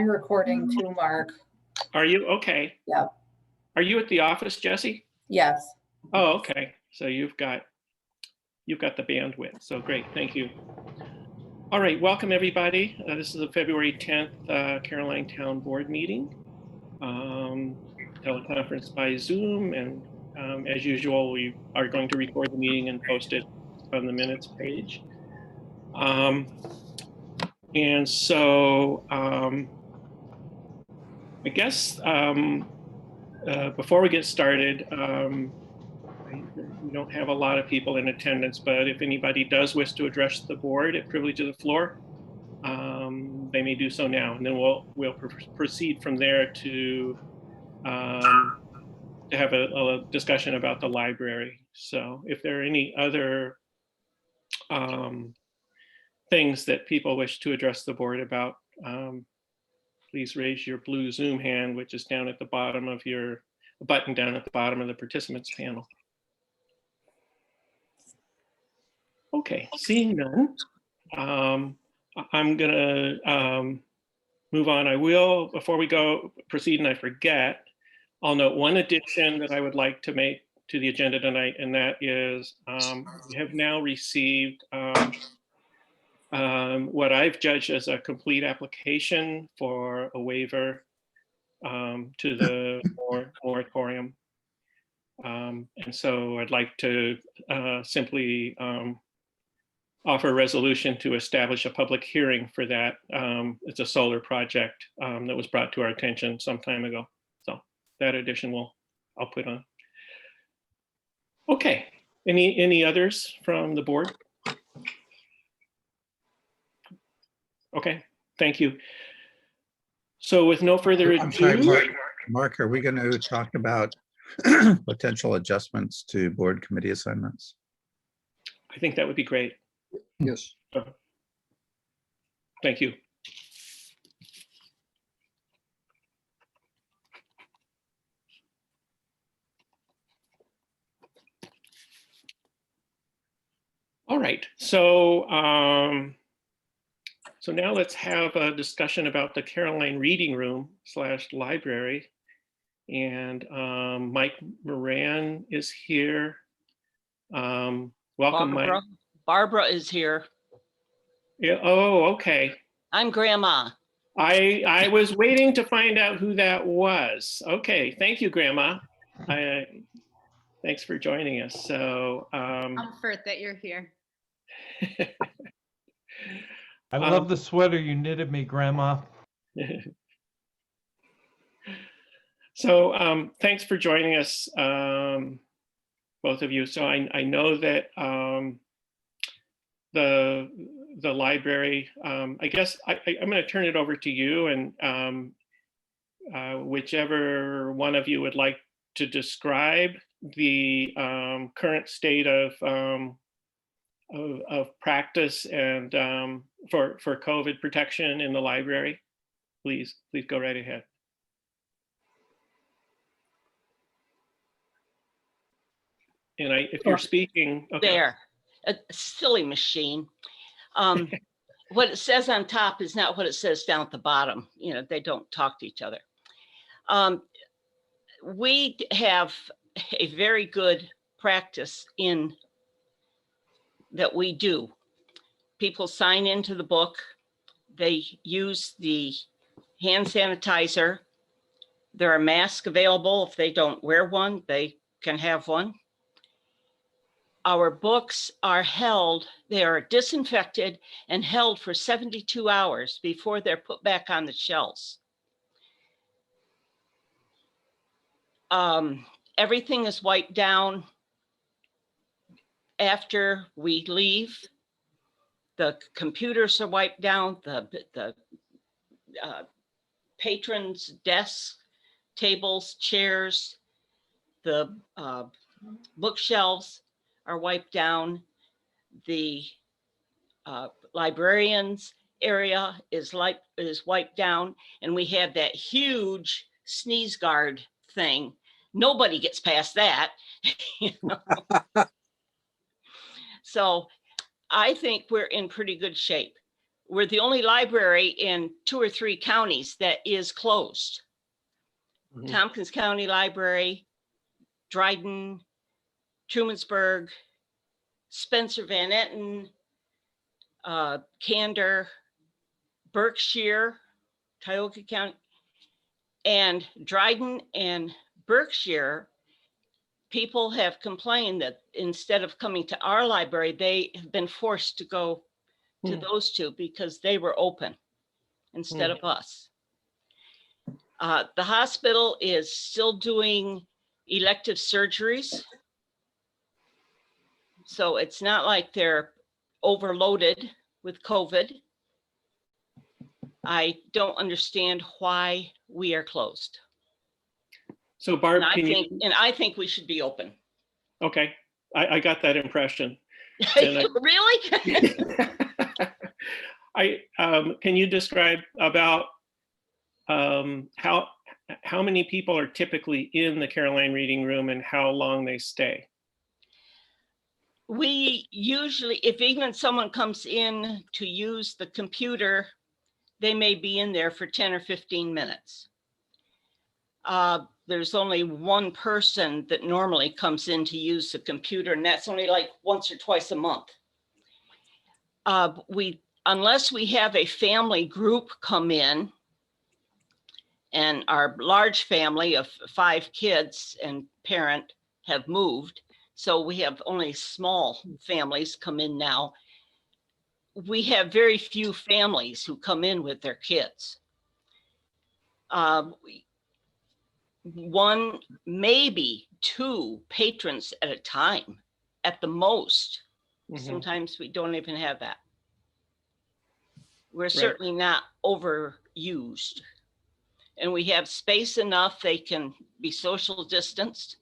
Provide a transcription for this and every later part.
I'm recording too, Mark. Are you? Okay. Yep. Are you at the office, Jesse? Yes. Oh, okay. So you've got the bandwidth. So great. Thank you. All right. Welcome, everybody. This is the February 10th Caroline Town Board meeting. Teleconference by Zoom. And as usual, we are going to record the meeting and post it on the minutes page. And so I guess before we get started, we don't have a lot of people in attendance, but if anybody does wish to address the board at privilege of the floor, they may do so now, and then we'll proceed from there to have a discussion about the library. So if there are any other things that people wish to address the board about, please raise your blue Zoom hand, which is down at the bottom of your button down at the bottom of the participants panel. Okay, seeing none, I'm gonna move on. I will, before we proceed and I forget, I'll note one addition that I would like to make to the agenda tonight, and that is we have now received what I've judged as a complete application for a waiver to the moratorium. And so I'd like to simply offer a resolution to establish a public hearing for that. It's a solar project that was brought to our attention some time ago. So that addition I'll put on. Okay, any others from the board? Okay, thank you. So with no further ado. I'm sorry, Mark, are we going to talk about potential adjustments to board committee assignments? I think that would be great. Yes. Thank you. All right, so so now let's have a discussion about the Caroline Reading Room / library. And Mike Moran is here. Welcome, Barbara. Mike. Barbara is here. Yeah. Oh, okay. I'm Grandma. I was waiting to find out who that was. Okay, thank you, Grandma. Thanks for joining us. So comfort that you're here. I love the sweater you knitted me, Grandma. So thanks for joining us, both of you. So I know that the library, I guess I'm going to turn it over to you, and whichever one of you would like to describe the current state of practice and for COVID protection in the library, please go right ahead. And if you're speaking, okay. There, a silly machine. What it says on top is not what it says down at the bottom. You know, they don't talk to each other. We have a very good practice in that we do. People sign into the book. They use the hand sanitizer. There are masks available. If they don't wear one, they can have one. Our books are held, they are disinfected and held for 72 hours before they're put back on the shelves. Everything is wiped down after we leave. The computers are wiped down, the patrons' desks, tables, chairs, the bookshelves are wiped down. The librarians area is wiped down, and we have that huge sneeze guard thing. Nobody gets past that. You know? So I think we're in pretty good shape. we're the only library in 2 or 3 counties that is closed. Mhm. Tompkins County Library, Dryden, Trumansburg, Spencer Van Etten, Candor, Berkshire, Tioga County, and Dryden and Berkshire. People have complained that instead of coming to our library, they have been forced to go to Hmm. those two because they were open instead of us. The hospital is still doing elective surgeries. So it's not like they're overloaded with COVID. I don't understand why we are closed. So Barb, And can you, I think we should be open. okay, I got that impression. And Really? Can you describe about how many people are typically in the Caroline Reading Room and how long they stay? We usually, if even someone comes in to use the computer, they may be in there for 10 or 15 minutes. There's only one person that normally comes in to use the computer, and that's only like once or twice a month. Unless we have a family group come in, and our large family of 5 kids and parent have moved, so we have only small families come in now. We have very few families who come in with their kids. One, maybe 2 patrons at a time at the most. Mhm. Sometimes we don't even have that. We're Right. certainly not overused. And we have space enough, they can be social distanced.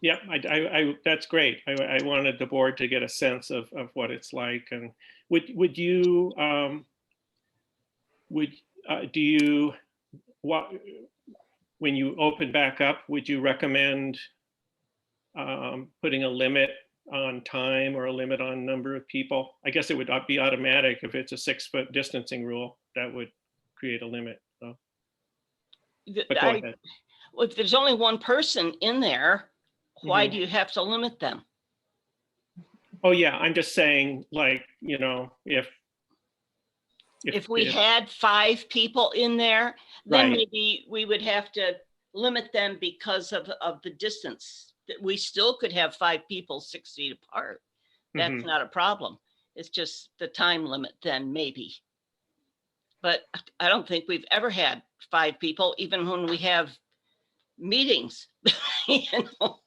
Yep, that's great. I wanted the board to get a sense of what it's like. And would you, do you, what, when you open back up, would you recommend putting a limit on time or a limit on number of people? I guess it would not be automatic if it's a 6-foot distancing rule, that would create a limit. So, but go ahead. If there's only one person in there, why Mhm. do you have to limit them? Oh yeah, I'm just saying, like, you know, If we had 5 people in there, then Right. maybe we would have to limit them because of the distance. That we still could have 5 people 6 feet apart. That's Mhm. not a problem. It's just the time limit then maybe. But I don't think we've ever had 5 people, even when we have meetings. You know?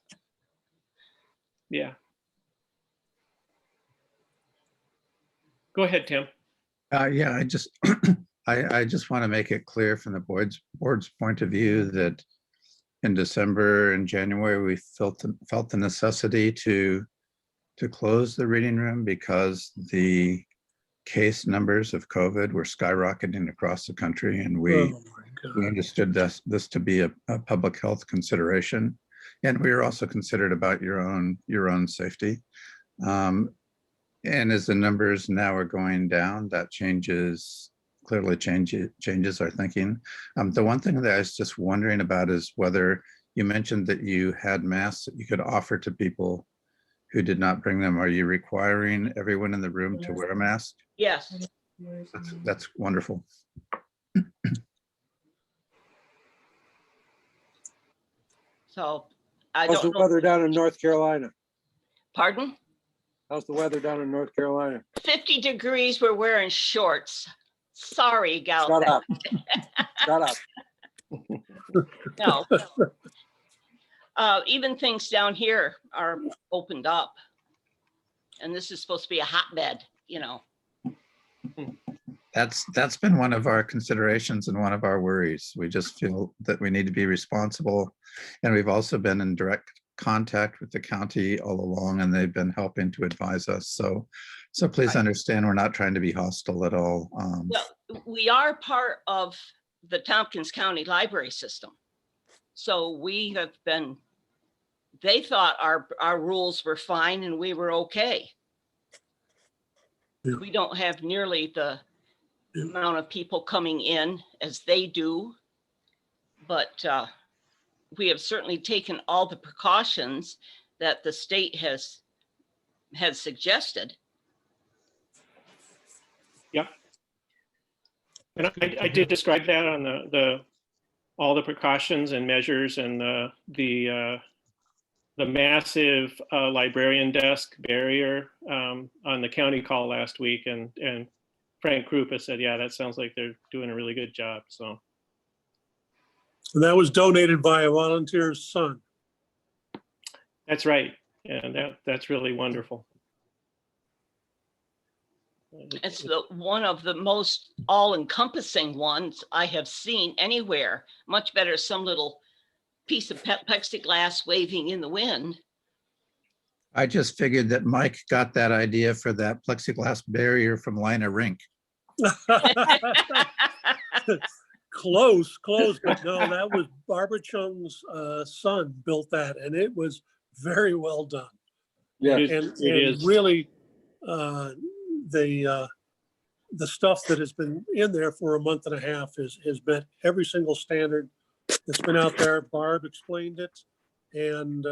Yeah. Go ahead, Tim. Yeah, I just, I just want to make it clear from the board's point of view that in December and January, we felt the necessity to close the reading room because the case numbers of COVID were skyrocketing across the country, and we understood this to be a public health consideration, and we were also considered about your own safety. And as the numbers now are going down, that clearly changes our thinking. The one thing that I was just wondering about is whether you mentioned that you had masks that you could offer to people who did not bring them. Are you requiring everyone in the room to wear a mask? Yes. That's wonderful. So I How's the don't know. weather down in North Carolina? Pardon? How's the weather down in North Carolina? 50 degrees, we're wearing shorts. Sorry, gal. Shut up. Shut up. No. Even things down here are opened up. And this is supposed to be a hotbed, you know. That's been one of our considerations and one of our worries. We just feel that we need to be responsible. And we've also been in direct contact with the county all along, and they've been helping to advise us. So please Right. understand, we're not trying to be hostile at all. Well, we are part of the Tompkins County Library System. So we have been, they thought our rules were fine and we were okay. Yeah. We don't have nearly the amount of people coming in as they do. But we have certainly taken all the precautions that the state has suggested. Yep. And I did describe that on all the precautions and measures and the massive librarian desk barrier on the county call last week. And Frank Krupa said, yeah, that sounds like they're doing a really good job. So And that was donated by a volunteer's son. that's right. And that's really wonderful. It's one of the most all-encompassing ones I have seen anywhere. Much better some little piece of plexiglass waving in the wind. I just figured that Mike got that idea for that plexiglass barrier from Lina Rink. Close, but no, that was Barbara Chung's son built that, and it was very well done. Yeah, And is. really, the stuff that has been in there for a month and a half has met every single standard that's been out there. Barb explained it, and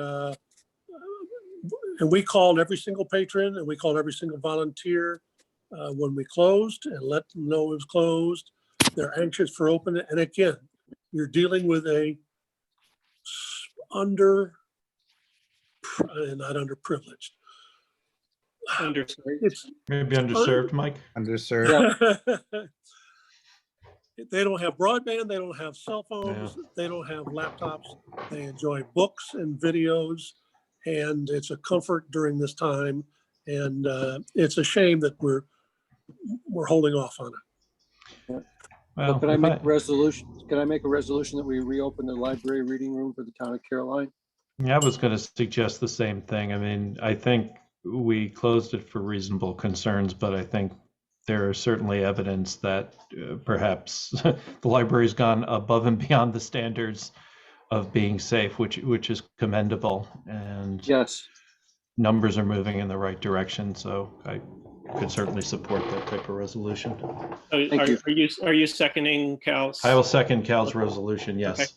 we called every single patron and we called every single volunteer when we closed and let them know it was closed. They're anxious for opening. And again, you're dealing with not underprivileged. It's Maybe underserved, Mike? Underserved. They don't have broadband, they don't have cell phones, they don't have laptops. They enjoy books and videos, and it's a comfort during this time. And it's a shame that we're holding off on it. so can I make a resolution? Can I make a resolution that we reopen the library reading room for the town of Caroline? Yeah, I was going to suggest the same thing. I mean, I think we closed it for reasonable concerns, but I think there are certainly evidence that perhaps the library's gone above and beyond the standards of being safe, which is commendable, and Yes. numbers are moving in the right direction. So I could certainly support that type of resolution. Thank you. Are you seconding Cal's? I will second Cal's resolution. Yes. Okay.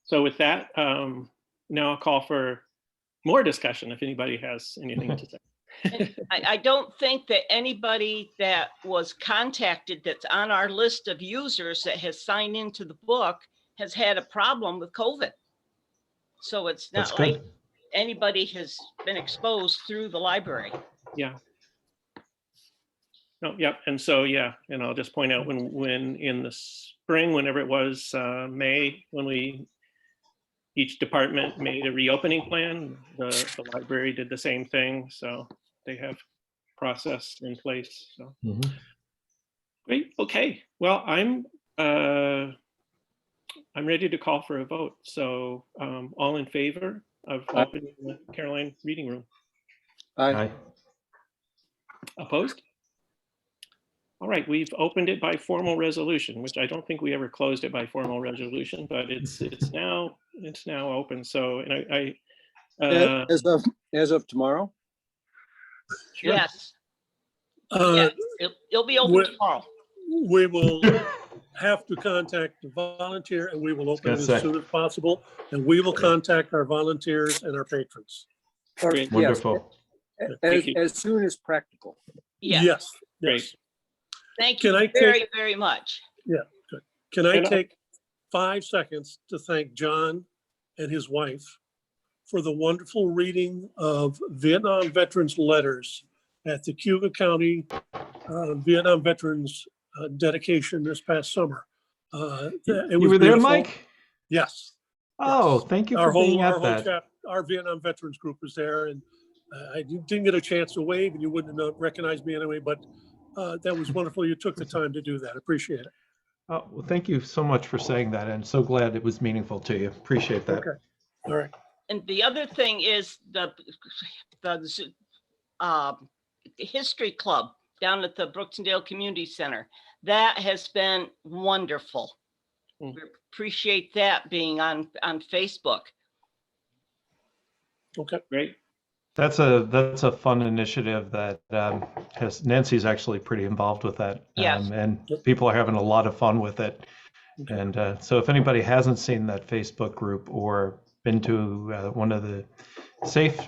So with that, now I'll call for more discussion if anybody has anything to say. I don't think that anybody that was contacted that's on our list of users that has signed into the book has had a problem with COVID. So it's That's not good. like anybody has been exposed through the library. Yeah. No, yep. And so, yeah, and I'll just point out when in the spring, whenever it was May, when each department made a reopening plan, the library did the same thing. So they have process in place. So Mhm. great. Okay. Well, I'm ready to call for a vote. So all in favor of opening the Caroline Reading Room? Aye. Opposed? All right, we've opened it by formal resolution, which I don't think we ever closed it by formal resolution, but it's now open. So, and As of tomorrow? sure. Yes, Uh, it'll be open What- tomorrow. We will have to contact the volunteer, and we will open it gonna say. as soon as possible. And we will contact our volunteers and our patrons. Or- Great. yes, Wonderful. As, you. as soon as practical. Yes, Yes. Great. thank you Can I very, very much. Can I And I- take 5 seconds to thank John and his wife for the wonderful reading of Vietnam veterans' letters at the Cuba County Vietnam Veterans dedication this past summer. It You was were there, beautiful. Mike? Yes. Oh, Yes. thank you Our for being whole at that. our Vietnam veterans group was there, and I didn't get a chance to wave, and you wouldn't have recognized me anyway, but that was wonderful. You took the time to do that. Appreciate it. Oh, well, thank you so much for saying that, and so glad it was meaningful to you. Appreciate that. Okay. All right. And the other thing is the history club down at the Brooksondale Community Center. That has been wonderful. Mm. We appreciate that being on Facebook. Okay. Great. That's a fun initiative that has Nancy's actually pretty involved with that. Yes. And people are having a lot of fun with it. And so if anybody hasn't seen that Facebook group or been to one of the safe,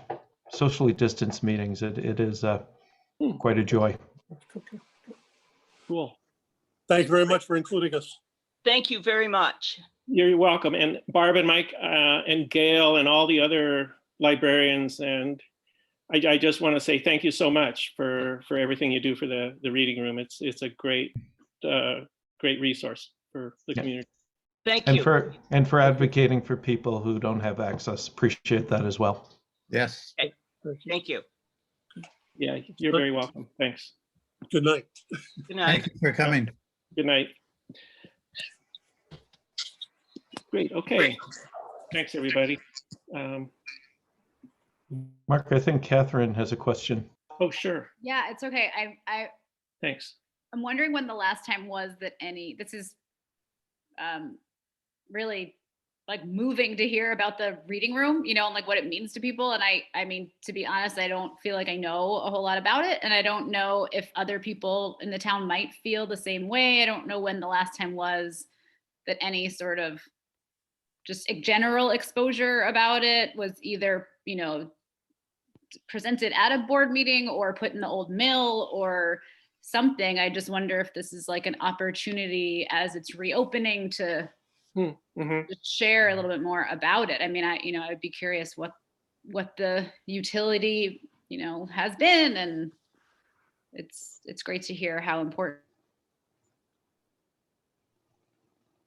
socially distanced meetings, it is quite a joy. Cool. Thank you very much for including us. Thank you very much. You're welcome. And Barb and Mike and Gail and all the other librarians. And I just want to say thank you so much for everything you do for the reading room. It's a great resource for the community. Thank And you. for advocating for people who don't have access. Appreciate that as well. Yes. Thank you. Yeah, you're very welcome. Thanks. Good night. Good night. Thank you for coming. Good night. Great. Okay. Thanks, everybody. Mark, I think Catherine has a question. Oh, sure. Yeah, it's okay. Thanks. I'm wondering when the last time was that this is really like moving to hear about the reading room, and like what it means to people. And I mean, to be honest, I don't feel like I know a whole lot about it. And I don't know if other people in the town might feel the same way. I don't know when the last time was that any sort of just a general exposure about it was either, presented at a board meeting or put in the old mill or something. I just wonder if this is like an opportunity as it's reopening to just share a little bit more about it. I mean, I'd be curious what the utility, has been, and it's great to hear how important.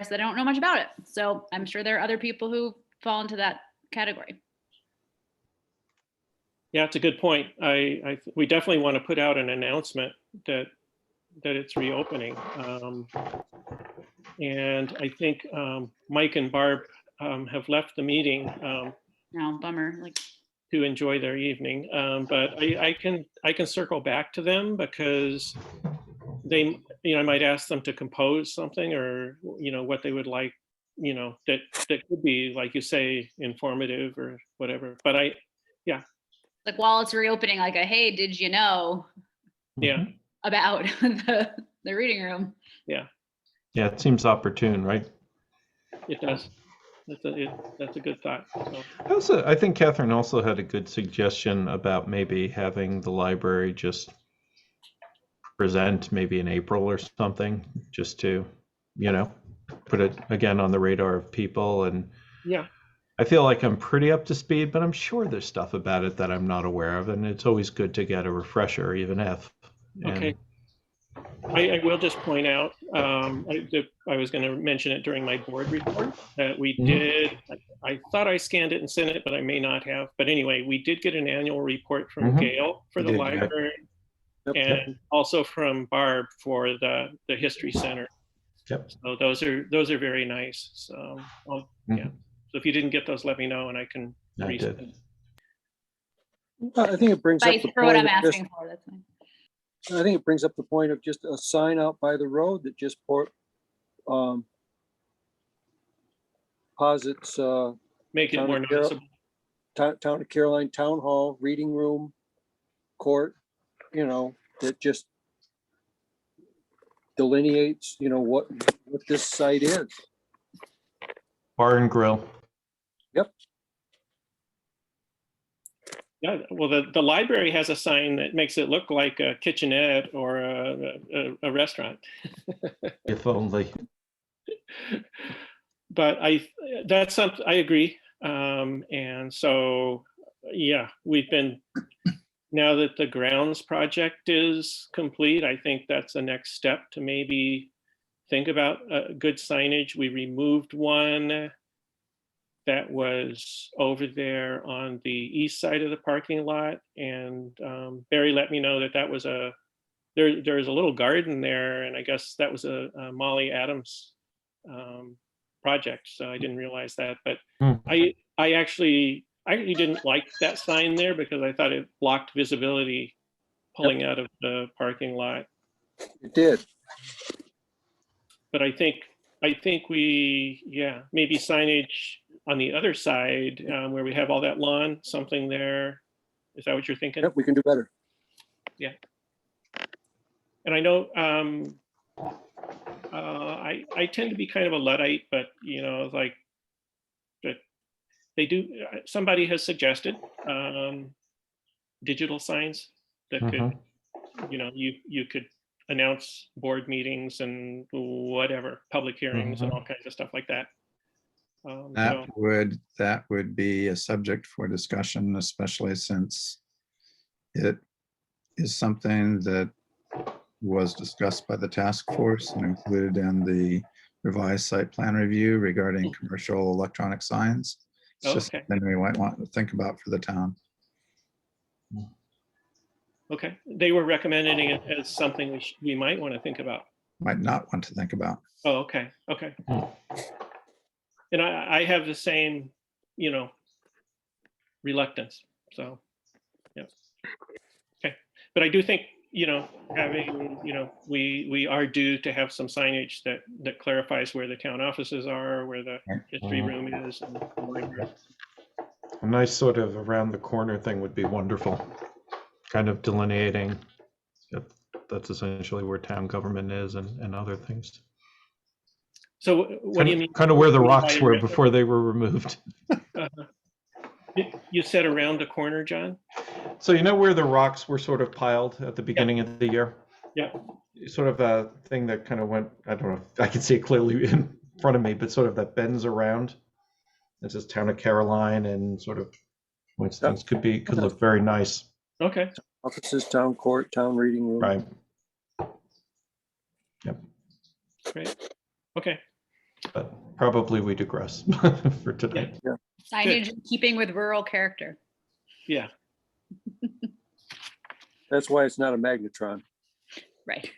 I don't know much about it, so I'm sure there are other people who fall into that category. Yeah, it's a good point. We definitely want to put out an announcement that it's reopening. And I think Mike and Barb have left the meeting No, bummer. Like, to enjoy their evening. But I can circle back to them because they, I might ask them to compose something or, what they would like, that could be, like you say, informative or whatever. But like while it's reopening, like hey, did you know? Yeah. About the reading room. Yeah. Yeah, it seems opportune, right? It does. That's a good thought. So. I think Catherine also had a good suggestion about maybe having the library just present maybe in April or something, just to, put it again on the radar of people. And Yeah. I feel like I'm pretty up to speed, but I'm sure there's stuff about it that I'm not aware of. And it's always good to get a refresher, even if. Okay. I will just point out, I was going to mention it during my board report that we did. I thought I scanned it and sent it, but I may not have. But anyway, we did get an annual report from Gail for the library, and also from Barb for the History Center. Yep. So those are very nice. So yeah. So if you didn't get those, let me know and I can resend. I think it brings up Thanks the for what point I'm of just, asking for. That's fine. I think it brings up the point of just a sign out by the road that just posits Make it Town more of Carroll- noticeable. Town of Caroline Town Hall, Reading Room, Court, that just delineates, what this site is. Bar and grill. Yeah, well, the library has a sign that makes it look like a kitchenette or a restaurant. If only. But that's something I agree. And so, yeah, we've been, now that the grounds project is complete, I think that's the next step to maybe think about good signage. We removed one that was over there on the east side of the parking lot, and Barry let me know that was there's a little garden there, and I guess that was a Molly Adams project, so I didn't realize that. But I actually didn't like that sign there because I thought it blocked visibility pulling out of the parking lot. It did. But I think we, maybe signage on the other side where we have all that lawn, something there Is that what you're thinking? Yep, we can do better. And I know I tend to be kind of a Luddite, but you know, like, but they do. Somebody has suggested digital signs that could, you know, you could announce board meetings and whatever, public hearings and all kinds of stuff like that. So, That would be a subject for discussion, especially since it is something that was discussed by the task force and included in the revised site plan review regarding commercial electronic signs. It's just okay, something we might want to think about for the town. okay. They were recommending it as something we might want to think about. Might not want to think about. Oh, okay, okay. And I have the same, you know, reluctance. So, yeah. Okay, but I do think, you know, having, you know, we are due to have some signage that clarifies where the town offices are, where the history room is, and the library. A nice sort of around the corner thing would be wonderful. Kind of delineating that that's essentially where town government is and other things. So what do you mean? Kind of where the What do you mean rocks by were around- before they were removed. You said around the corner, John? So you know where the rocks were sort of piled at the beginning of the year? Yeah. Sort of a thing that kind of went, I don't know if I can see it clearly in front of me, but sort of that bends around. It says Town of Caroline and sort of, which things could look very nice. Okay, Offices, town court, town reading room. Right. Yep. great. Okay, But probably we digress for today. Signage in keeping with rural character. yeah. That's why it's not a magnetron. Right.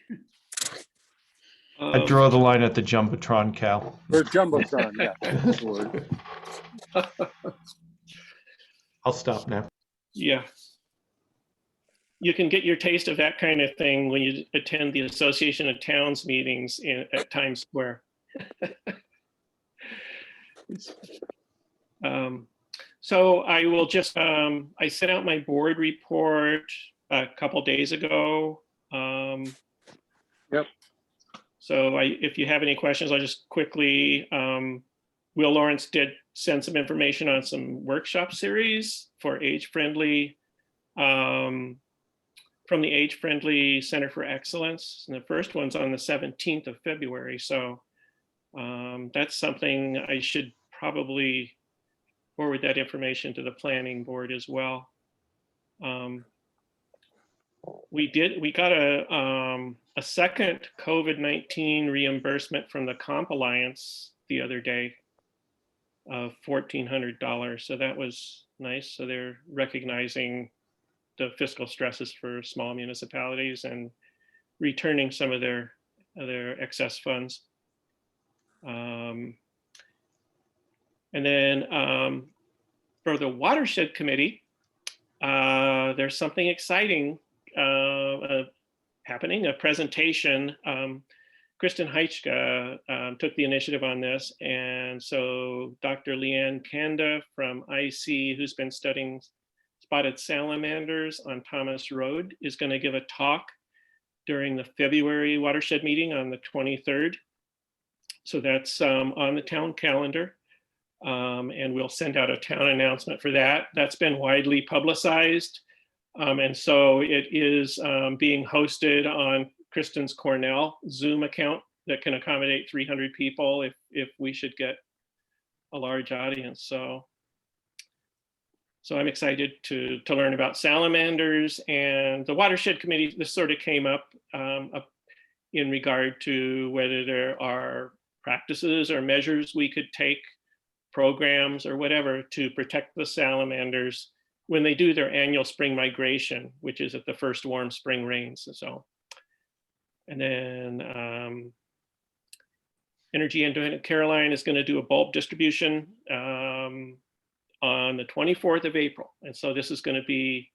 I draw the line at the Jumbotron, Cal. Or jumbotron, yeah. That's the word. I'll stop now. Yeah. You can get your taste of that kind of thing when you attend the Association of Towns meetings at Times Square. So I will just, I sent out my board report a couple days ago. Yep. So if you have any questions, I'll just quickly, Will Lawrence did send some information on some workshop series for age-friendly, from the Age-Friendly Center for Excellence. And the first one's on the 17th of February. So that's something I should probably forward that information to the planning board as well. We got a second COVID-19 reimbursement from the Comp Alliance the other day of $1,400. So that was nice. So they're recognizing the fiscal stresses for small municipalities and returning some of their excess funds. And then for the Watershed Committee, there's something exciting happening, a presentation. Kristen Heichka took the initiative on this. And so Dr. Leanne Kanda from IC, who's been studying spotted salamanders on Thomas Road, is going to give a talk during the February watershed meeting on the 23rd. So that's on the town calendar. And we'll send out a town announcement for that. That's been widely publicized. And so it is being hosted on Kristen's Cornell Zoom account that can accommodate 300 people if we should get a large audience. So I'm excited to learn about salamanders. And the Watershed Committee, this sort of came up in regard to whether there are practices or measures we could take, programs or whatever, to protect the salamanders when they do their annual spring migration, which is at the first warm spring rains. And then Energy Independent Caroline is going to do a bulb distribution on the 24th of April. And so this is going to be,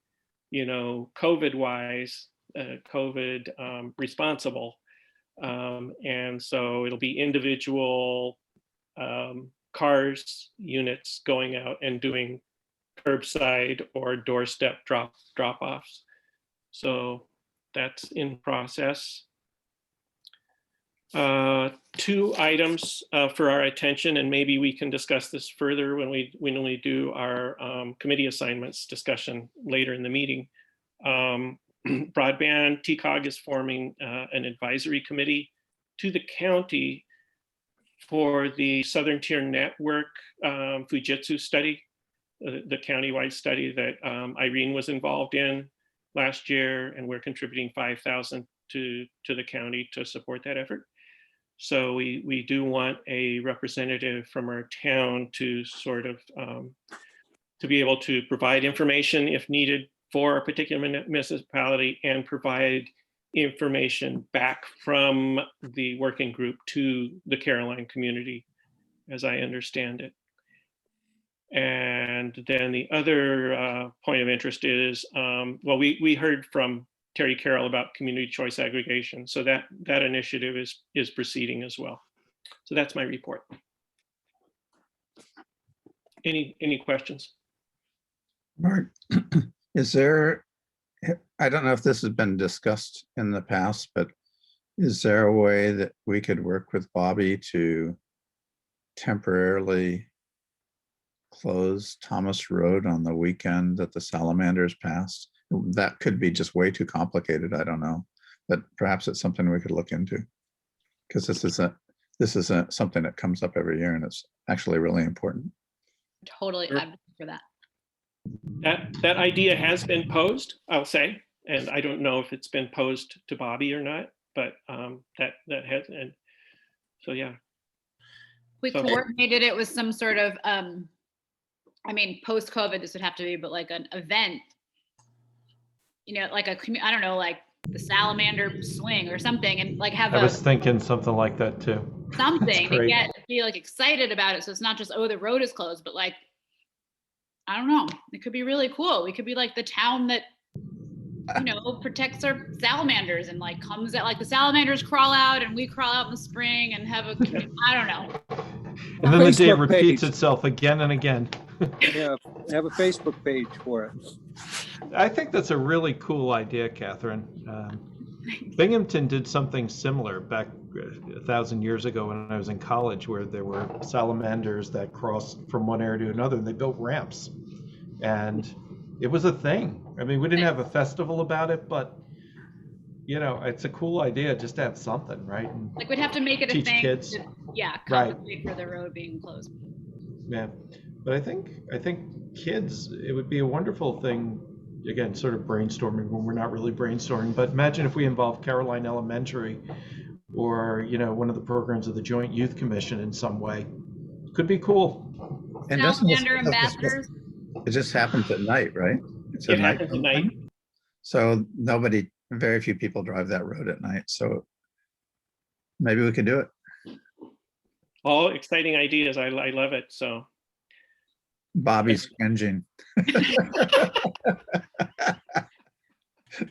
COVID wise, COVID responsible. And so it'll be individual cars, units going out and doing curbside or doorstep drop-offs. So that's in process. 2 items for our attention, and maybe we can discuss this further when we do our committee assignments discussion later in the meeting. Broadband TCOG is forming an advisory committee to the county for the Southern Tier Network Fujitsu study, the countywide study that Irene was involved in last year, and we're contributing $5,000 to the county to support that effort. So we do want a representative from our town to sort of to be able to provide information if needed for a particular municipality and provide information back from the working group to the Caroline community, as I understand it. And then the other point of interest is, well, we heard from Terry Carroll about community choice aggregation. So that initiative is proceeding as well. So that's my report. Any questions? Mark, is there, I don't know if this has been discussed in the past, but is there a way that we could work with Bobby to temporarily close Thomas Road on the weekend that the salamanders passed? That could be just way too complicated. I don't know, but perhaps it's something we could look into, because this is something that comes up every year and it's actually really important. Totally Sure. advocate for that. That idea has been posed, I'll say, and I don't know if it's been posed to Bobby or not, but that has, and so yeah. We So- coordinated it with some sort of, I mean, post-COVID, this would have to be, but like an event, you know, like I don't know, like the salamander swing or something, and like have I was thinking something like that too. something to great. be like excited about it. So it's not just, oh, the road is closed, but like, I don't know, it could be really cool. We could be like the town that, you know, protects our salamanders and like comes out, like the salamanders crawl out and we crawl out in the spring and have a, I don't know. And then the day Facebook repeats page. itself again and again. Yeah, have a Facebook page for it. I think that's a really cool idea, Catherine. Binghamton did something similar back 1,000 years ago when I was in college, where there were salamanders that crossed from one area to another, and they built ramps. And it was a thing. I mean, we didn't have a festival about it, but you know, it's a cool idea just to have something, right? And Like we'd have to make it a teach thing. kids. Yeah, Right. compensate for the road being closed. Yeah, but I think kids, it would be a wonderful thing, again, sort of brainstorming when we're not really brainstorming, but imagine if we involved Caroline Elementary or, you know, one of the programs of the Joint Youth Commission in some way. Could be cool. And doesn't this- Salamander ambassadors. it just happens at night, right? It's a It night happens at night. thing. So very few people drive that road at night. So maybe we can do it. All exciting ideas. I love it. So Bobby's cringing.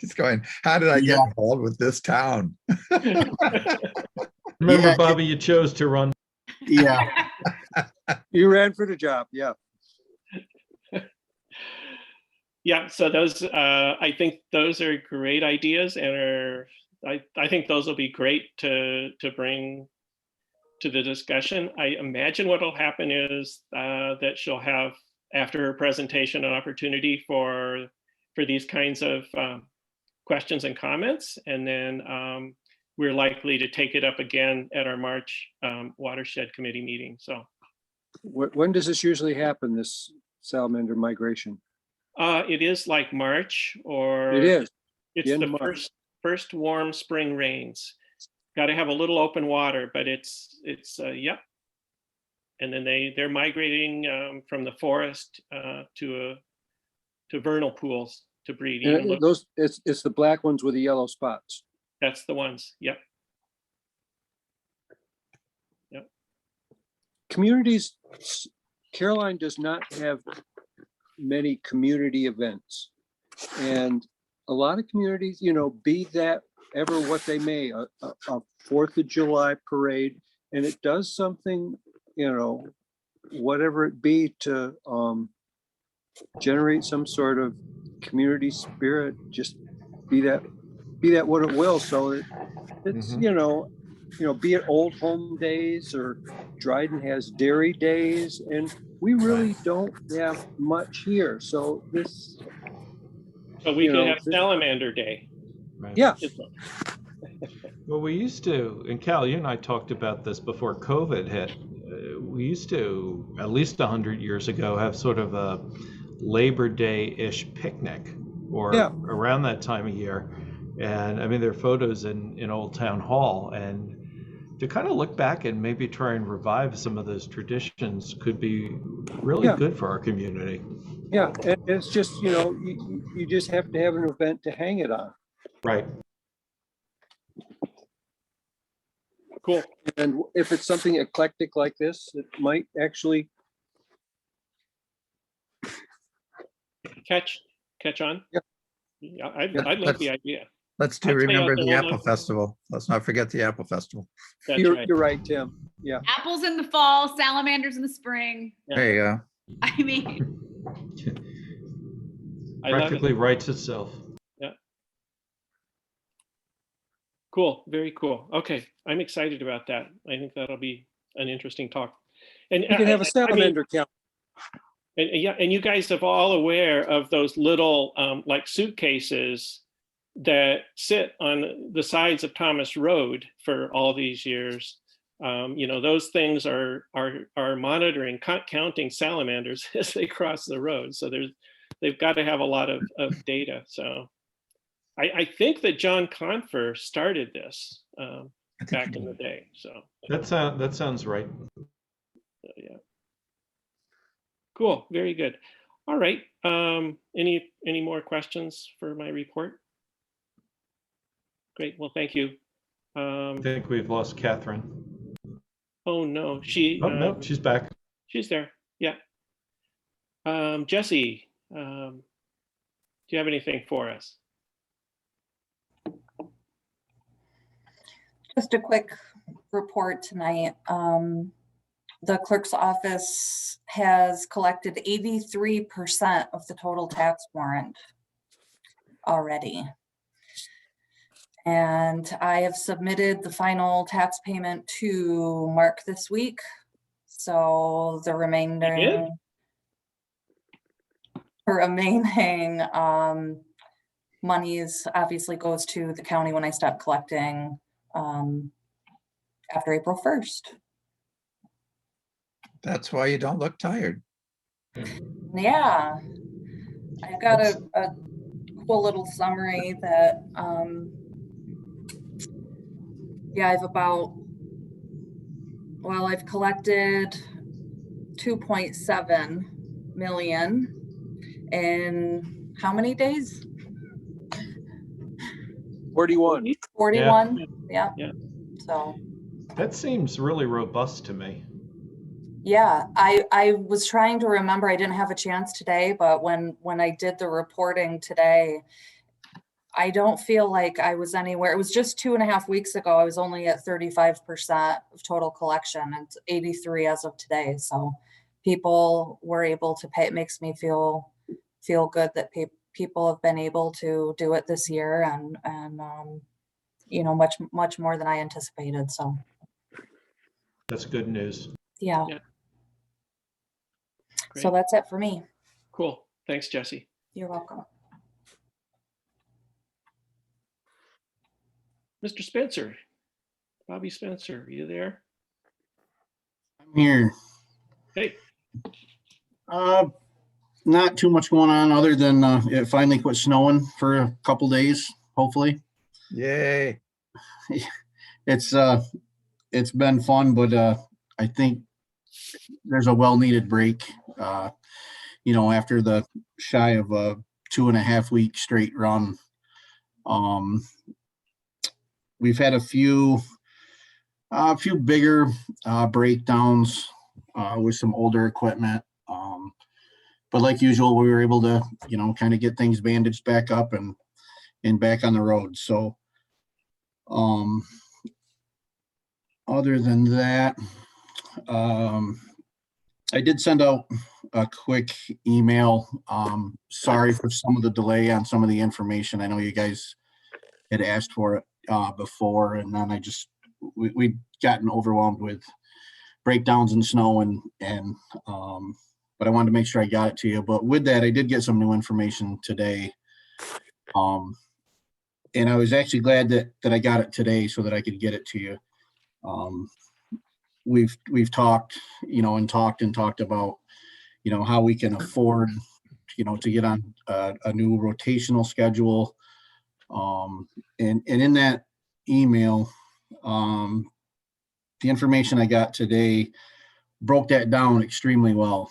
He's going, how did I get involved with this town? Remember, Yeah, Bobby, you chose to run. Yeah, You ran for the job, yeah. yeah, so those I think those are great ideas, and I think those will be great to bring to the discussion. I imagine what will happen is that she'll have, after her presentation, an opportunity for these kinds of questions and comments, and then we're likely to take it up again at our March watershed committee meeting. So When does this usually happen, this salamander migration? it is like March, or It is. it's end the of March. first warm spring rains. Got to have a little open water, but it's yep. And then they're migrating from the forest to vernal pools to breed. And Even look, it's the black ones with the yellow spots. that's the ones. Yep. Communities, Caroline does not have many community events. And a lot of communities, you know, be that ever what they may, a 4th of July parade, and it does something, you know, whatever it be to generate some sort of community spirit, just be that what it will. So it's, be it Old Home Days or Dryden has Dairy Days, and we really don't have much here. So this, So we could have this- Salamander Day. Right. yeah, Well, we used to, and Cal, you and I talked about this before COVID hit. We used to, at least 100 years ago, have sort of a Labor Day-ish picnic, or Yeah. around that time of year. And I mean, there are photos in Old Town Hall, and to kind of look back and maybe try and revive some of those traditions could be really Yeah. good for our community. yeah. And it's just, you just have to have an event to hang it on. Right. Cool. And if it's something eclectic like this, it might actually, Catch on. Yep. Yeah, I Yeah, like the idea. Let's do I'd stay out remember there the all Apple night. Festival. Let's not forget the Apple Festival. That's you're right. right, Tim. Yeah. Apples in the fall, salamanders in the spring. Yeah. There you go. I mean, I love it. Practically writes itself. Cool. Very cool. Okay. I'm excited about that. I think that'll be an interesting talk. And You can have a I mean, salamander count. and yeah, and you guys are all aware of those little like suitcases that sit on the sides of Thomas Road for all these years. Those things are monitoring, counting salamanders as they cross the road. So they've got to have a lot of data. So I think that John Confer started this I think back you in the did. day. So That sounds right. yeah. Cool. Very good. All right. Any more questions for my report? Great. Well, thank you. I think we've lost Catherine. Oh no, she. Oh, no, she's back. She's there. Yeah. Jesse, do you have anything for us? Just a quick report tonight. The clerk's office has collected 83% of the total tax warrant already. And I have submitted the final tax payment to Mark this week. So the remaining monies obviously goes to the county when I stop collecting after April 1st. That's why you don't look tired. Yeah, I've got a cool little summary that, I've collected 2.7 million in how many days? 41. 41, yeah. Yeah. So. That seems really robust to me. Yeah, I was trying to remember, I didn't have a chance today, but when I did the reporting today, I don't feel like I was anywhere. It was just 2.5 weeks ago. I was only at 35% of total collection. It's 83 as of today. So people were able to pay. It makes me feel good that people have been able to do it this year and much more than I anticipated. So That's good news. yeah. Yeah. So that's it for me. Cool. Thanks, Jesse. You're welcome. Mr. Spencer, Bobby Spencer, are you there? I'm here. Hey. Not too much going on other than it finally quit snowing for a couple days, hopefully. Yay. It's been fun, but I think there's a well-needed break. After the shy of a 2.5 week straight run. We've had a few bigger breakdowns with some older equipment. But like usual, we were able to, kind of get things bandaged back up and back on the road. So other than that, I did send out a quick email. Sorry for some of the delay on some of the information. I know you guys had asked for it before, and then we'd gotten overwhelmed with breakdowns in snow but I wanted to make sure I got it to you. But with that, I did get some new information today. And I was actually glad that I got it today so that I could get it to you. We've talked, and talked about, how we can afford, to get on a new rotational schedule. And in that email, the information I got today broke that down extremely well.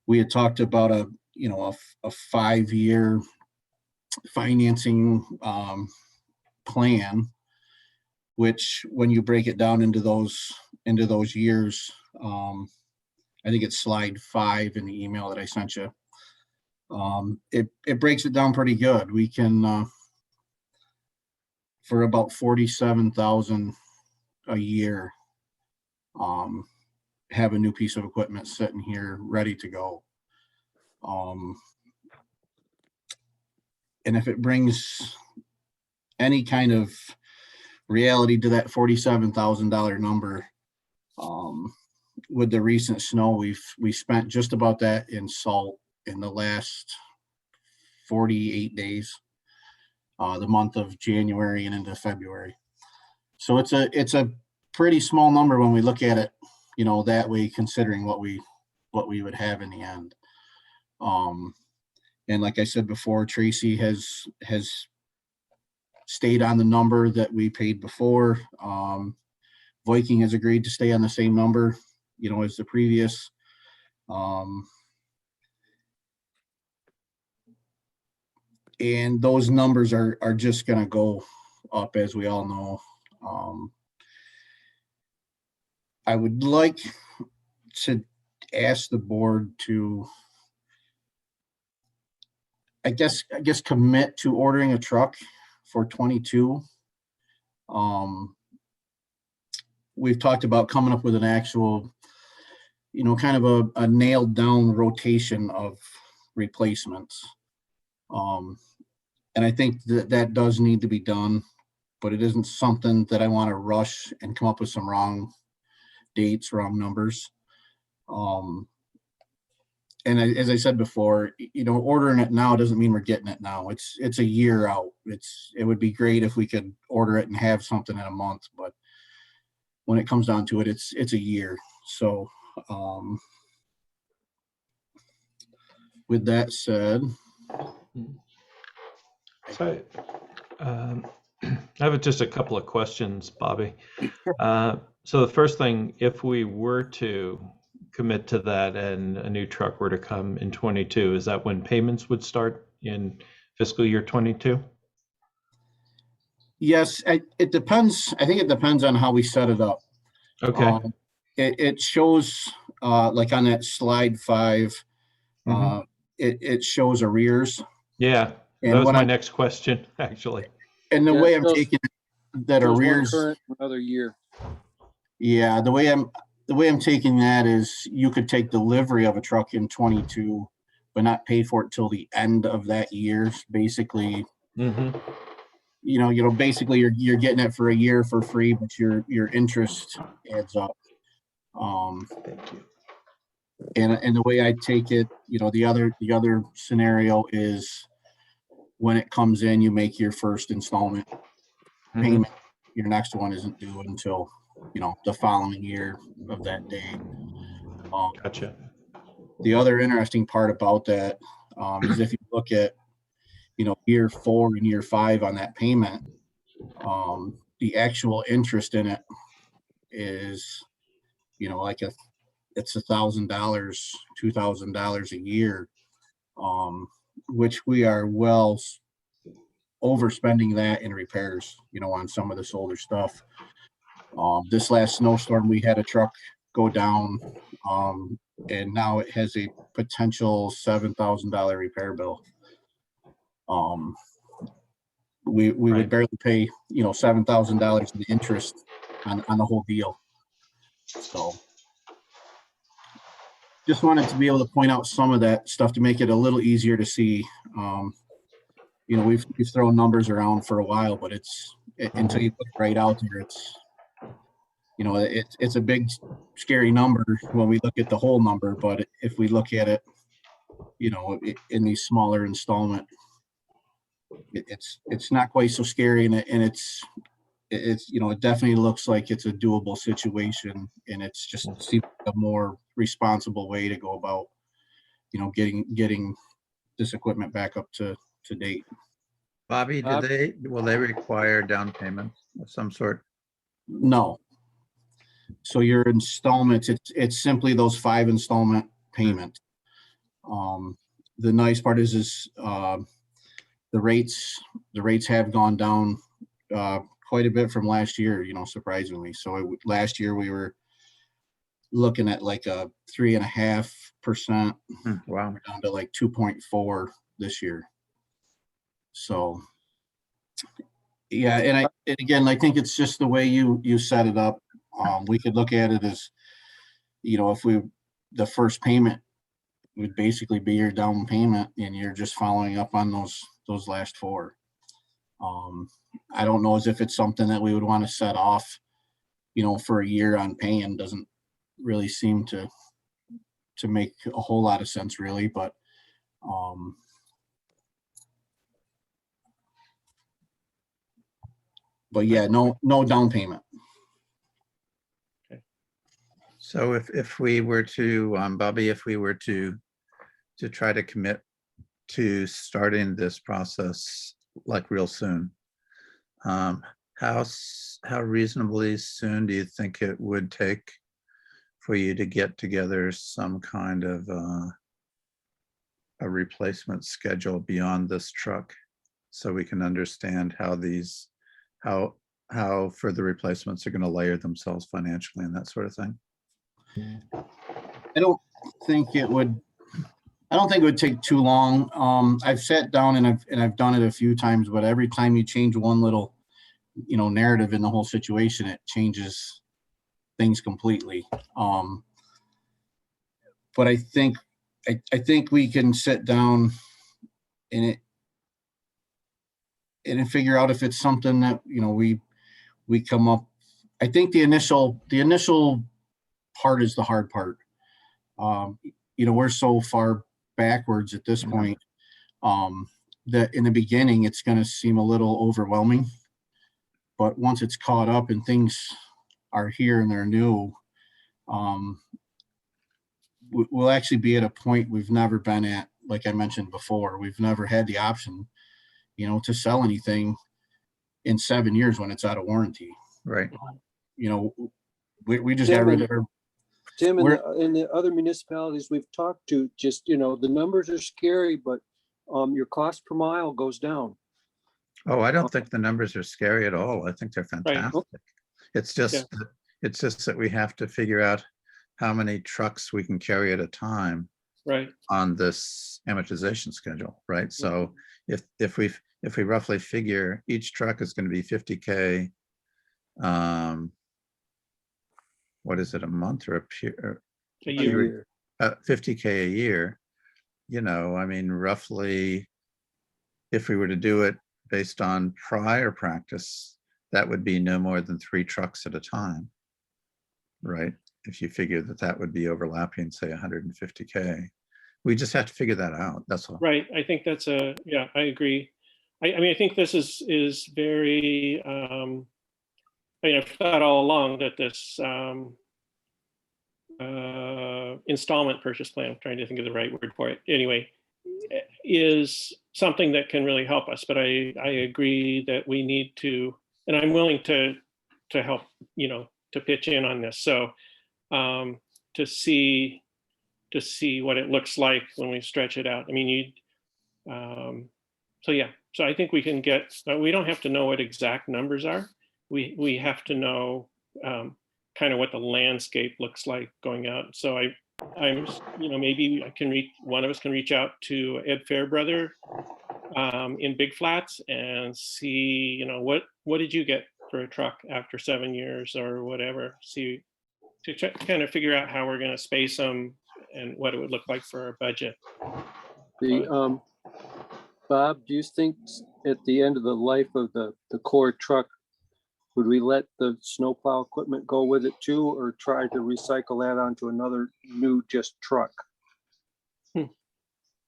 We had talked about a 5-year financing plan, which when you break it down into those years, I think it's slide 5 in the email that I sent you. It breaks it down pretty good. We can for about $47,000 a year have a new piece of equipment sitting here ready to go. And if it brings any kind of reality to that $47,000 number, with the recent snow, we spent just about that in salt in the last 48 days, the month of January and into February. So it's a pretty small number when we look at it, that way, considering what we would have in the end. And like I said before, Tracy has stayed on the number that we paid before. Viking has agreed to stay on the same number, as the previous. And those numbers are just going to go up, as we all know. I would like to ask the board to, I guess commit to ordering a truck for 22. We've talked about coming up with an actual, kind of a nailed down rotation of replacements. And I think that does need to be done, but it isn't something that I want to rush and come up with some wrong dates, wrong numbers. And as I said before, ordering it now doesn't mean we're getting it now. It's a year out. It would be great if we could order it and have something in a month, but when it comes down to it, it's a year. So with that said, So I have just a couple of questions, Bobby. So the first thing, if we were to commit to that and a new truck were to come in 22, is that when payments would start in fiscal year 22? yes, it depends. I think it depends on how we set it up. Okay. It shows like on that slide 5, it shows arrears. Yeah, And that was what my next question, actually. And the Yeah, way it I'm shows- taking that There's one arrears, current, another year. yeah, the way I'm taking that is you could take delivery of a truck in 22, but not pay for it till the end of that year. Basically, basically you're getting it for a year for free, but your interest adds up. Thank you. And the way I take it, the other scenario is when it comes in, you make your first installment payment. Your next one isn't due until the following year of that day. Gotcha. The other interesting part about that is if you look at year 4 and year 5 on that payment, the actual interest in it is it's $1,000, $2,000 a year, which we are well overspending that in repairs, on some of this older stuff. This last snowstorm, we had a truck go down, and now it has a potential $7,000 repair bill. We Right. would barely pay, $7,000 in interest on the whole deal. So just wanted to be able to point out some of that stuff to make it a little easier to see. You know, we've thrown numbers around for a while, but until you put it right out there, you know, it's a big, scary number when we look at the whole number. But if we look at it, you know, in these smaller installment, it's not quite so scary, and it's you know, it definitely looks like it's a doable situation, and it's just seems like a more responsible way to go about, you know, getting this equipment back up to date. Bobby, Bob? will they require down payment of some sort? No. So your installments, it's simply those 5 installment payments. The nice part is the rates have gone down quite a bit from last year, you know, surprisingly. So last year we were looking at like a 3.5%. Wow. Down to like 2.4 this year. So yeah, and again, I think it's just the way you set it up. We could look at it as, you know, if the first payment would basically be your down payment, and you're just following up on those last 4. I don't know as if it's something that we would want to set off, you know, for a year on paying. Doesn't really seem to make a whole lot of sense, really. But yeah, no down payment. So if we were to, Bobby, if we were to try to commit to starting this process like real soon, how reasonably soon do you think it would take for you to get together some kind of a replacement schedule beyond this truck, so we can understand how further replacements are going to layer themselves financially and that sort of thing? I don't think it would take too long. I've sat down and I've done it a few times, but every time you change one little, you know, narrative in the whole situation, it changes things completely. But I think we can sit down and figure out if it's something that, you know, we come up. I think the initial part is the hard part. You know, we're so far backwards at this point that in the beginning it's going to seem a little overwhelming, but once it's caught up and things are here and they're new, we'll actually be at a point we've never been at. Like I mentioned before, we've never had the option, you know, to sell anything in 7 years when it's out of warranty. Right. You know, we just got rid of her. Tim, in the other municipalities we've talked to, just, you know, the numbers are scary, but your cost per mile goes down. Oh, I don't think the numbers are scary at all. I think they're fantastic. It's just that we have to figure out how many trucks we can carry at a time on this amortization schedule, right? So if we roughly figure each truck is going to be 50K, what is it, a month or a year? 50K a year, you know, I mean, roughly, if we were to do it based on prior practice, that would be no more than 3 trucks at a time, right? If you figure that would be overlapping, say 150K. We just have to figure that out. That's all. Right. I think that's I agree. I mean, I think this is very, I mean, I've thought all along that this installment purchase plan, I'm trying to think of the right word for it, anyway, is something that can really help us. But I agree that we need to, and I'm willing to help, you know, to pitch in on this. So to see what it looks like when we stretch it out. I mean, so I think we can get, we don't have to know what exact numbers are. We have to know kind of what the landscape looks like going out. So I'm, you know, maybe one of us can reach out to Ed Fairbrother in Big Flats and see, you know, what did you get for a truck after 7 years or whatever? See, to kind of figure out how we're going to space them and what it would look like for our budget. The, Bob, do you think at the end of the life of the core truck, would we let the snowplow equipment go with it too, or try to recycle that onto another new just truck?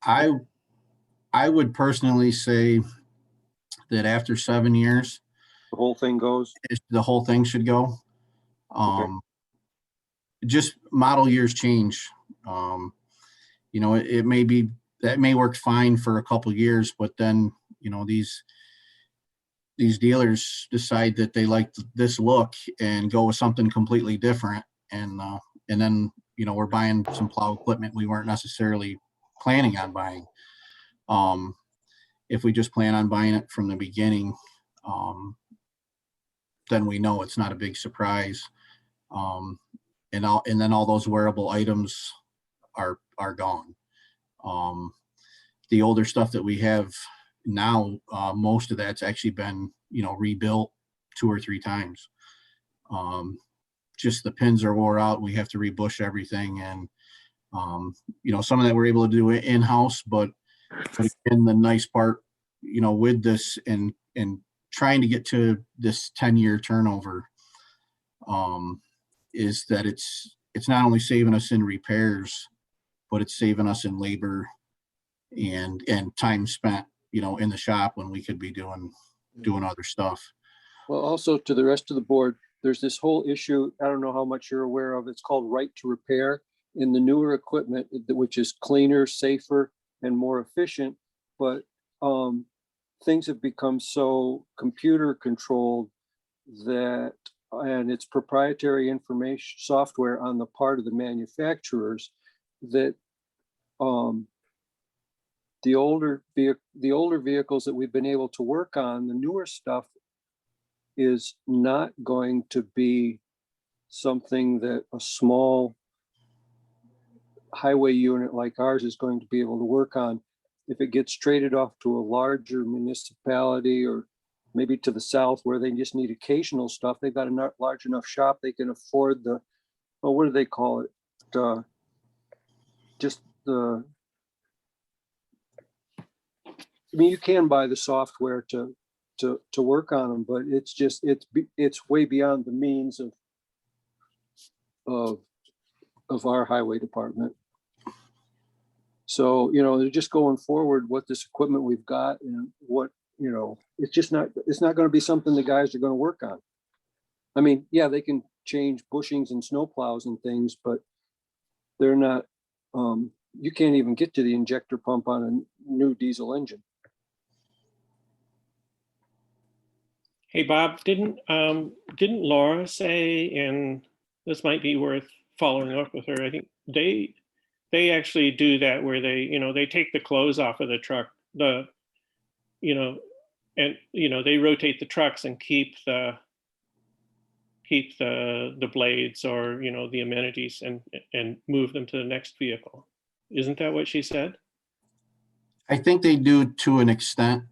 I would personally say that after 7 years, The whole thing goes? the whole thing should go. Just model years change. You know, it may be, that may work fine for a couple years, but then, you know, these dealers decide that they like this look and go with something completely different. And then, you know, we're buying some plow equipment we weren't necessarily planning on buying. If we just plan on buying it from the beginning, then we know it's not a big surprise. And then all those wearable items are gone. The older stuff that we have now, most of that's actually been, you know, rebuilt 2 or 3 times. Just the pins are wore out. We have to rebush everything. And, you know, some of that we're able to do in-house, but again, the nice part, you know, with this and trying to get to this 10-year turnover, is that it's not only saving us in repairs, but it's saving us in labor and time spent, you know, in the shop when we could be doing other stuff. Well, also to the rest of the board, there's this whole issue, I don't know how much you're aware of, it's called right to repair in the newer equipment, which is cleaner, safer, and more efficient. But things have become so computer controlled that, and it's proprietary information software on the part of the manufacturers, that the older vehicles that we've been able to work on, the newer stuff is not going to be something that a small highway unit like ours is going to be able to work on. If it gets traded off to a larger municipality or maybe to the south where they just need occasional stuff, they've got a large enough shop, they can afford the, well, what do they call it? Just the, I mean, you can buy the software to work on them, but it's just, it's way beyond the means of our highway department. So, you know, just going forward, what this equipment we've got and what, you know, it's not going to be something the guys are going to work on. I mean, yeah, they can change bushings and snowplows and things, but they're not, you can't even get to the injector pump on a new diesel engine. Hey, Bob, didn't Laura say, and this might be worth following up with her, I think they actually do that where they, you know, they take the clothes off of the truck, and, you know, they rotate the trucks and keep the blades or, you know, the amenities and move them to the next vehicle. Isn't that what she said? I think they do to an extent.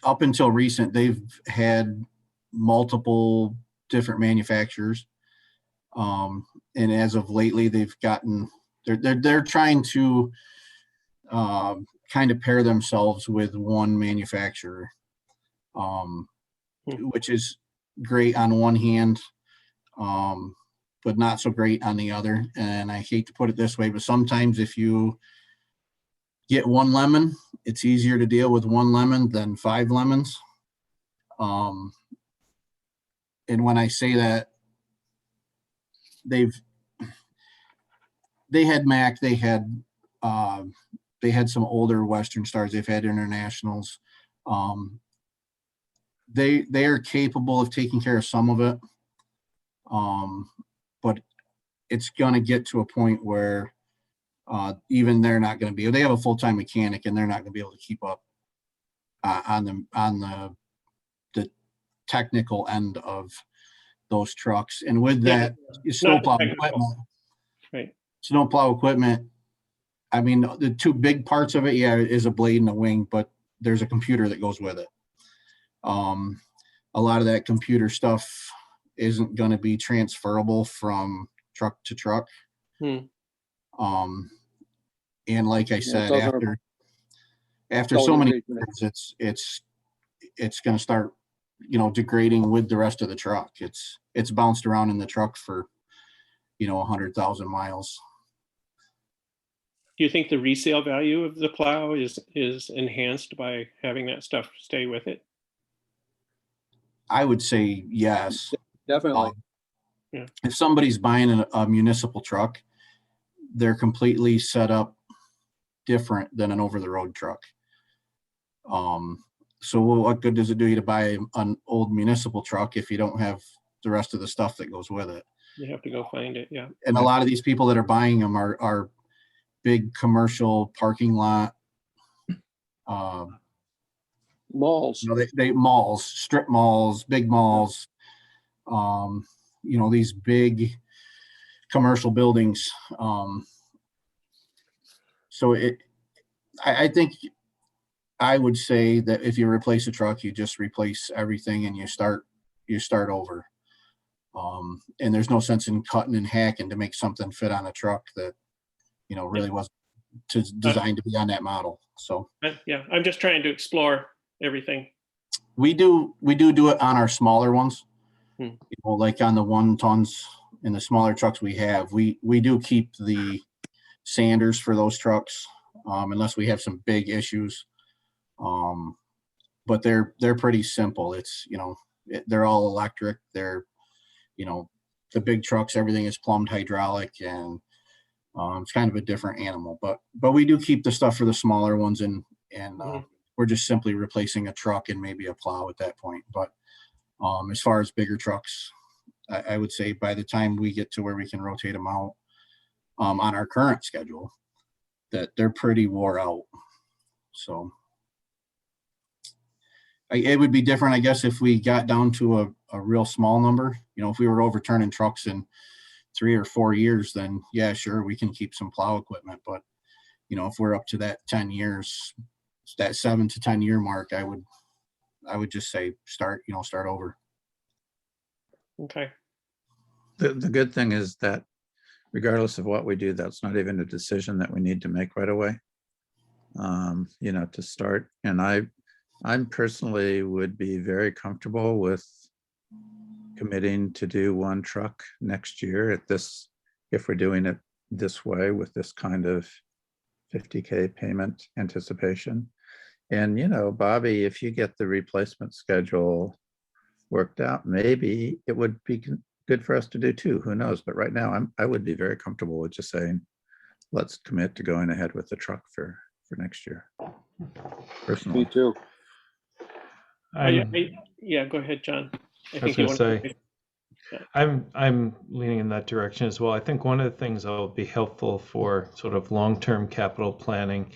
Up until recent, they've had multiple different manufacturers. And as of lately, they've gotten, they're trying to kind of pair themselves with one manufacturer, which is great on one hand, but not so great on the other. And I hate to put it this way, but sometimes if you get one lemon, it's easier to deal with one lemon than 5 lemons. And when I say that, they had Mack, they had some older Western Stars, they've had Internationals. They are capable of taking care of some of it, but it's going to get to a point where even they're not going to be, they have a full-time mechanic and they're not going to be able to keep up on the technical end of those trucks. And with that, snowplow equipment, right? Snowplow equipment, I mean, the 2 big parts of it, yeah, is a blade and a wing, but there's a computer that goes with it. A lot of that computer stuff isn't going to be transferable from truck to truck. Hmm. And like I Yeah, said, those are- after All so many engagement. years, it's gonna start, degrading with the rest of the truck. It's bounced around in the truck for, 100,000 miles. Do you think the resale value of the plow is enhanced by having that stuff stay with it? I would say yes. Definitely. If somebody's buying a municipal truck, they're completely set up different than an over-the-road truck. So what good does it do you to buy an old municipal truck if you don't have the rest of the stuff that goes with it? You have to go find it, yeah. And a lot of these people that are buying them are big commercial parking lot. Malls. They malls, strip malls, big malls. These big commercial buildings. So I think I would say that if you replace a truck, you just replace everything and you start over. And there's no sense in cutting and hacking to make something fit on a truck that, really wasn't designed to be on that model. So Yeah, I'm just trying to explore everything. we do it on our smaller ones, Hmm. like on the 1 tons and the smaller trucks we have. We do keep the sanders for those trucks, unless we have some big issues. But they're pretty simple. It's, they're all electric. They're, the big trucks, everything is plumbed hydraulic, and it's kind of a different animal. But we do keep the stuff for the smaller ones, and we're just simply replacing a truck and maybe a plow at that point. But as far as bigger trucks, I would say by the time we get to where we can rotate them out on our current schedule, that they're pretty wore out. So it would be different, I guess, if we got down to a real small number. If we were overturning trucks in 3 or 4 years, then yeah, sure, we can keep some plow equipment. But if we're up to that 10 years, that 7 to 10 year mark, I would just say start over. Okay. The good thing is that regardless of what we do, that's not even a decision that we need to make right away. To start. And I'm personally would be very comfortable with committing to do 1 truck next year if we're doing it this way with this kind of 50K payment anticipation. And, Bobby, if you get the replacement schedule worked out, maybe it would be good for us to do 2. Who knows? But right now, I would be very comfortable with just saying, let's commit to going ahead with the truck for next year. Personally. Me too. Yeah, go ahead, John. I was going to say, I'm leaning in that direction as well. I think one of the things that will be helpful for sort of long-term capital planning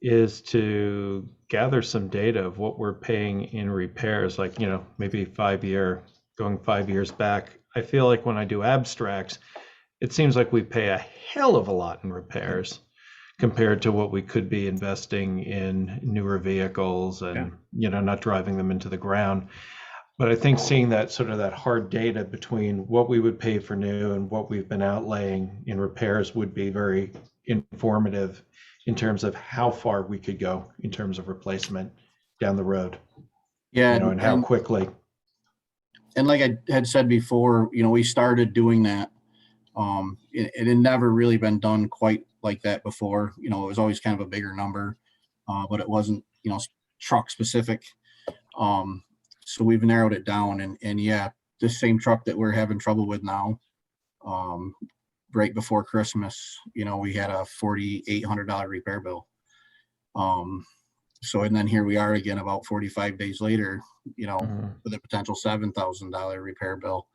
is to gather some data of what we're paying in repairs, like, maybe going 5 years back. I feel like when I do abstracts, it seems like we pay a hell of a lot in repairs compared to what we could be investing in newer vehicles and, not driving them into the ground. But I think seeing that sort of that hard data between what we would pay for new and what we've been outlaying in repairs would be very informative in terms of how far we could go in terms of replacement down the road. Yeah. And how quickly. And like I had said before, we started doing that. It had never really been done quite like that before. It was always kind of a bigger number, but it wasn't, truck specific. So we've narrowed it down, and yeah, the same truck that we're having trouble with now, right before Christmas, we had a $4,800 repair bill. So, and then here we are again about 45 days later, with a potential $7,000 repair bill.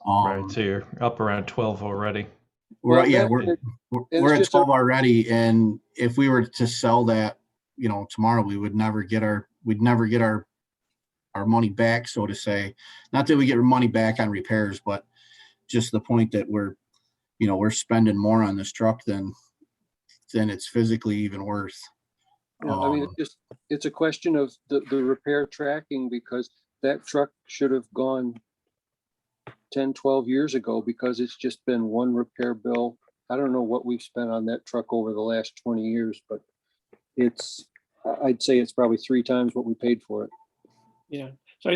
Right, so you're up around 12 already. We're Well, we're at 12 already, and if we were to sell that, tomorrow, we'd never get our money back, so to say. Not that we get money back on repairs, but just the point that we're spending more on this truck than it's physically even worth. It's a question of the repair tracking, because that truck should have gone 10, 12 years ago, because it's just been one repair bill I don't know what we've spent on that truck over the last 20 years, but I'd say it's probably 3 times what we paid for it. Yeah. So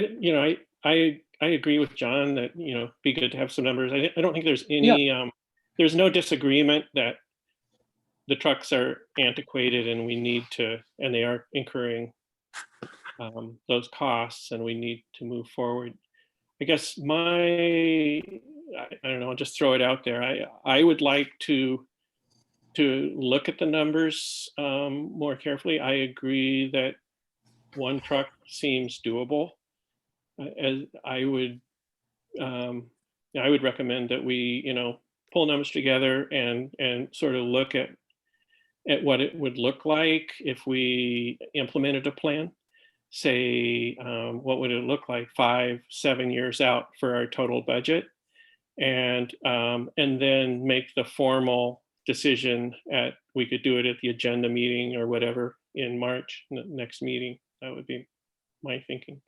I agree with John that, be good to have some numbers. I don't think there's any, there's no disagreement that the trucks are antiquated and and they are incurring those costs, and we need to move forward. I guess I don't know, I'll just throw it out there. I would like to look at the numbers more carefully. I agree that 1 truck seems doable. As I would recommend that we, pull numbers together and sort of look at what it would look like if we implemented a plan. Say, what would it look like 5-7 years out for our total budget, and then make the formal decision we could do it at the agenda meeting or whatever in March, next meeting. That would be my thinking.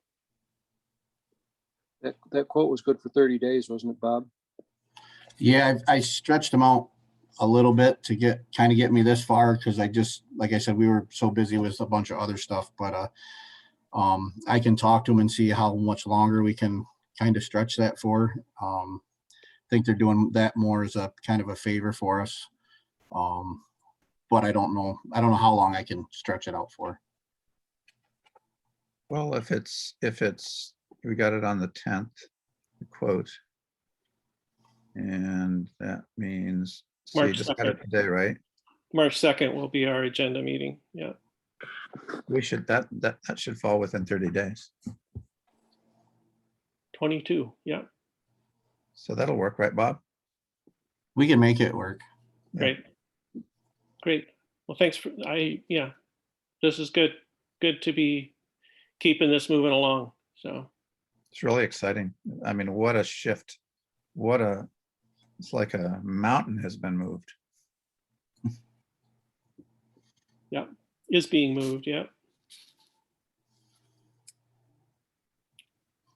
That quote was good for 30 days, wasn't it, Bob? Yeah, I stretched them out a little bit to get me this far, because like I said, we were so busy with a bunch of other stuff, but I can talk to them and see how much longer we can kind of stretch that for. I think they're doing that more as a kind of a favor for us. But I don't know how long I can stretch it out for. Well, if we got it on the 10th, the quote. And that means, so you March just got it 2nd. today, right? March 2nd will be our agenda meeting. Yeah. We should, that should fall within 30 days. 22. Yeah. So that'll work, right, Bob? We can make it work. Yeah. Great. Well, thanks this is good to be keeping this moving along. So It's really exciting. I mean, what a shift. It's like a mountain has been moved. yeah, is being moved. Yeah.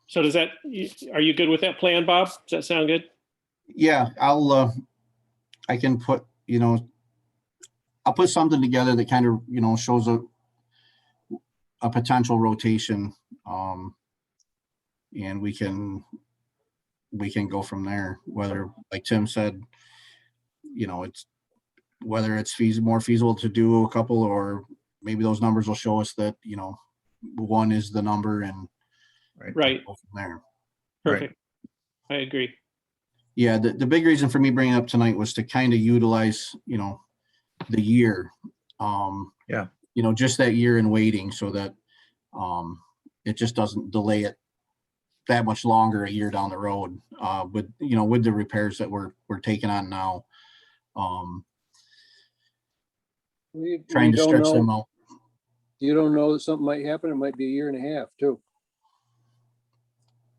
So are you good with that plan, Bob? Does that sound good? Yeah, I can put, I'll put something together that kind of, shows a potential rotation. And we can go from there, whether, like Tim said, it's whether it's more feasible to do a couple, or maybe those numbers will show us that, 1 is the number, and Right. go from there. Perfect. I agree. Yeah, the big reason for me bringing it up tonight was to kind of utilize, the year. Yeah. Just that year in waiting, so that it just doesn't delay it that much longer a year down the road, with the repairs that we're taking on now. Trying to stretch them out. You don't know that something might happen. It might be a year and a half too.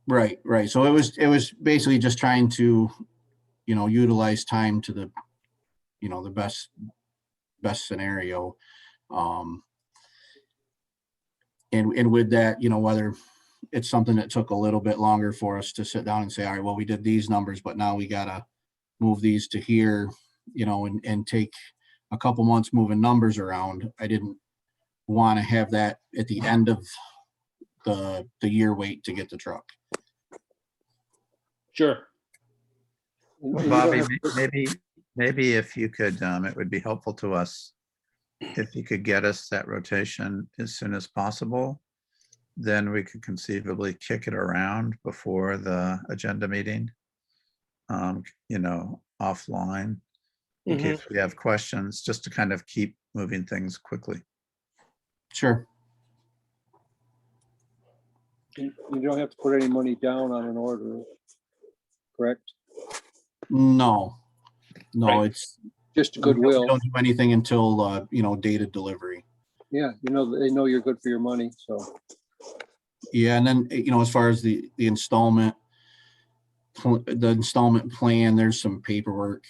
Right. So it was basically just trying to, utilize time to the, the best scenario. And with that, whether it's something that took a little bit longer for us to sit down and say, all right, well, we did these numbers, but now we gotta move these to here, and take a couple months moving numbers around. I didn't want to have that at the end of the year wait to get the truck. Sure. Well, Bobby, maybe if you could, it would be helpful to us if you could get us that rotation as soon as possible. Then we could conceivably kick it around before the agenda meeting, offline, in case we have questions, just to kind of keep moving things quickly. Sure. You don't have to put any money down on an order, correct? No, Right. It's Just we goodwill. don't do anything until, dated delivery. Yeah, they know you're good for your money, so. Yeah, and then, as far as the installment plan, there's some paperwork,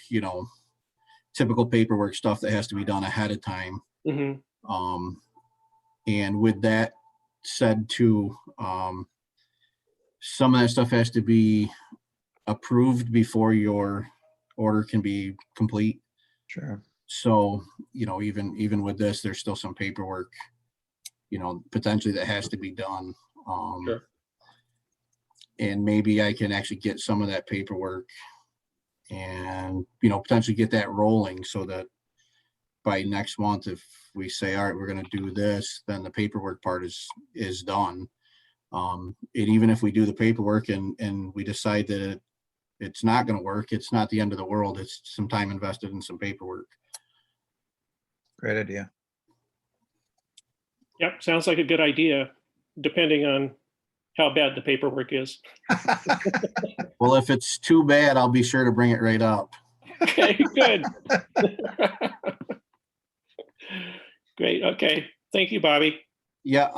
typical paperwork stuff that has to be done ahead of time. Mm-hmm. And with that said too, some of that stuff has to be approved before your order can be complete. Sure. So, even with this, there's still some paperwork, potentially that has to be done. Sure. And maybe I can actually get some of that paperwork and, potentially get that rolling so that by next month, if we say, all right, we're going to do this, then the paperwork part is done. And even if we do the paperwork and we decide that it's not going to work, it's not the end of the world. It's some time invested in some paperwork. Great idea. Yep, sounds like a good idea, depending on how bad the paperwork is. Well, if it's too bad, I'll be sure to bring it right up. Okay, good. Great, okay. Thank you, Bobby. Yeah,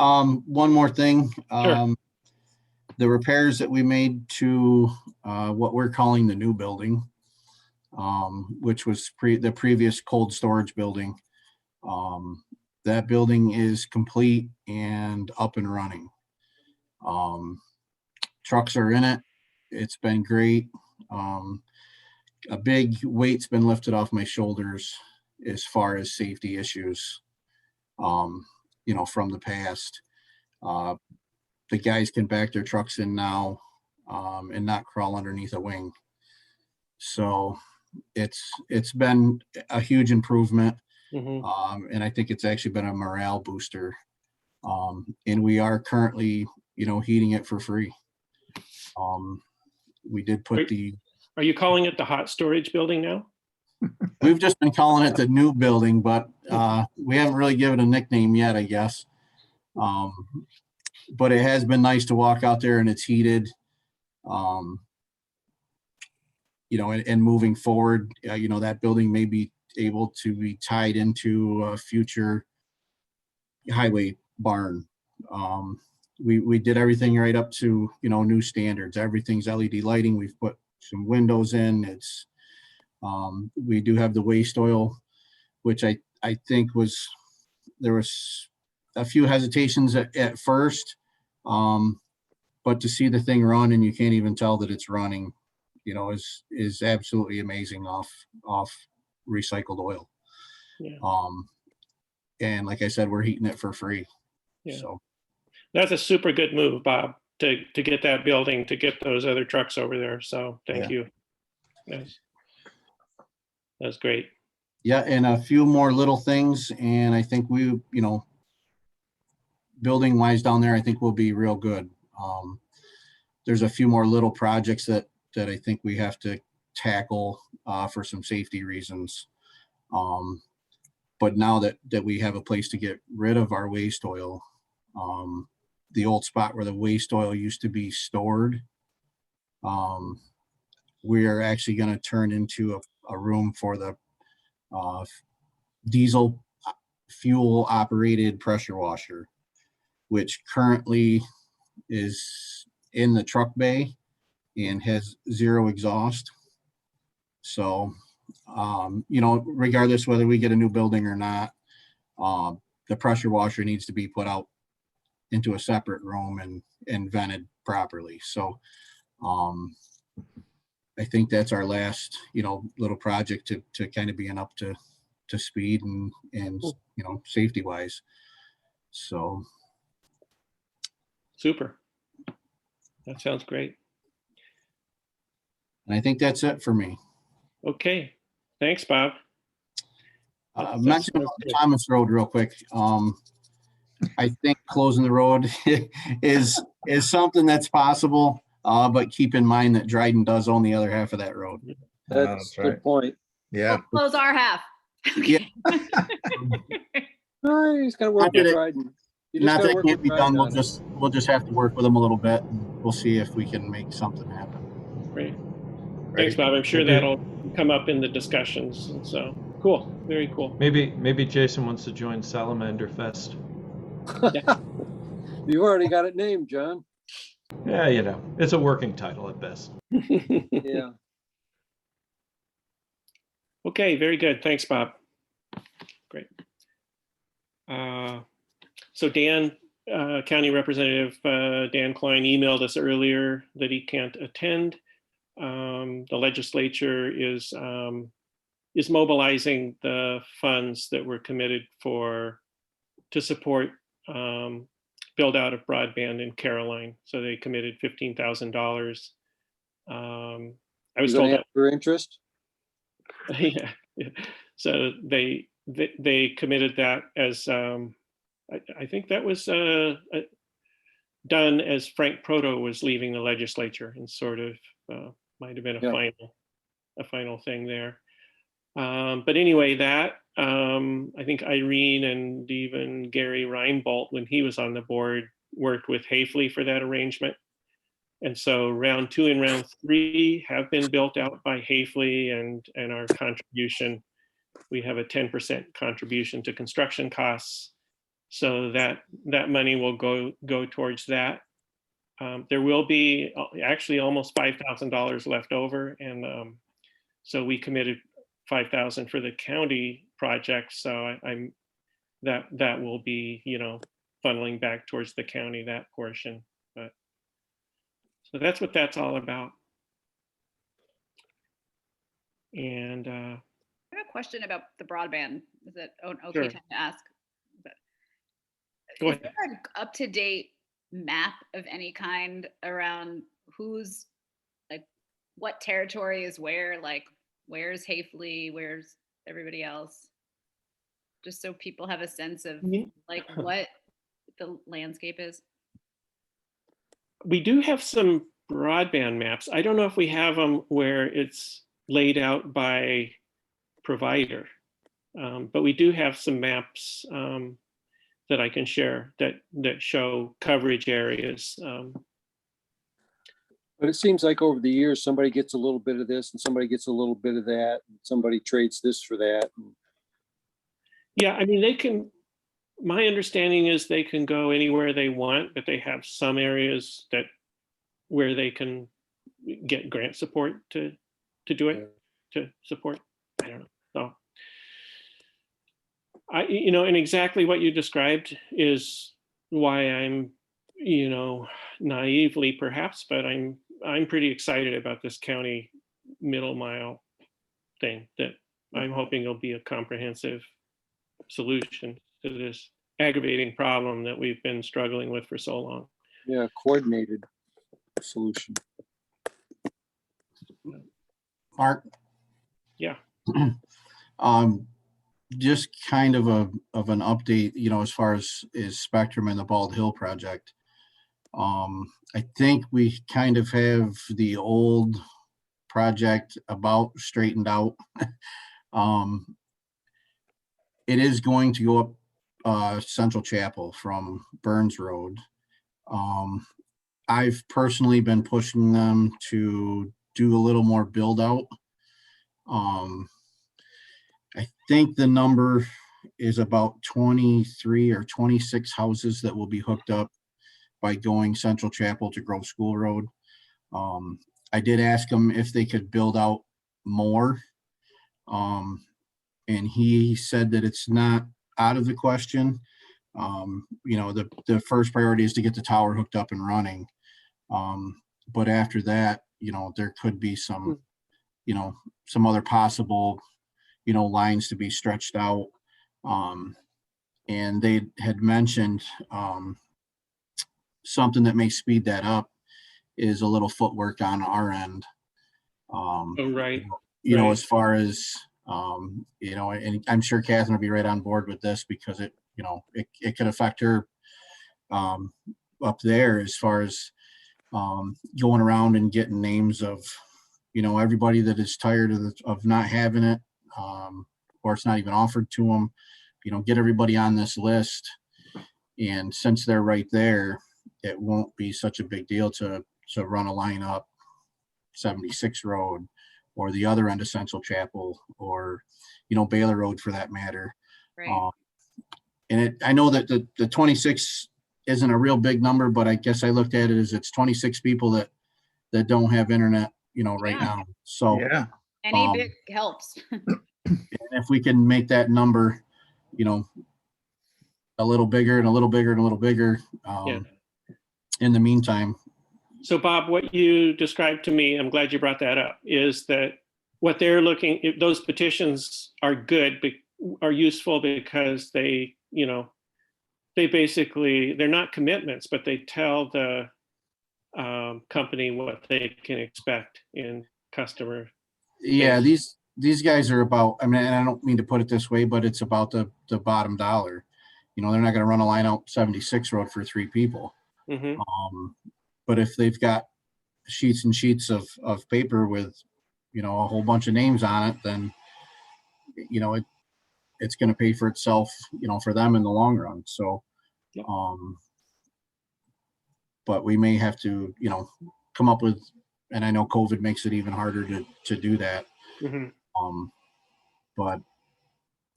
one more thing. Sure. The repairs that we made to what we're calling the new building, which was the previous cold storage building. That building is complete and up and running. Trucks are in it. It's been great. A big weight's been lifted off my shoulders as far as safety issues, from the past. The guys can back their trucks in now and not crawl underneath a wing. So it's been a huge improvement. Mhm. And I think it's actually been a morale booster. And we are currently, heating it for free. We did put Are you calling it the hot storage building now? we've just been calling it the new building, but we haven't really given a nickname yet, I guess. But it has been nice to walk out there and it's heated. And moving forward, that building may be able to be tied into a future highway barn. We did everything right up to, new standards. Everything's LED lighting. We've put some windows in. We do have the waste oil, which I think there was a few hesitations at first. But to see the thing run and you can't even tell that it's running, is absolutely amazing off recycled oil. Yeah. And like I said, we're heating it for free. Yeah. So That's a super good move, Bob, to get that building, to get those other trucks over there. So thank you. That's great. yeah, and a few more little things, and I think we, building wise down there, I think we'll be real good. There's a few more little projects that I think we have to tackle for some safety reasons. But now that we have a place to get rid of our waste oil, the old spot where the waste oil used to be stored, we are actually going to turn into a room for the diesel fuel operated pressure washer, which currently is in the truck bay and has zero exhaust. So, regardless whether we get a new building or not, the pressure washer needs to be put out into a separate room and vented properly. So, I think that's our last, little project to kind of being up to speed and safety wise. So. Super. That sounds great. And I think that's it for me. Okay. Thanks, Bob. Mention about the Thomas Road real quick. I think closing the road is something that's possible, but keep in mind that Dryden does own the other half of that road. That's a right. good point. Yeah. We'll close our half. Yeah. Oh, he's gotta work Not that with it- Dryden. You just Not gotta that it work can't with be done. Dryden on it. We'll just have to work with them a little bit. And we'll see if we can make something happen. Great. Thanks, Bob. I'm sure that'll come up in the discussions. And so cool. Very cool. Maybe Jason wants to join Salamander Fest. You've already got it named, John. Yeah, it's a working title at best. Yeah. Okay, very good. Thanks, Bob. Great. So Dan, County Representative Dan Klein emailed us earlier that he can't attend. The legislature is is mobilizing the funds that were committed to support build out of broadband in Caroline. So they committed $15,000. I was You're gonna told have your interest? yeah. So they committed that as I think that was done as Frank Proto was leaving the legislature, and sort of might have been Yeah. a final thing there. But anyway, that I think Irene and even Gary Reinbold, when he was on the board, worked with Hafele for that arrangement. And so round 2 and round 3 have been built out by Hafele, and our contribution, we have a 10% contribution to construction costs. So that money will go towards that. There will be actually almost $5,000 left over. And so we committed $5,000 for the county project. So that will be, funneling back towards the county, that portion. But so that's what that's all about. And I have a question about the broadband. Is it okay Sure. time to ask? Go Is ahead. there an up-to-date map of any kind around who's, like, what territory is where? Like, where's Hafele? Where's everybody else? Just so people have a sense of like what the landscape is. We do have some broadband maps. I don't know if we have them where it's laid out by provider, but we do have some maps that I can share that show coverage areas. But it seems like over the years, somebody gets a little bit of this and somebody gets a little bit of that. And somebody trades this for that. Yeah, I mean, my understanding is they can go anywhere they want, but they have some areas where they can get grant support to do it, to support. I don't know. So and exactly what you described is why I'm, naively perhaps, but I'm pretty excited about this county middle mile thing, that I'm hoping will be a comprehensive solution to this aggravating problem that we've been struggling with for so long. Yeah, coordinated solution. Mark? Yeah. Just kind of an update, as far as Spectrum and the Bald Hill project. I think we kind of have the old project about straightened out. It is going to go up Central Chapel from Burns Road. I've personally been pushing them to do a little more build out. I think the number is about 23 or 26 houses that will be hooked up by going Central Chapel to Grove School Road. I did ask them if they could build out more. And he said that it's not out of the question. The first priority is to get the tower hooked up and running. But after that, there could be some other possible, lines to be stretched out. And they had mentioned something that may speed that up is a little footwork on our end. Oh, right. As far as, and I'm sure Catherine will be right on board with this because it could affect her up there as far as going around and getting names of, everybody that is tired of not having it, or it's not even offered to them, get everybody on this list. And since they're right there, it won't be such a big deal to run a line up 76 Road or the other end of Central Chapel or, Baylor Road for that matter. Right. And I know that the 26 isn't a real big number, but I guess I looked at it as it's 26 people that don't have internet, right Yeah. now. So Yeah, Any bit helps. and if we can make that number, a little bigger and a little bigger and a little bigger, Yeah. in the meantime. So Bob, what you described to me, I'm glad you brought that up, is that what they're looking, if those petitions are good, are useful because they, they basically, they're not commitments, but they tell the company what they can expect in customer. Yeah, these guys are about, I mean, and I don't mean to put it this way, but it's about the bottom dollar. They're not going to run a line out 76 road for 3 people. Mhm. But if they've got sheets and sheets of paper with, a whole bunch of names on it, then, it's going to pay for itself, for them in the long run. So, Yep. but we may have to, come up with, and I know COVID makes it even harder to do that. Mhm. But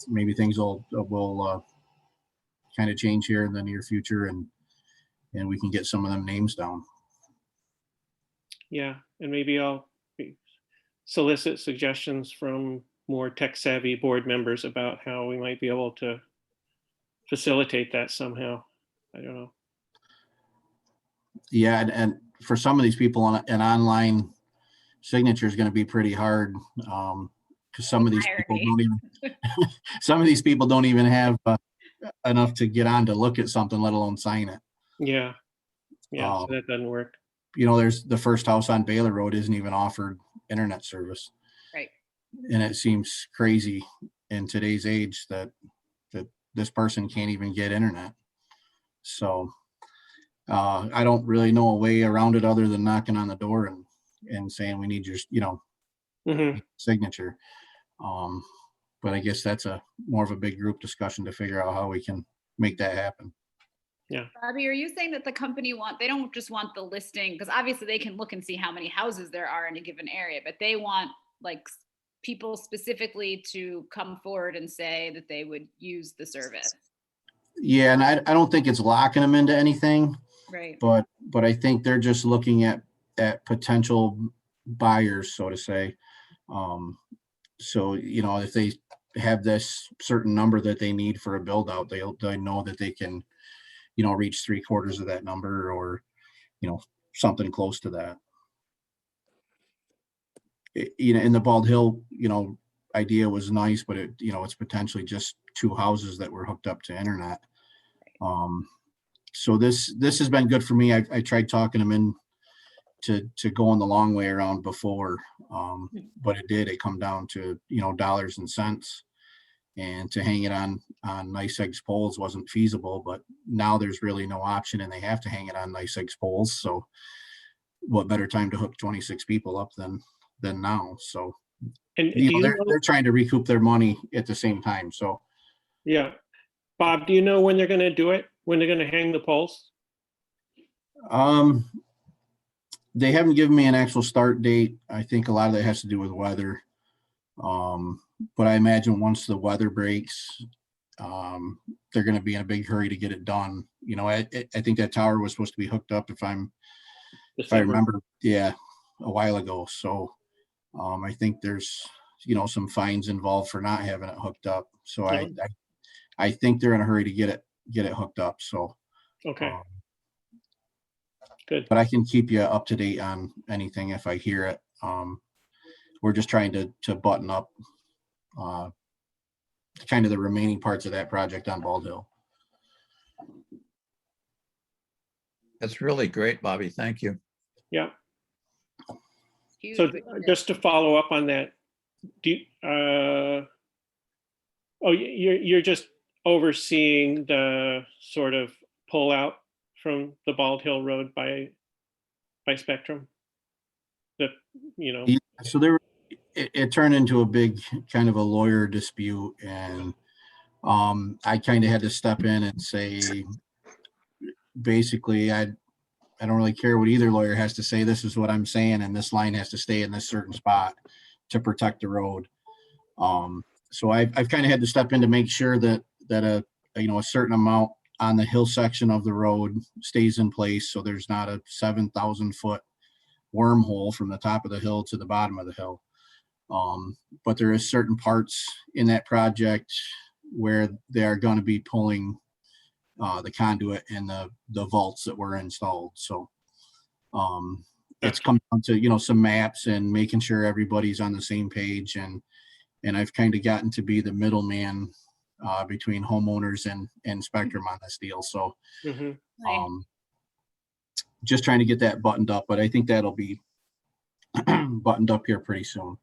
maybe things will kind of change here in the near future, and we can get some of them names down. Yeah, and maybe I'll solicit suggestions from more tech savvy board members about how we might be able to facilitate that somehow. I don't know. Yeah, and for some of these people, an online signature is going to be pretty hard, because some of these people Irony. don't even some of these people don't even have enough to get on to look at something, let alone sign it. Yeah, so that doesn't work. There's the first house on Baylor Road isn't even offered internet service. Right. And it seems crazy in today's age that this person can't even get internet. So I don't really know a way around it other than knocking on the door and saying we need your Mhm. signature. But I guess that's more of a big group discussion to figure out how we can make that happen. Bobby, are you saying that the company they don't just want the listing, because obviously they can look and see how many houses there are in a given area, but they want like people specifically to come forward and say that they would use the service? Yeah, and I don't think it's locking them into anything, Right. but I think they're just looking at potential buyers, so to say. So, if they have this certain number that they need for a build out, they know that they can, reach 3/4 of that number, or, something close to that. In the Bald Hill, idea was nice, but it's potentially just 2 houses that were hooked up to internet. So this has been good for me. I tried talking them in to going the long way around before, but it come down to, dollars and cents, and to hang it on nice eggs poles wasn't feasible. But now there's really no option, and they have to hang it on nice eggs poles. So what better time to hook 26 people up than now? So And they're trying to recoup their money at the same time. So yeah, Bob, do you know when they're going to do it? When they're going to hang the poles? they haven't given me an actual start date. I think a lot of that has to do with weather. But I imagine once the weather breaks, they're going to be in a big hurry to get it done. I think that tower was supposed to be hooked up, if I remember, a while ago. So I think there's, some fines involved for not having it hooked up. So I think they're in a hurry to get it hooked up. So Okay. Good. but I can keep you up to date on anything if I hear it. We're just trying to button up kind of the remaining parts of that project on Bald Hill. That's really great, Bobby. Thank you. Yeah. Huge So big shift. just to follow up on that, you're just overseeing the sort of pull out from the Bald Hill Road by Spectrum? So it turned into a big kind of a lawyer dispute, and I kind of had to step in and say, basically, I don't really care what either lawyer has to say. This is what I'm saying, and this line has to stay in this certain spot to protect the road. So I've kind of had to step in to make sure that a certain amount on the hill section of the road stays in place, so there's not a 7,000 foot wormhole from the top of the hill to the bottom of the hill. But there is certain parts in that project where they are going to be pulling the conduit and the vaults that were installed. So it's come down to, some maps and making sure everybody's on the same page, and I've kind of gotten to be the middleman between homeowners and Spectrum on this deal. So Mhm. Right. just trying to get that buttoned up, but I think that'll be buttoned up here pretty soon.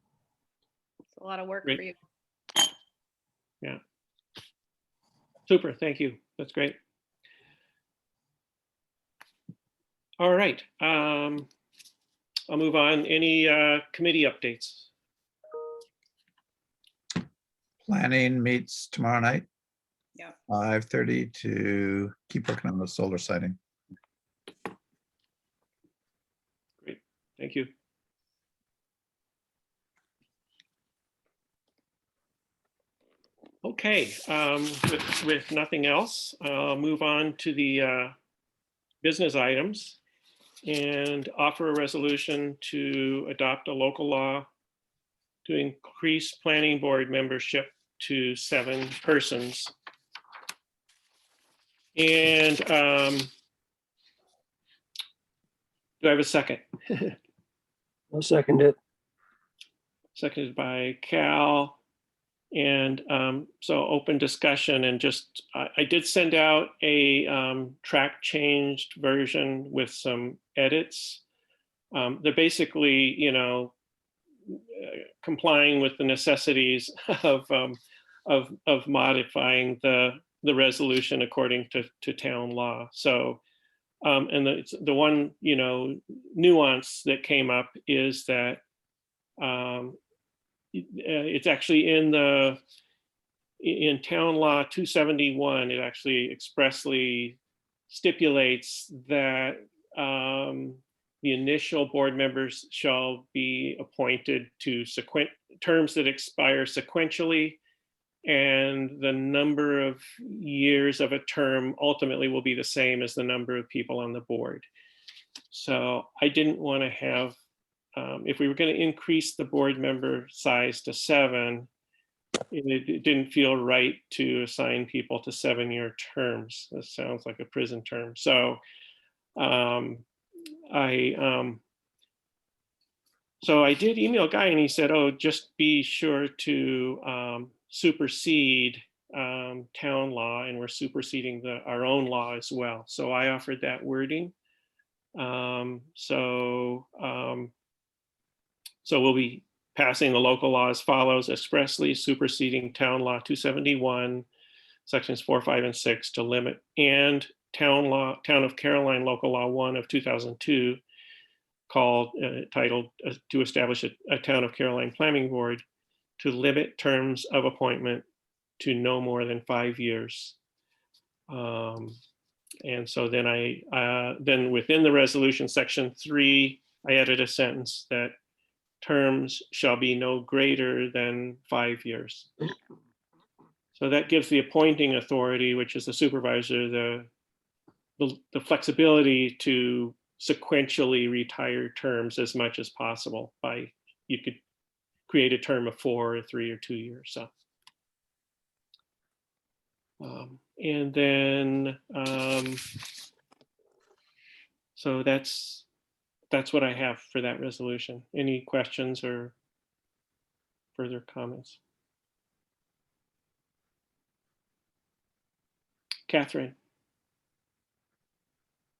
It's a lot of work Great. for you. Super, thank you. That's great. All right. I'll move on. Any committee updates? Planning meets tomorrow night. Yeah. 5:30 to keep working on the solar siting. Thank you. Okay, with nothing else, I'll move on to the business items and offer a resolution to adopt a local law to increase planning board membership to 7 persons. And do I have a second? I'll second it. Seconded by Cal. And so open discussion, and just, I did send out a track changed version with some edits. They're basically, complying with the necessities of modifying the resolution according to town law. So, and the one, nuance that came up is that it's actually in town law 271, it actually expressly stipulates that the initial board members shall be appointed to terms that expire sequentially, and the number of years of a term ultimately will be the same as the number of people on the board. So I didn't want to have, if we were going to increase the board member size to 7, it didn't feel right to assign people to 7-year terms. That sounds like a prison term. So I did email Guy, and he said, "Oh, just be sure to supersede town law, and we're superseding our own law as well." So I offered that wording. So we'll be passing the local law as follows: expressly superseding town law 271, sections 4, 5, and 6 to limit, and town of Caroline local law 1 of 2002, titled to establish a town of Caroline planning board, to limit terms of appointment to no more than 5 years. And so then then within the resolution section 3, I added a sentence that terms shall be no greater than 5 years. So that gives the appointing authority, which is the supervisor, the flexibility to sequentially retire terms as much as possible. You could create a term of 4 or 3 or 2 years. So, and then, so that's what I have for that resolution. Any questions or further comments? Catherine.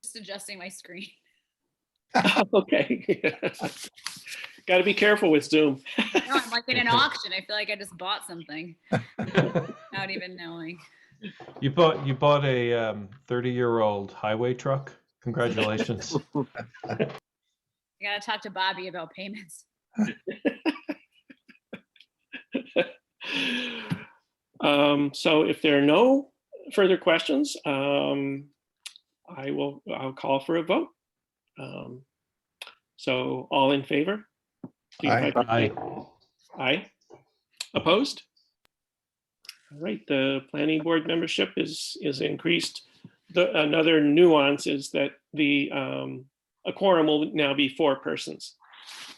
Just adjusting my screen. Okay. Got to be careful with Zoom. No, I'm like in an auction. I feel like I just bought something without even knowing. You bought a 30-year-old highway truck. Congratulations. I gotta talk to Bobby about payments. So if there are no further questions, I'll call for a vote. So all in favor? Aye. Aye. Aye. Opposed? All right, the planning board membership is increased. Another nuance is that a quorum will now be 4 persons.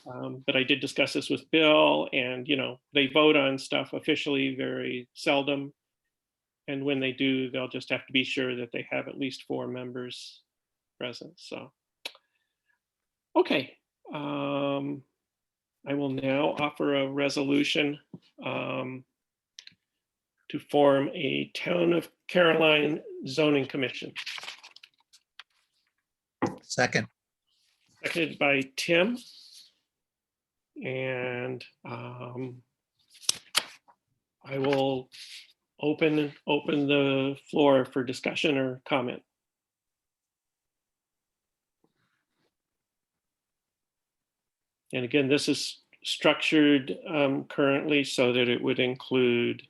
But I did discuss this with Bill, and they vote on stuff officially very seldom. And when they do, they'll just have to be sure that they have at least 4 members present. So, okay, I will now offer a resolution to form a Town of Caroline zoning commission, Second, seconded by Tim. And I will open the floor for discussion or comment. And again, this is structured currently so that it would include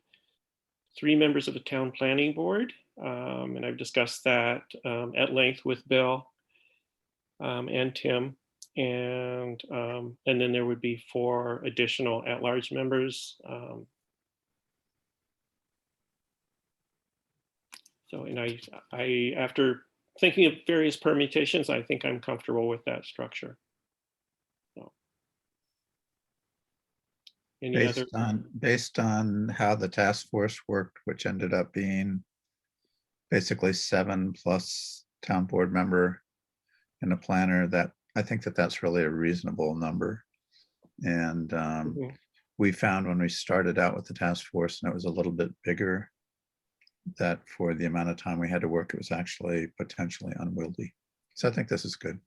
3 members of the town planning board. And I've discussed that at length with Bill and Tim. And then there would be 4 additional at-large members. So, and I, after thinking of various permutations, I think I'm comfortable with that structure. So, any other? based on how the task force worked, which ended up being basically 7 plus town board member and a planner, that I think that that's really a reasonable number. And we found when we started out with the task force and it was a little bit bigger, that for the amount of time we had to work, it was actually potentially unwieldy. So I think this is good.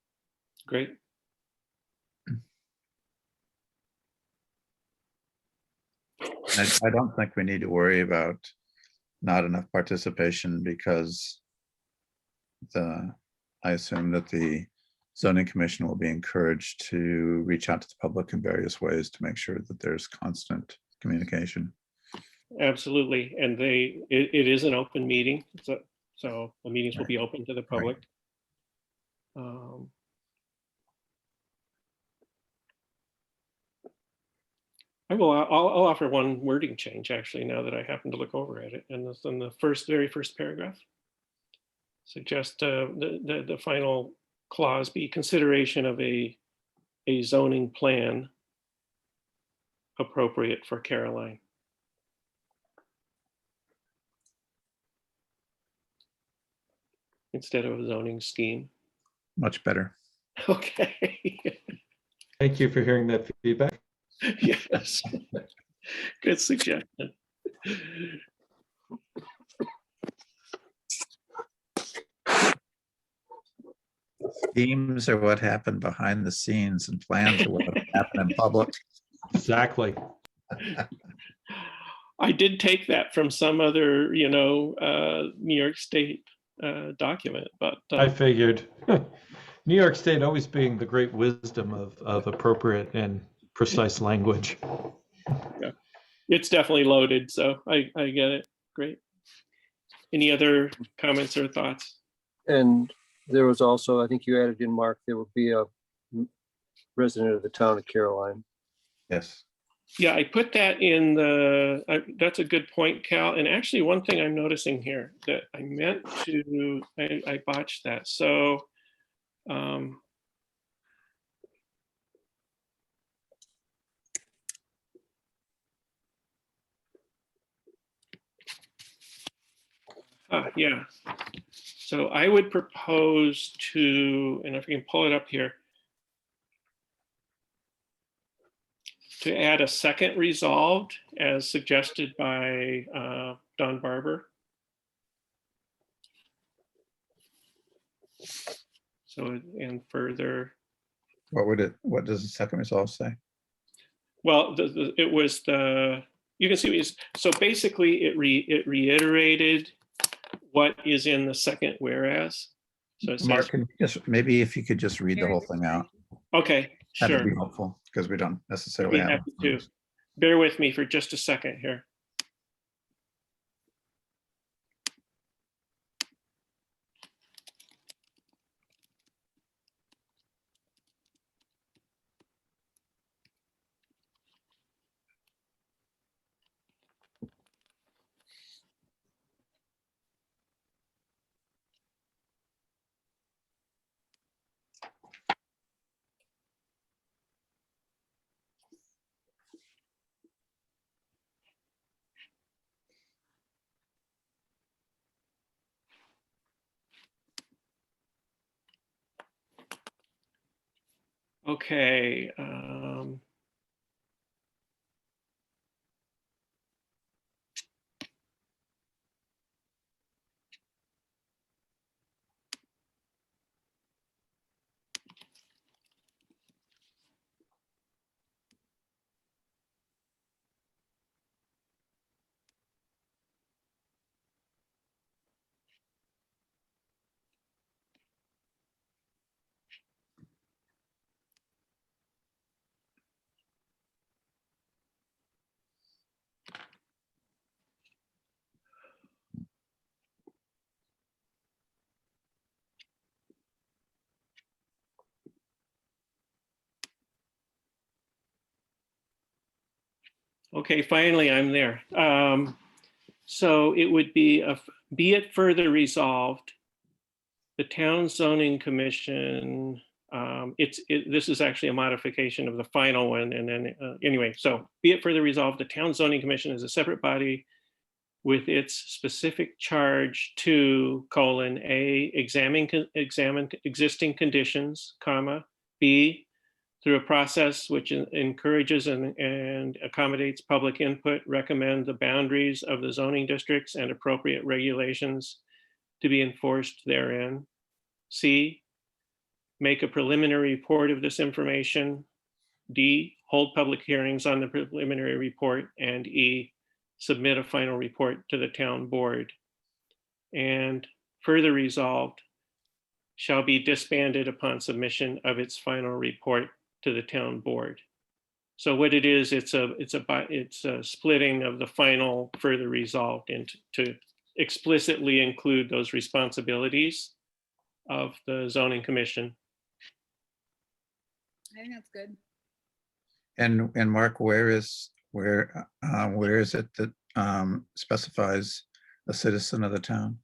Great. I don't think we need to worry about not enough participation because I assume that the zoning commission will be encouraged to reach out to the public in various ways to make sure that there's constant communication. Absolutely. And it is an open meeting. So the meetings will be open to the public. I'll offer one wording change actually, now that I happen to look over at it. And it's in the very first paragraph. Suggest the final clause be consideration of a zoning plan appropriate for Caroline. Instead of a zoning scheme. Much better. Okay. Thank you for hearing that feedback. Yes. Good suggestion. Themes are what happened behind the scenes and plans are what happened in public. Exactly. I did take that from some other, New York State document, but I figured. New York State always being the great wisdom of appropriate and precise language. Yeah, it's definitely loaded, so I get it. Great. Any other comments or thoughts? And there was also, I think you added in, Mark, there would be a resident of the town of Caroline. Yes. Yeah, I put that in that's a good point, Cal. And actually one thing I'm noticing here that I meant to, I botched that. So, yeah. So I would propose to, and if we can pull it up here, to add a second resolved as suggested by Don Barber. So, and further. What does the second resolve say? Well, it was you can see, so basically it reiterated what is in the second whereas. So it says, Mark, can you maybe if you could just read the whole thing out. Okay, That'd sure. be helpful because we don't necessarily have. Happy to. Bear with me for just a second here. Okay. Okay, finally, I'm there. So it would be it further resolved, the town zoning commission, this is actually a modification of the final one. And then anyway, so be it further resolved, the town zoning commission is a separate body with its specific charge to A, examine existing conditions, comma, B, through a process which encourages and accommodates public input, recommend the boundaries of the zoning districts and appropriate regulations to be enforced therein. C, make a preliminary report of this information. D, hold public hearings on the preliminary report. And E, submit a final report to the town board. And further resolved, shall be disbanded upon submission of its final report to the town board. So what it is, it's a splitting of the final further resolved into to explicitly include those responsibilities of the zoning commission. I think that's good. And Mark, where is it that specifies a citizen of the town?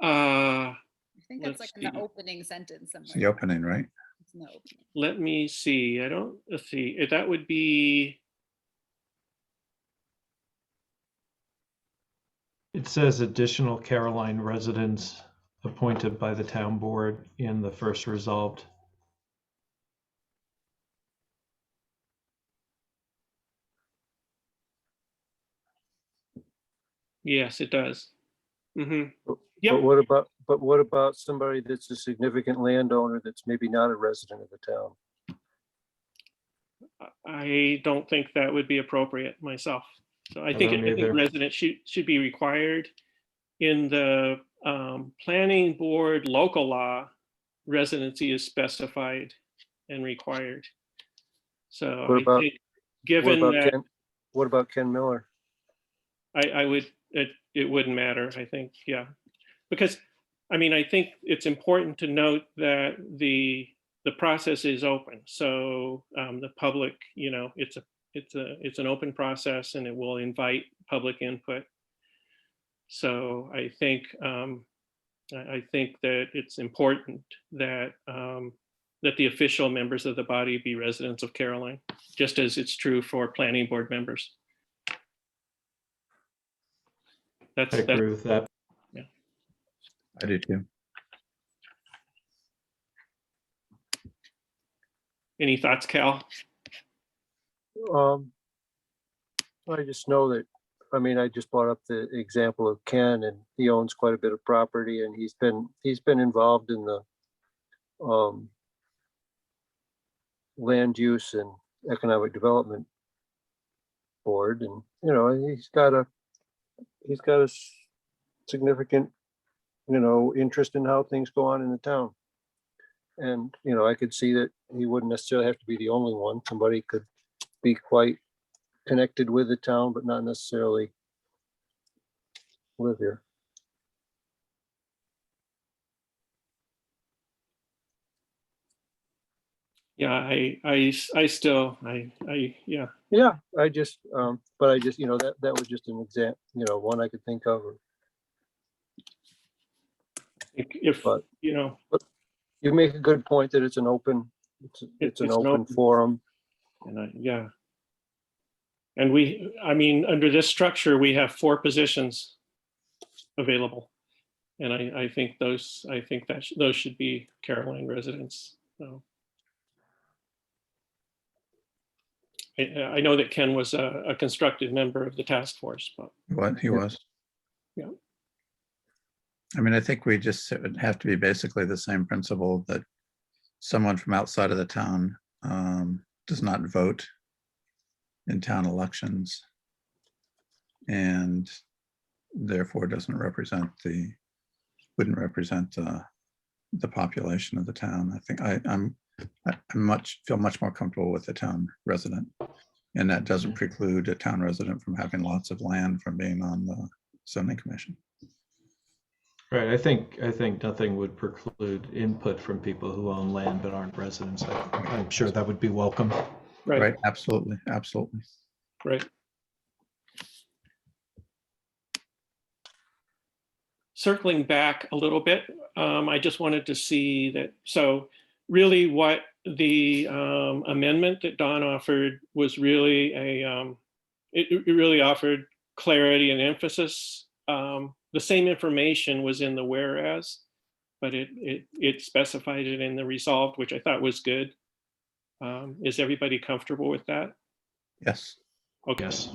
Uh, I think that's like Let's in the see. opening sentence It's somewhere. the opening, right? It's in the opening. let me see. Let's see. That would be, It says additional Caroline residents appointed by the town board in the first resolved. yes, it does. Mm-hmm. But Yep. what about somebody that's a significant landowner that's maybe not a resident of the town? I don't think that would be appropriate myself. So I I think don't either. residents should be required in the planning board local law. Residency is specified and required. So What I about- think, What given about that, Ken? What about Ken Miller? I would, it wouldn't matter, I think, yeah. Because, I mean, I think it's important to note that the process is open. So the public, you know, it's an open process and it will invite public input. So I think that it's important that that the official members of the body be residents of Caroline, just as it's true for planning board members. I That's agree with that. I do too. any thoughts, Cal? I just know that, I mean, I just brought up the example of Ken, and he owns quite a bit of property, and he's been involved in the land use and economic development board, and you know, he's got a significant, you know, interest in how things go on in the town. And, you know, I could see that he wouldn't necessarily have to be the only one. Somebody could be quite connected with the town, but not necessarily live here. Yeah, I still, yeah. Yeah, I just, but I just, you know, that was just an example, you know, one I could think of. If, But- you know, You make a good point that it's an open, it's an open forum. and yeah. And I mean, under this structure, we have 4 positions available. And I think those should be Caroline residents. So, I know that Ken was a constructive member of the task force, but What he was. Yeah. I mean, I think we just it would have to be basically the same principle that someone from outside of the town does not vote in town elections and therefore wouldn't represent the population of the town. I think I feel much more comfortable with the town resident. And that doesn't preclude a town resident from having lots of land from being on the zoning commission. Right, I think nothing would preclude input from people who own land but aren't residents. I'm sure that would be welcome. Right, absolutely, absolutely. Right. Circling back a little bit, I just wanted to see that, so really what the amendment that Don offered was really it really offered clarity and emphasis. The same information was in the whereas, but it specified it in the resolved, which I thought was good. Is everybody comfortable with that? Yes. Okay. Yes.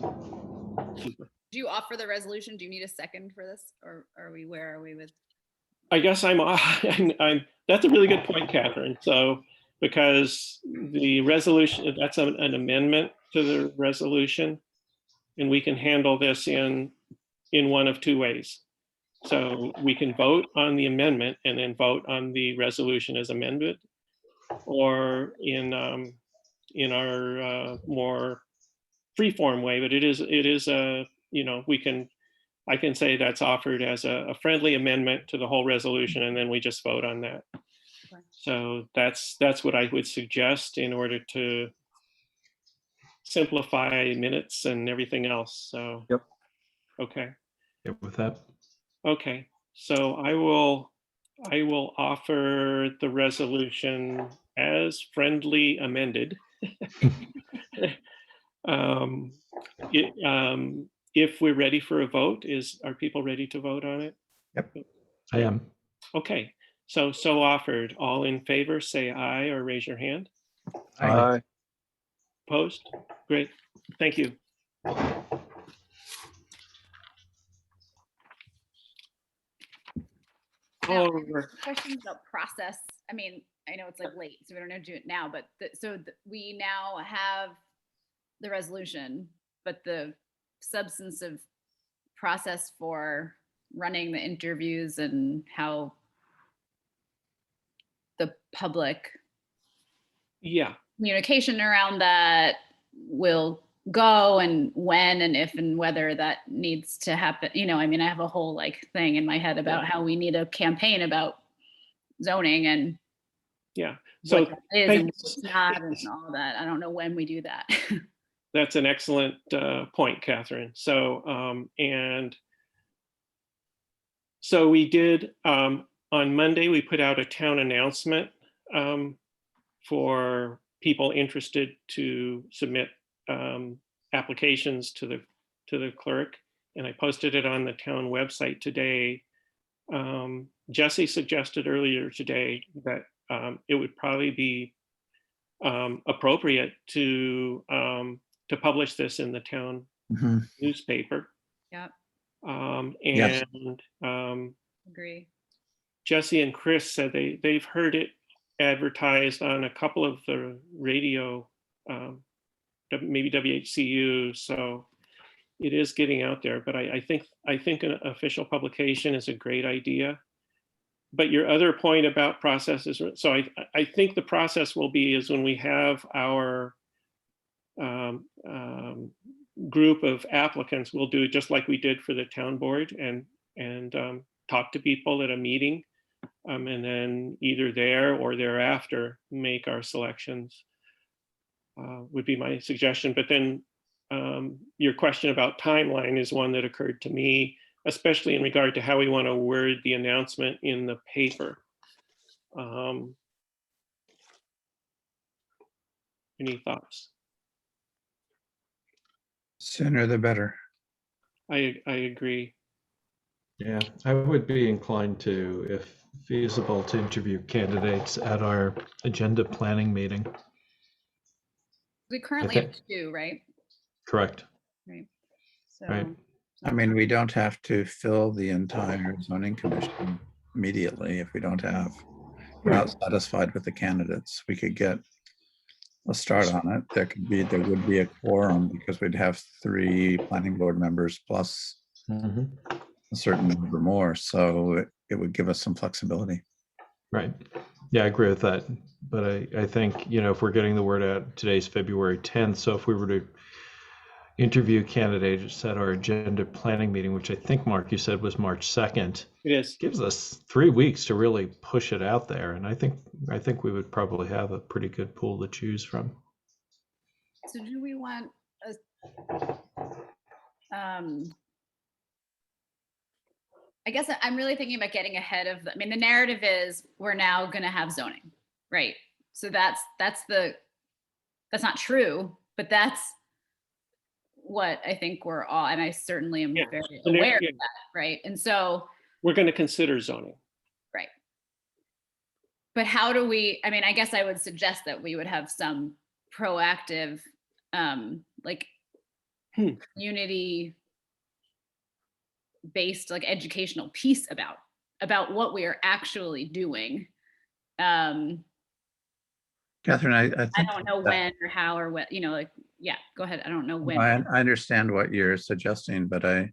Do you offer the resolution? Do you need a second for this, or where are we with? I guess I'm that's a really good point, Catherine. So because the resolution, that's an amendment to the resolution, and we can handle this in one of two ways. So we can vote on the amendment and then vote on the resolution as amended, or in our more free-form way. But it is a, you know, I can say that's offered as a friendly amendment to the whole resolution, and then we just vote on that. Okay. So that's what I would suggest in order to simplify minutes and everything else. So. Yep. Okay. Yep, with that. Okay. So I will offer the resolution as friendly amended. If we're ready for a vote, are people ready to vote on it? Yep. I am. Okay, so offered. All in favor, say aye or raise your hand. Aye. Opposed? Great, thank you. Now, All right. questions about process. I mean, I know it's like late, so we don't have to do it now, but we now have the resolution, but the substantive process for running the interviews and how the public Yeah, communication around that will go, and when and if and whether that needs to happen. You know, I mean, I have a whole like thing in my head about how we need a campaign about zoning and yeah. So what that is and what's not and all that. I don't know when we do that. that's an excellent point, Catherine. So, and so we did, on Monday, we put out a town announcement for people interested to submit applications to the clerk, and I posted it on the town website today. Jesse suggested earlier today that it would probably be appropriate to publish this in the town newspaper. Yep. Yes. And Agree. Jesse and Chris said they've heard it advertised on a couple of the radio, maybe WHCU. So it is getting out there. But I think an official publication is a great idea. But your other point about processes, so I think the process will be is when we have our group of applicants, we'll do it just like we did for the town board and talk to people at a meeting, and then either there or thereafter make our selections, would be my suggestion. But then your question about timeline is one that occurred to me, especially in regard to how we want to word the announcement in the paper. Any thoughts? Sooner the better. I agree. Yeah, I would be inclined to, if feasible, to interview candidates at our agenda planning meeting. We currently have two, right? Correct. Right. So, Right. I mean, we don't have to fill the entire zoning commission immediately if we're not satisfied with the candidates. We could get a start on it. There would be a quorum because we'd have 3 planning board members plus Mhm. a certain number more. So it would give us some flexibility. Right. Yeah, I agree with that. But I think, if we're getting the word out, today's February 10th. So if we were to interview candidates at our agenda planning meeting, which I think, Mark, you said was March 2nd, It is. gives us 3 weeks to really push it out there. And I think we would probably have a pretty good pool to choose from. so do we want a, I guess I'm really thinking about getting ahead of, I mean, the narrative is we're now going to have zoning, right? So that's not true, but that's what I think we're all, and I certainly am Yeah, very the narr- aware yeah. of that, right? And so, We're going to consider zoning. right. But how do we, I mean, I guess I would suggest that we would have some proactive, like community based, like educational piece about what we are actually doing. Catherine, I think I don't know that- when or how or what, like, yeah, go ahead. I don't know when. I understand what you're suggesting, but I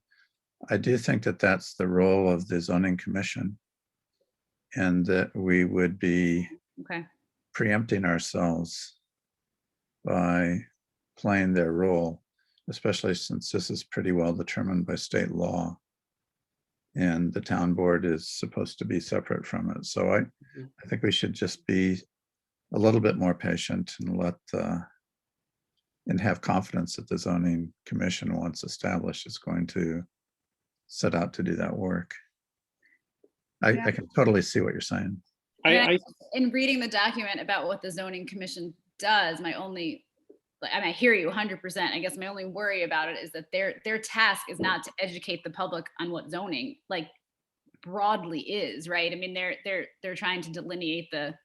do think that that's the role of the zoning commission. And that we would be Okay. preempting ourselves by playing their role, especially since this is pretty well determined by state law. And the town board is supposed to be separate from it. So I think we should just be a little bit more patient and and have confidence that the zoning commission, once established, is going to set out to do that work. Yeah. I can totally see what you're saying. In reading the document about what the zoning commission does, I hear you 100%. I guess my only worry about it is that their task is not to educate the public on what zoning like broadly is, right? I mean, they're trying to delineate the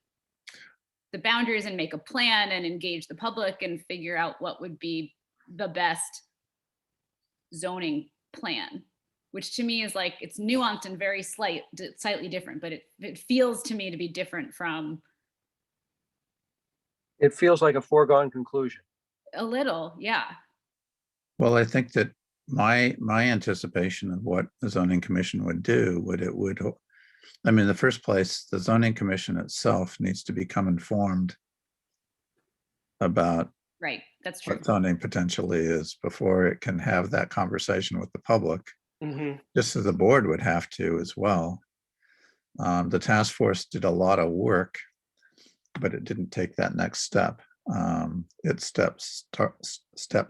boundaries and make a plan and engage the public and figure out what would be the best zoning plan, which to me is like, it's nuanced and very slightly different, but it feels to me to be different from It feels like a foregone conclusion. a little, yeah. Well, I think that my anticipation of what the zoning commission would do I mean, in the first place, the zoning commission itself needs to become informed about Right, that's true. what zoning potentially is before it can have that conversation with the public, just as the board would have to as well. The task force did a lot of work, but it didn't take that next step. It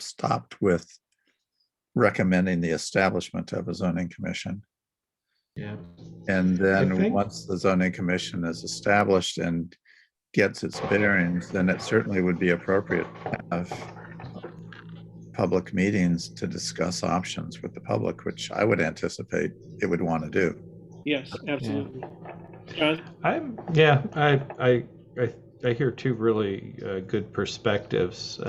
stopped with recommending the establishment of a zoning commission. Yeah. And I then think- once the zoning commission is established and gets its bearings, then it certainly would be appropriate to have public meetings to discuss options with the public, which I would anticipate it would want to do. Yes, absolutely. John? I hear 2 really good perspectives.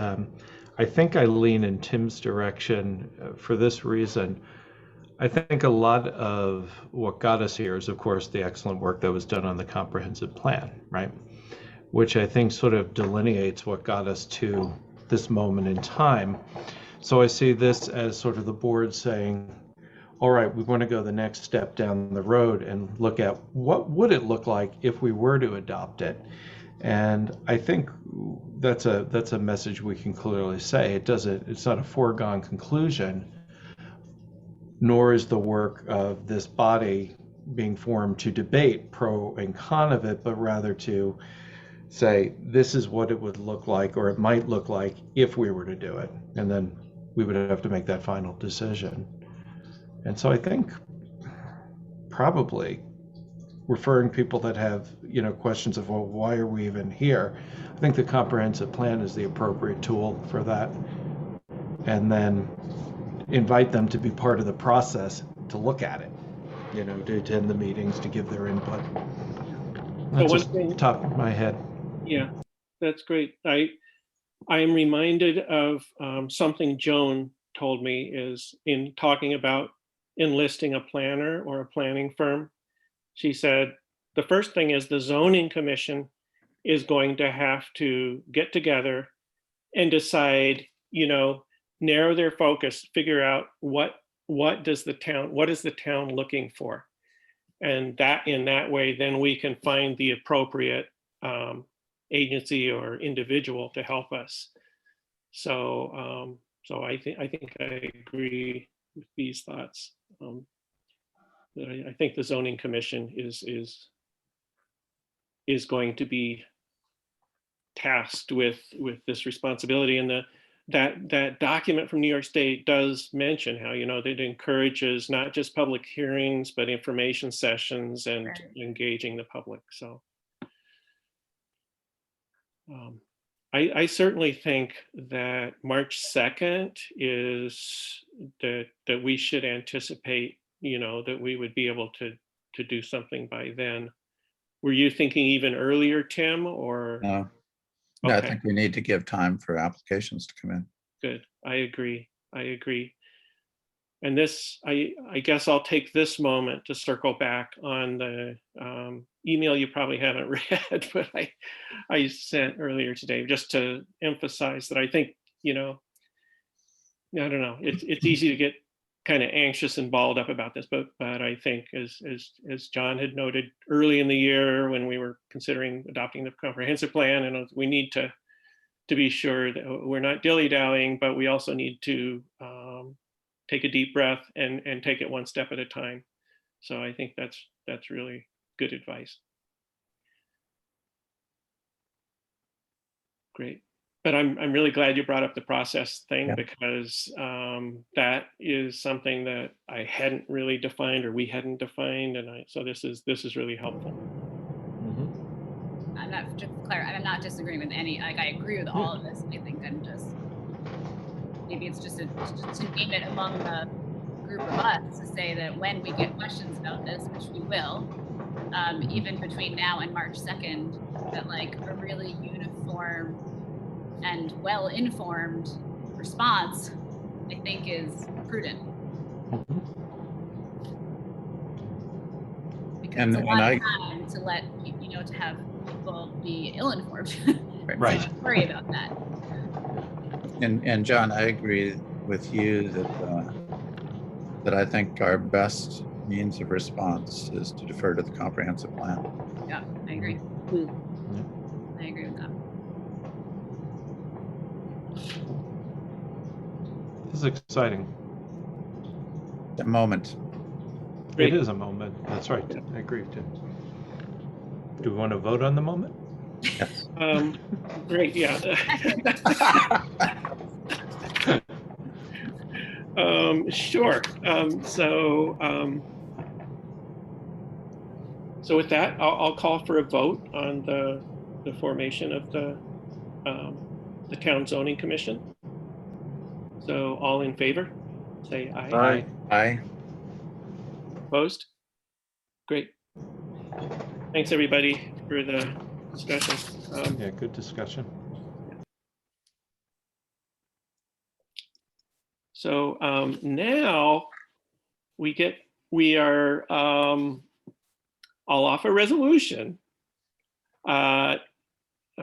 I think I lean in Tim's direction for this reason. I think a lot of what got us here is, of course, the excellent work that was done on the comprehensive plan, right? Which I think sort of delineates what got us to this moment in time. So I see this as sort of the board saying, all right, we want to go the next step down the road and look at what would it look like if we were to adopt it. And I think that's a message we can clearly say. It's not a foregone conclusion, nor is the work of this body being formed to debate pro and con of it, but rather to say, this is what it would look like, or it might look like if we were to do it. And then we would have to make that final decision. And so I think probably referring people that have, questions of, well, why are we even here? I think the comprehensive plan is the appropriate tool for that. And then invite them to be part of the process to look at it, to attend the meetings, to give their input. That's one just thing- top of my head. Yeah, that's great. I I am reminded of something Joan told me is in talking about enlisting a planner or a planning firm. She said, the first thing is the zoning commission is going to have to get together and decide, narrow their focus, figure out what is the town looking for? And that in that way, then we can find the appropriate agency or individual to help us. So I think I agree with these thoughts. That I think the zoning commission is going to be tasked with this responsibility, and that document from New York State does mention how that it encourages not just public hearings but information sessions and Right. engaging the public. So I certainly think that March 2nd is that we should anticipate that we would be able to do something by then. Were you thinking even earlier, Tim, or? No, I Okay. think we need to give time for applications to come in. Good. I agree. And this, I guess I'll take this moment to circle back on the email you probably haven't read, but I sent earlier today, just to emphasize that I think, I don't know, it's easy to get kind of anxious and balled up about this, but I think as John had noted early in the year when we were considering adopting the comprehensive plan, and we need to be sure that we're not dilly-dallying, but we also need to take a deep breath and take it one step at a time. So I think that's really good advice. Great. But I'm really glad you brought up the process thing, Yeah. because that is something that I hadn't really defined, or we hadn't defined, and so this is really helpful. Mhm. I'm not, just clear, I'm not disagreeing with any, like, I agree with all of this. I think I'm just, maybe it's just to name it among the group of us to say that when we get questions about this, which we will, even between now and March 2nd, that like a really uniform and well-informed response, I think, is prudent. Mhm. Because And- it's a and lot I- of time to let, to have people be ill-informed. Right. So I worry about that. And John, I agree with you that I think our best means of response is to defer to the comprehensive plan. Yeah, I agree. Hmm. I agree with that. This is exciting. The moment. Great. It is a moment. That's right. I agree too. Do we want to vote on the moment? Yes. Great. Yeah. Sure. So with that, I'll call for a vote on the formation of the town zoning commission. So all in favor, say aye. Aye. Aye. Opposed? Great. Thanks, everybody, for the discussion. Yeah, good discussion. So now we are, I'll offer a resolution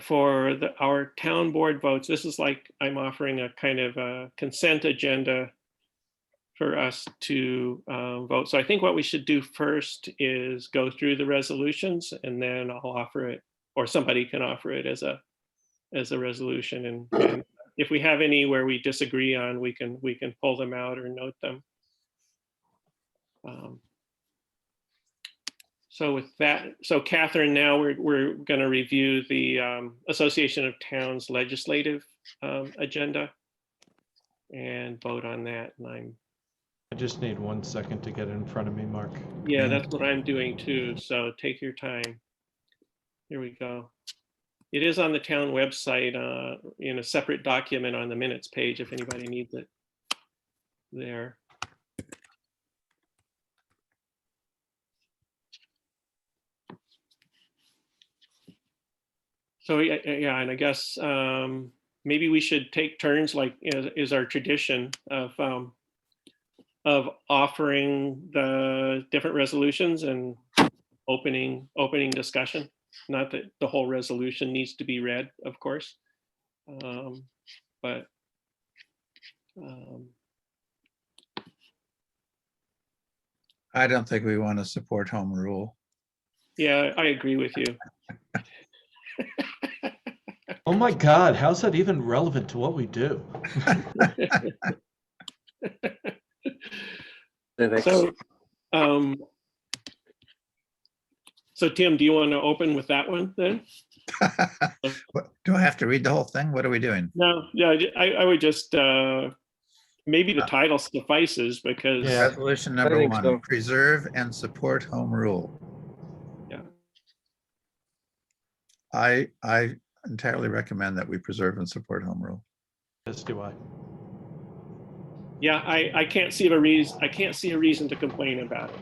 for our town board votes. This is like I'm offering a kind of a consent agenda for us to vote. So I think what we should do first is go through the resolutions, and then I'll offer it, or somebody can offer it as a resolution. And if we have any where we disagree on, we can pull them out or note them. So with that, so Catherine, now we're going to review the Association of Towns legislative agenda and vote on that. And I just need 1 second to get it in front of me, Mark. yeah, that's what I'm doing too. So take your time. Here we go. It is on the town website in a separate document on the minutes page if anybody needs it there. So yeah, and I guess maybe we should take turns, like is our tradition of offering the different resolutions and opening discussion. Not that the whole resolution needs to be read, of course, but I don't think we want to support home rule. yeah, I agree with you. Oh my God, how's that even relevant to what we do? So, so Tim, do you want to open with that one then? What, do I have to read the whole thing? What are we doing? No, yeah, I would just, maybe the title suffices because, Yeah. Resolution number think 1, so. preserve and support home rule. yeah, I entirely recommend that we preserve and support home rule. As do I. yeah, I can't see a reason to complain about it.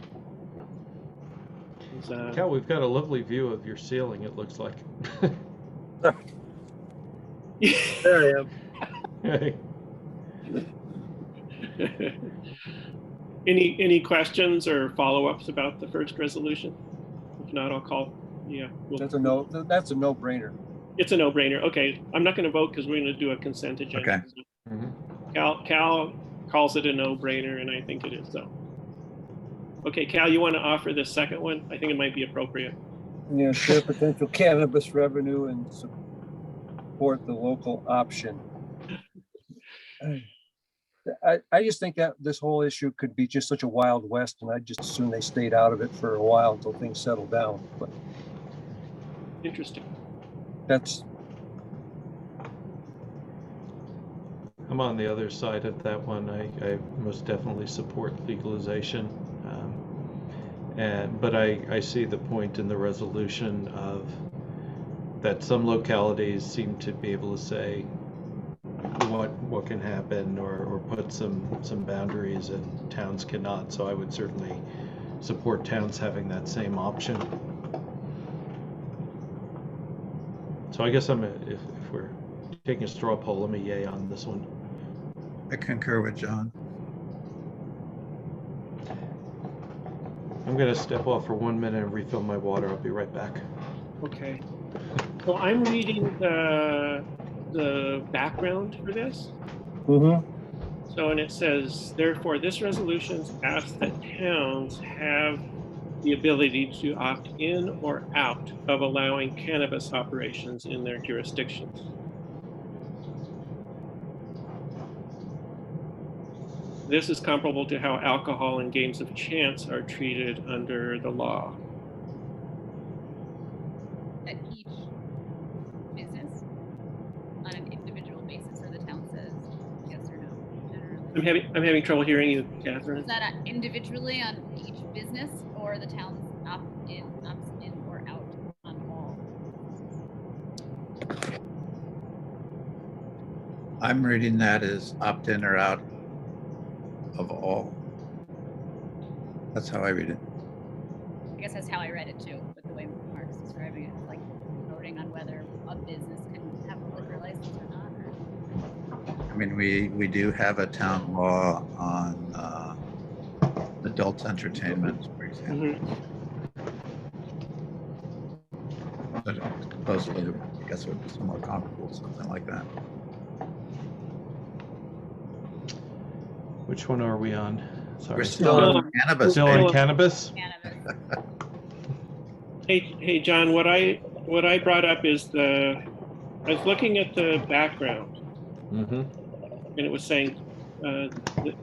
It's, Cal, we've got a lovely view of your ceiling, it looks like. There I am. Hey. Any questions or follow-ups about the first resolution? If not, I'll call, yeah. That's a no-brainer. It's a no-brainer. Okay, I'm not going to vote because we're going to do a consent agenda. Okay. Mhm. Cal calls it a no-brainer, and I think it is so. Okay, Cal, you want to offer the second one? I think it might be appropriate. Yeah, share potential cannabis revenue and support the local option. I just think that this whole issue could be just such a wild west, and I just assume they stayed out of it for a while until things settle down. But Interesting. that's, I'm on the other side of that one. I most definitely support legalization. But I see the point in the resolution of that some localities seem to be able to say what can happen or put some boundaries, and towns cannot. So I would certainly support towns having that same option. So I guess if we're taking a straw poll, I'm a yay on this one. I concur with John. I'm gonna step off for 1 minute and refill my water. I'll be right back. Okay. So I'm reading the background for this. So, and it says, therefore, this resolution asks that towns have the ability to opt in or out of allowing cannabis operations in their jurisdictions. This is comparable to how alcohol and games of chance are treated under the law. At each business on an individual basis, or the town says yes or no, generally? I'm having trouble hearing you, Catherine. Is that individually on each business, or the town's opts in or out on all? I'm reading that as opt in or out of all. That's how I read it. I guess that's how I read it too, but the way Mark's describing it, it's like voting on whether a business can have a liquor license or not. I mean, we do have a town law on adult entertainment, for example. But supposedly, I guess it would be somewhat comparable, something like that. Which one are we on? We're Sorry. still on cannabis. Still baby. on cannabis? Cannabis. Hey, John, what I brought up is I was looking at the background, Mm-hmm. and it was saying,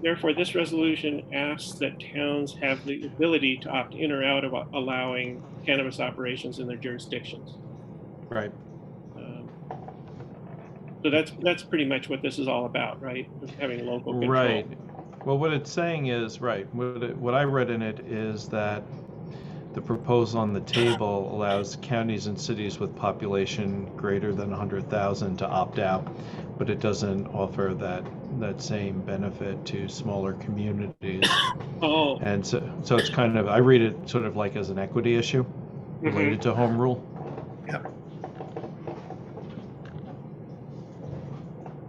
therefore, this resolution asks that towns have the ability to opt in or out of allowing cannabis operations in their jurisdictions. Right. So that's pretty much what this is all about, right? Having local control. Right. Well, what it's saying is, right, what I read in it is that the proposal on the table allows counties and cities with population greater than 100,000 to opt out, but it doesn't offer that same benefit to smaller communities. Oh, And so it's kind of, I read it sort of like as an equity issue related to home rule. Yep.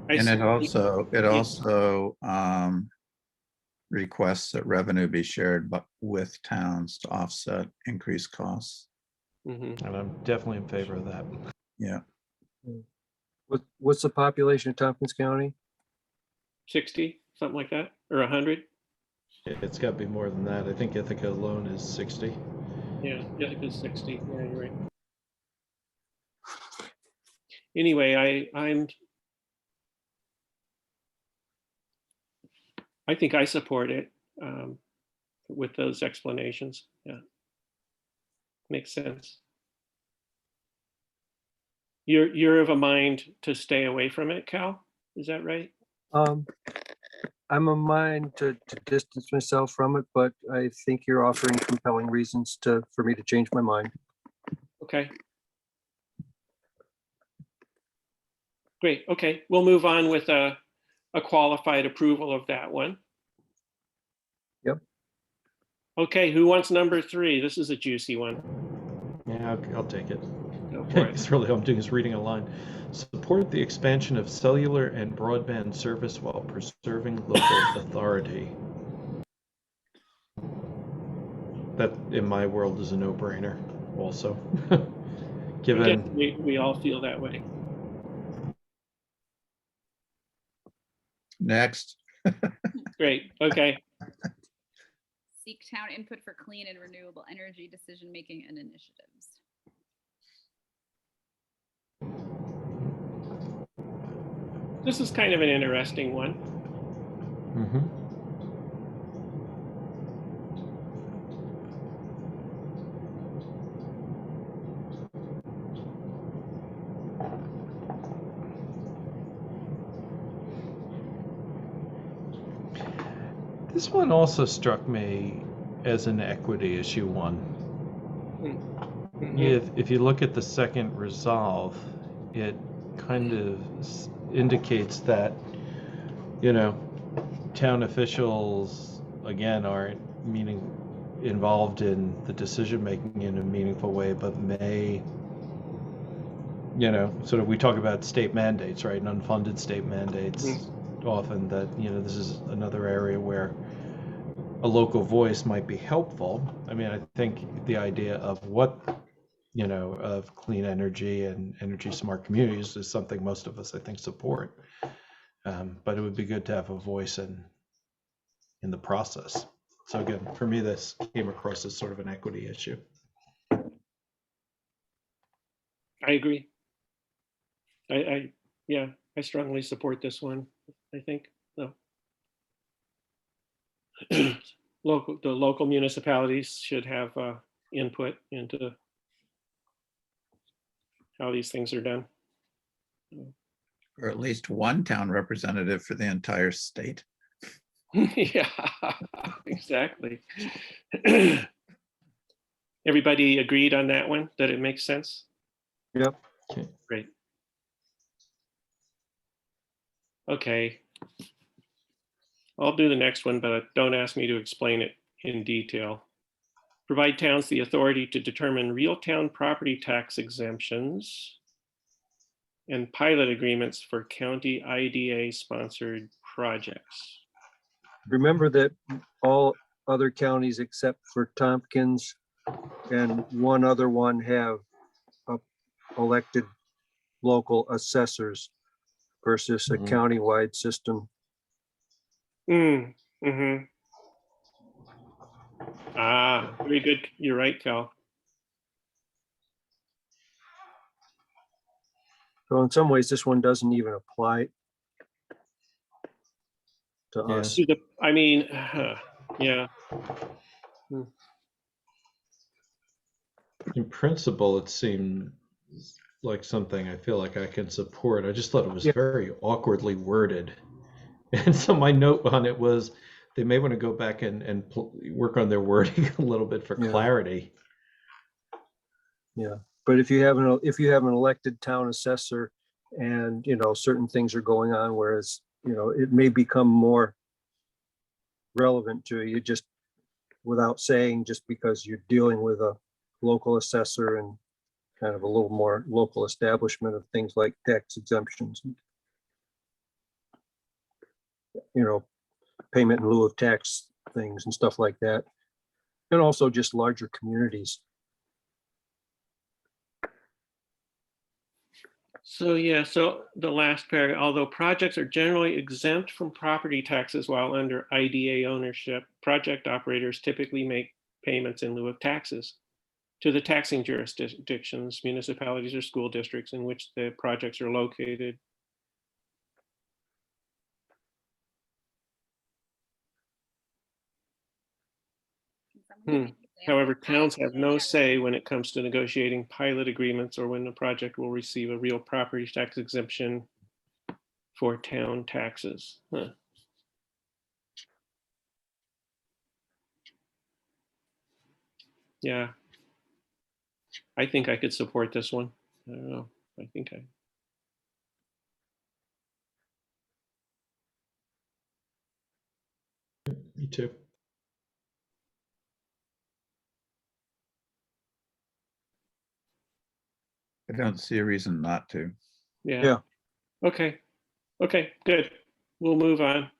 And it Yeah. also requests that revenue be shared but with towns to offset increased costs. Mhm. And I'm definitely in favor of that. Yeah. What's the population of Tompkins County? 60, something like that, or 100? It's got to be more than that. I think Ithaca alone is 60. Yeah, Ithaca's 60. Yeah, you're right. Anyway, I think I support it with those explanations. Yeah, makes sense. You're of a mind to stay away from it, Cal? Is that right? I'm of mind to distance myself from it, but I think you're offering compelling reasons for me to change my mind. Okay. Great. Okay, we'll move on with a qualified approval of that one. Yep. Okay, who wants number 3? This is a juicy one. Yeah, I'll take it. Go for it. It's really all I'm doing is reading a line. Support the expansion of cellular and broadband service while preserving local authority. That, in my world, is a no-brainer also. Given, Again, we all feel that way. Next. Great. Okay. Seek town input for clean and renewable energy decision-making and initiatives. This is kind of an interesting one. mhm. This one also struck me as an equity issue one. Mhm. If you look at the second resolve, it kind of indicates that, town officials, again, aren't involved in the decision making in a meaningful way, but may, sort of, we talk about state mandates, right? And unfunded state mandates often that, this is another area where a local voice might be helpful. I mean, I think the idea of of clean energy and energy smart communities is something most of us, I think, support. But it would be good to have a voice in the process. So again, for me, this came across as sort of an equity issue. I agree. I strongly support this one. I think so. The local municipalities should have input into how these things are done. Or at least one town representative for the entire state. Yeah, exactly. Everybody agreed on that one, that it makes sense? Yep. Okay. Great. Okay. I'll do the next one, but don't ask me to explain it in detail. Provide towns the authority to determine real town property tax exemptions and pilot agreements for county IDA sponsored projects. Remember that all other counties except for Tompkins and one other one have elected local assessors versus a Mhm. countywide system. Mm-hmm. Ah, very good. You're right, Cal. So in some ways, this one doesn't even apply to Yeah. us. I mean, yeah. In principle, it seemed like something I feel like I can support. I just thought it was Yeah. very awkwardly worded. And so my note on it was they may want to go back and work on their wording a little bit for Yeah. clarity. Yeah, but if you have an elected town assessor and, certain things are going on, whereas, it may become more relevant to you just without saying, just because you're dealing with a local assessor and kind of a little more local establishment of things like tax exemptions. payment in lieu of tax things and stuff like that. And also just larger communities. So yeah, so the last paragraph, although projects are generally exempt from property taxes while under IDA ownership, project operators typically make payments in lieu of taxes to the taxing jurisdictions, municipalities, or school districts in which the projects are located. However, towns have no say when it comes to negotiating pilot agreements or when the project will receive a real property tax exemption for town taxes. Huh. Yeah. I think I could support this one. I don't know. I think I. Me too. I don't see a reason not to. Yeah. Yeah. Okay. Okay, good. We'll move on.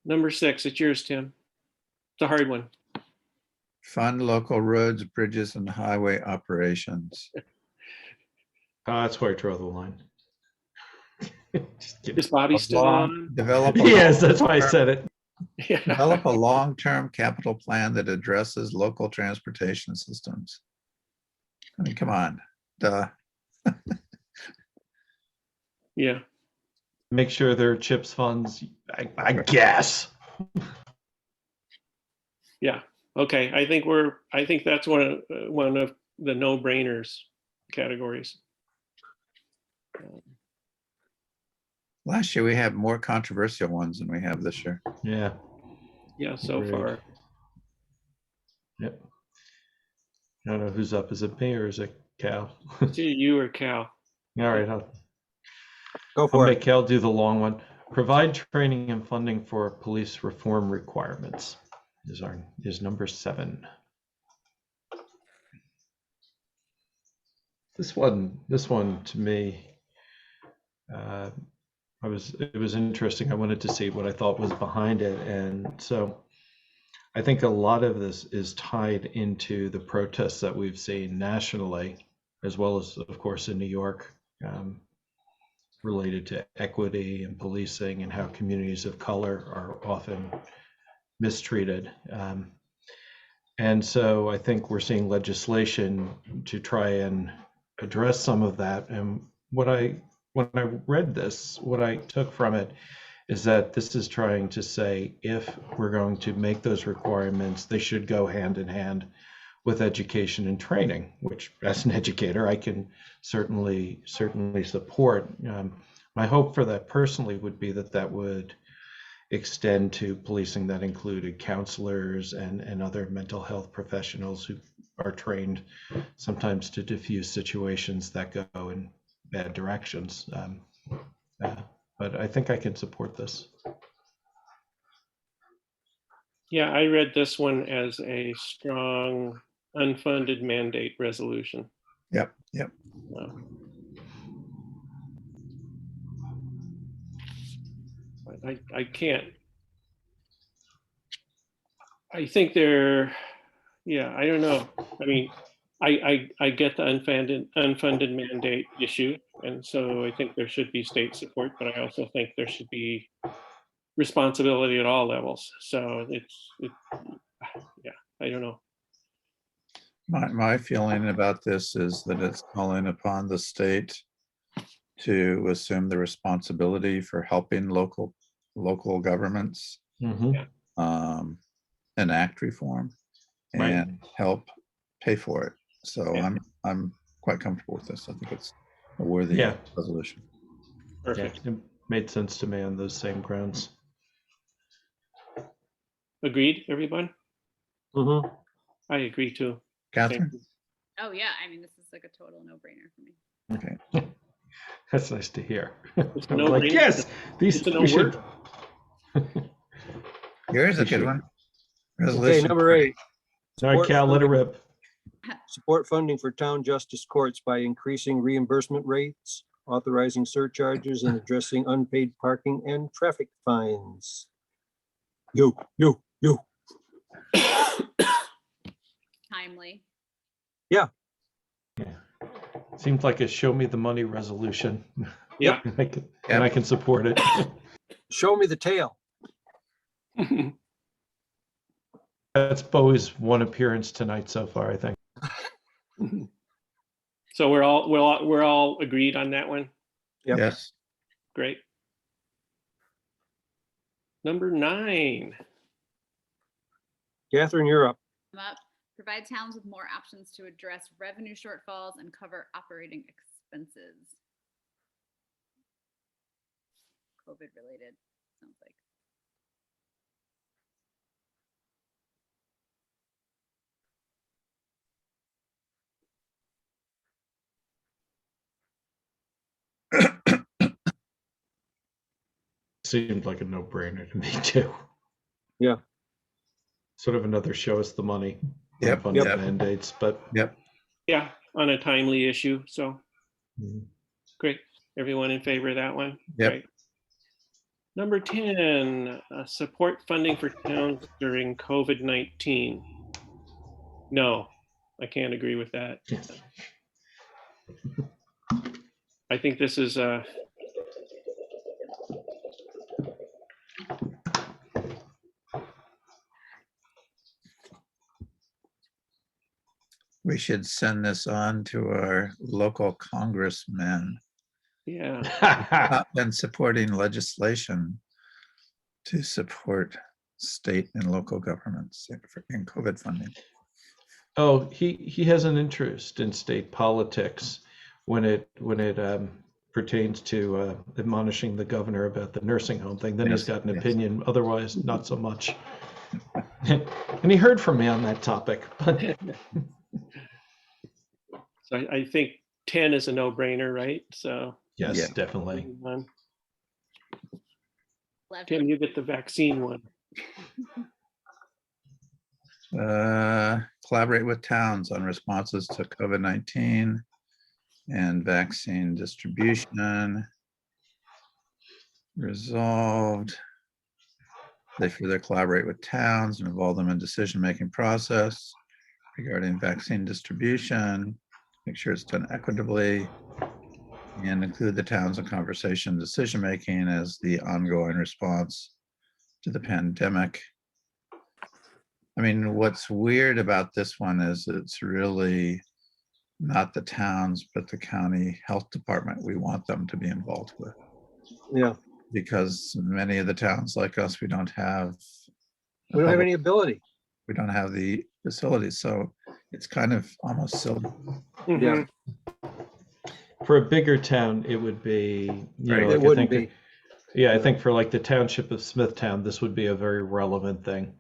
Number 6, it's yours, Tim. It's a hard one. Fund local roads, bridges, and highway operations. That's where I draw the line. Just kidding. Is Bobby still on? Develop Yes, that's why I said it. Yeah. develop a long-term capital plan that addresses local transportation systems. I mean, come on, duh. Yeah. Make sure there are CHIPS funds, I guess. Yeah. Okay. I think that's one of the no-brainers categories. Last year, we had more controversial ones than we have this year. Yeah. Yeah, so Agreed. far. Yep. I don't know who's up. Is it me or is it Cal? It's either you or Cal. All right, I'll Go for make it. Cal do the long one. Provide training and funding for police reform requirements is number 7. This one to me, it was interesting. I wanted to see what I thought was behind it, and so I think a lot of this is tied into the protests that we've seen nationally, as well as, of course, in New York, related to equity and policing and how communities of color are often mistreated. And so I think we're seeing legislation to try and address some of that. And when I read this, what I took from it is that this is trying to say, if we're going to make those requirements, they should go hand in hand with education and training, which as an educator, I can certainly support. My hope for that personally would be that would extend to policing that included counselors and other mental health professionals who are trained sometimes to diffuse situations that go in bad directions. But I think I can support this. Yeah, I read this one as a strong unfunded mandate resolution. Yep. I can't. I think I don't know. I mean, I get the unfunded mandate issue, and so I think there should be state support, but I also think there should be responsibility at all levels. So yeah, I don't know. My feeling about this is that it's calling upon the state to assume the responsibility for helping local governments enact reform and help pay for it. So I'm quite comfortable with this. I think it's a worthy resolution. Perfect. Yeah, it made sense to me on those same grounds. Agreed, everyone? Mm-hmm. I agree too. Catherine? Oh, yeah. I mean, this is like a total no-brainer for me. Okay. That's nice to hear. It's a I'm like, no-brainer. yes, these It's a no we should. word. Here's a good one. Okay, Resolution. number 8. All right, Cal, let it rip. Support funding for town justice courts by increasing reimbursement rates authorizing surcharges and addressing unpaid parking and traffic fines. Yo. Timely. Yeah. Seems like a show me the money resolution. Yeah. And I can support it. Show me the tail. That's Bowie's one appearance tonight so far, I think. So we're all agreed on that one. Yep. Yes. Great. Number 9. Catherine, you're up. Up. Provide towns with more options to address revenue shortfalls and cover operating expenses. COVID related, sounds like. Seemed like a no-brainer to me too. Yeah. Sort of another show us the money. Yep, Funding yep. mandates, but Yeah, on a timely issue. So Mhm. great. Everyone in favor of that one? Yep. Great. Number 10, support funding for towns during COVID-19. No, I can't agree with that. I think this is We should send this on to our local congressmen. yeah. Not been supporting legislation to support state and local governments in COVID funding. Oh, he has an interest in state politics when it pertains to admonishing the governor about the nursing home thing. Then he's Yes, got an yes. opinion. Otherwise, not so much. And he heard from me on that topic. So I think 10 is a no-brainer, right? So Yes, Yeah. definitely. moving on. 11. Tim, you get the vaccine one. Collaborate with towns on responses to COVID-19 and vaccine distribution. Resolved. They further collaborate with towns and involve them in decision-making process regarding vaccine distribution. Make sure it's done equitably and include the towns in conversation decision-making as the ongoing response to the pandemic. I mean, what's weird about this one is it's really not the towns, but the county health department we want them to be involved with. Yeah. Because many of the towns like us, we don't have. We don't have any ability. We don't have the facilities, so it's kind of almost silly. Yeah. For a bigger town, it would be, Right. like It wouldn't I think, be. yeah, I think for like the township of Smithtown, this would be a very relevant thing.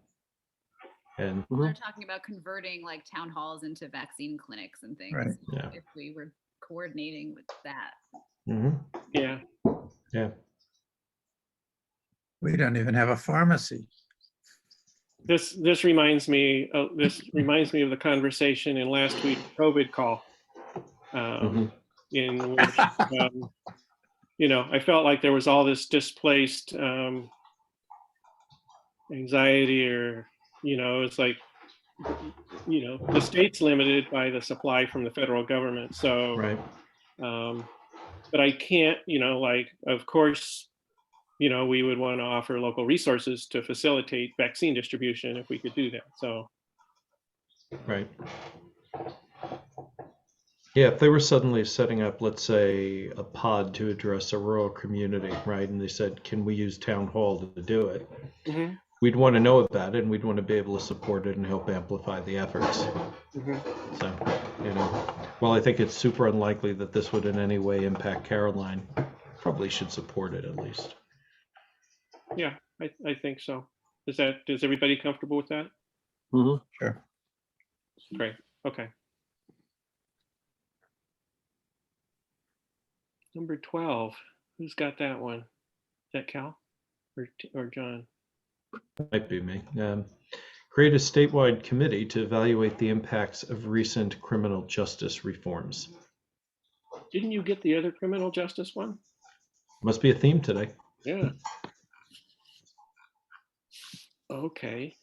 And They're talking about converting like town halls into vaccine clinics and things. Right. Yeah. If we were coordinating with that. mhm, Yeah. yeah, We don't even have a pharmacy. This reminds me of the conversation in last week's COVID call. mhm. In which, I felt like there was all this displaced anxiety, or, it's like, the state's limited by the supply from the federal government. So, Right. but I can't, of course, we would want to offer local resources to facilitate vaccine distribution if we could do that. So, Right. Yeah, if they were suddenly setting up, let's say, a pod to address a rural community, right? And they said, can we use town hall to do it? mhm, We'd want to know about it, and we'd want to be able to support it and help amplify the efforts. mhm. So, while I think it's super unlikely that this would in any way impact Caroline, probably should support it at least. Yeah, I think so. Is everybody comfortable with that? Mhm. Sure. Great. Okay. Number 12. Who's got that one? Is that Cal or John? Might be me. Create a statewide committee to evaluate the impacts of recent criminal justice reforms. Didn't you get the other criminal justice one? Must be a theme today. Yeah. Okay.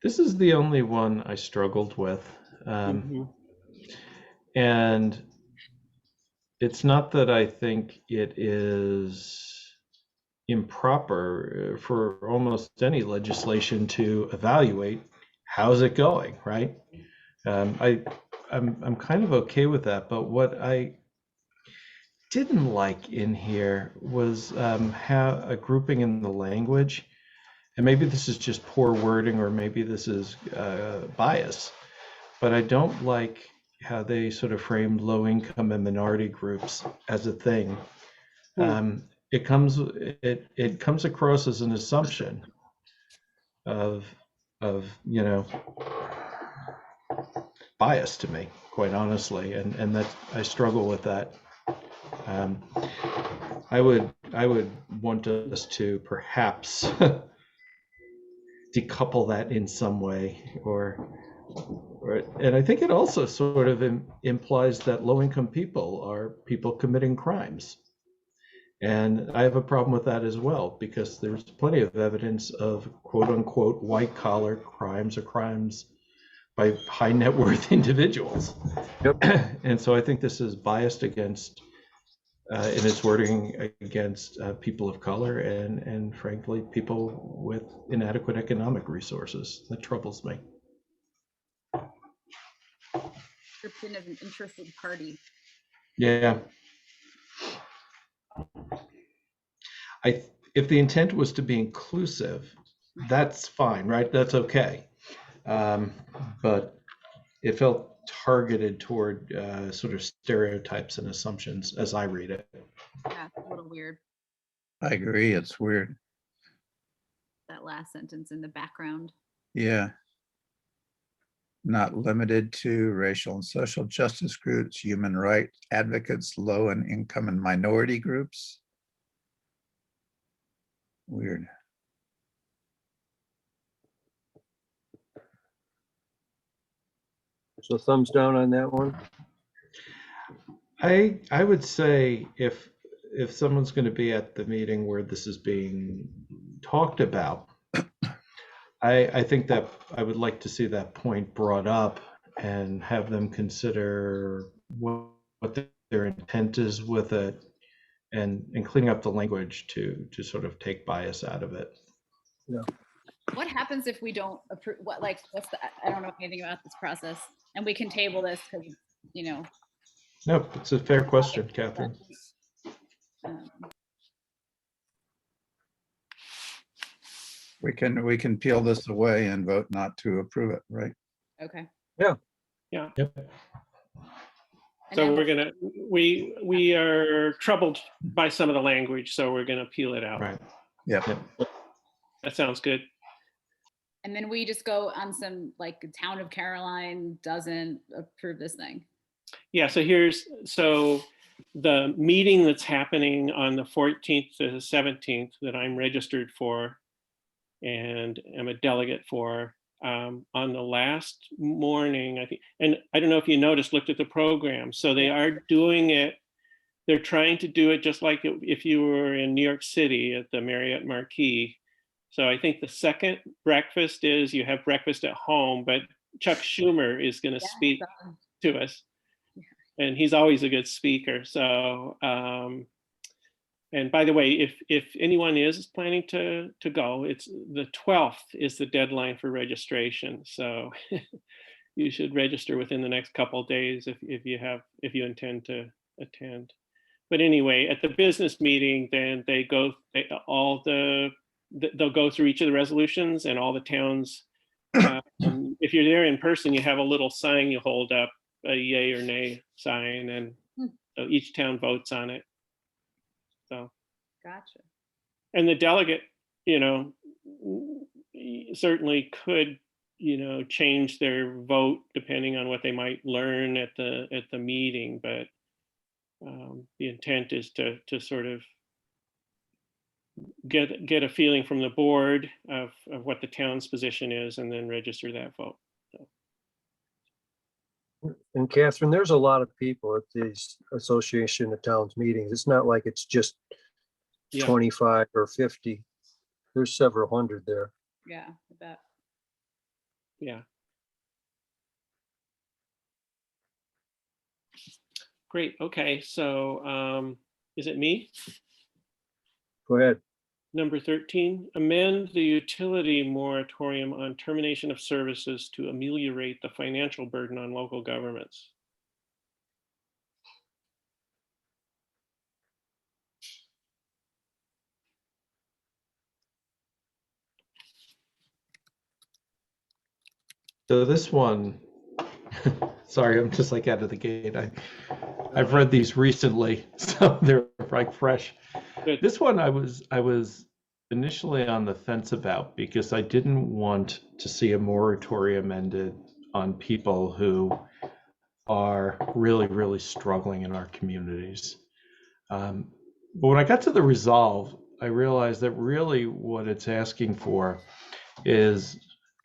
This is the only one I struggled with. And it's not that I think it is improper for almost any legislation to evaluate how's it going, right? I'm kind of okay with that, but what I didn't like in here was how a grouping in the language, and maybe this is just poor wording or maybe this is bias, but I don't like how they sort of framed low income and minority groups as a thing. It comes across as an assumption of bias to me, quite honestly, and that I struggle with that. I would want us to perhaps decouple that in some way, and I think it also sort of implies that low-income people are people committing crimes. And I have a problem with that as well, because there's plenty of evidence of quote unquote white collar crimes or crimes by high net worth individuals. Yep. And so I think this is biased against, in its wording, against people of color and frankly, people with inadequate economic resources. That troubles me. Description of an interested party. Yeah. If the intent was to be inclusive, that's fine, right? That's okay. But it felt targeted toward sort of stereotypes and assumptions as I read it. Yeah, it's a little weird. I agree. It's weird. That last sentence in the background. Yeah. Not limited to racial and social justice groups, human rights advocates, low and income and minority groups. Weird. So thumbs down on that one. I would say if someone's going to be at the meeting where this is being talked about, I think that I would like to see that point brought up and have them consider what their intent is with it, and clean up the language to sort of take bias out of it. Yeah. What happens if we don't approve? What's the? I don't know anything about this process, and we can table this because No, it's a fair question, Catherine. We can peel this away and vote not to approve it, right? Okay. Yep. And So then we are troubled by some of the language, so we're gonna peel it out. Right. Yep. That sounds good. And then we just go on some, like, the town of Caroline doesn't approve this thing. Yeah, so the meeting that's happening on the 14th to the 17th that I'm registered for and am a delegate for, on the last morning, I think, and I don't know if you noticed, looked at the program. So they are doing it. They're trying to do it just like if you were in New York City at the Marriott Marquis. So I think the second breakfast is you have breakfast at home, but Chuck Schumer is going to speak to us. And he's always a good speaker. So, and by the way, if anyone is planning to go, it's the 12th is the deadline for registration. So you should register within the next couple of days if you intend to attend. But anyway, at the business meeting, then they'll go through each of the resolutions and all the towns. If you're there in person, you have a little sign you hold up, a yay or nay sign, and so each town votes on it. So, Gotcha. and the delegate, certainly could, change their vote depending on what they might learn at the meeting, but the intent is to sort of get a feeling from the board of what the town's position is, and then register that vote. And Catherine, there's a lot of people at these Association of Towns meetings. It's not like it's just Yeah. 25 or 50. There's several hundred there. Yeah, I bet. Yeah. Great. Okay. So is it me? Go ahead. Number 13, amend the utility moratorium on termination of services to ameliorate the financial burden on local governments. So this one, sorry, I'm just like out of the gate. I've read these recently, so they're like fresh. Good. This one I was initially on the fence about because I didn't want to see a moratorium ended on people who are really, really struggling in our communities. But when I got to the resolve, I realized that really what it's asking for is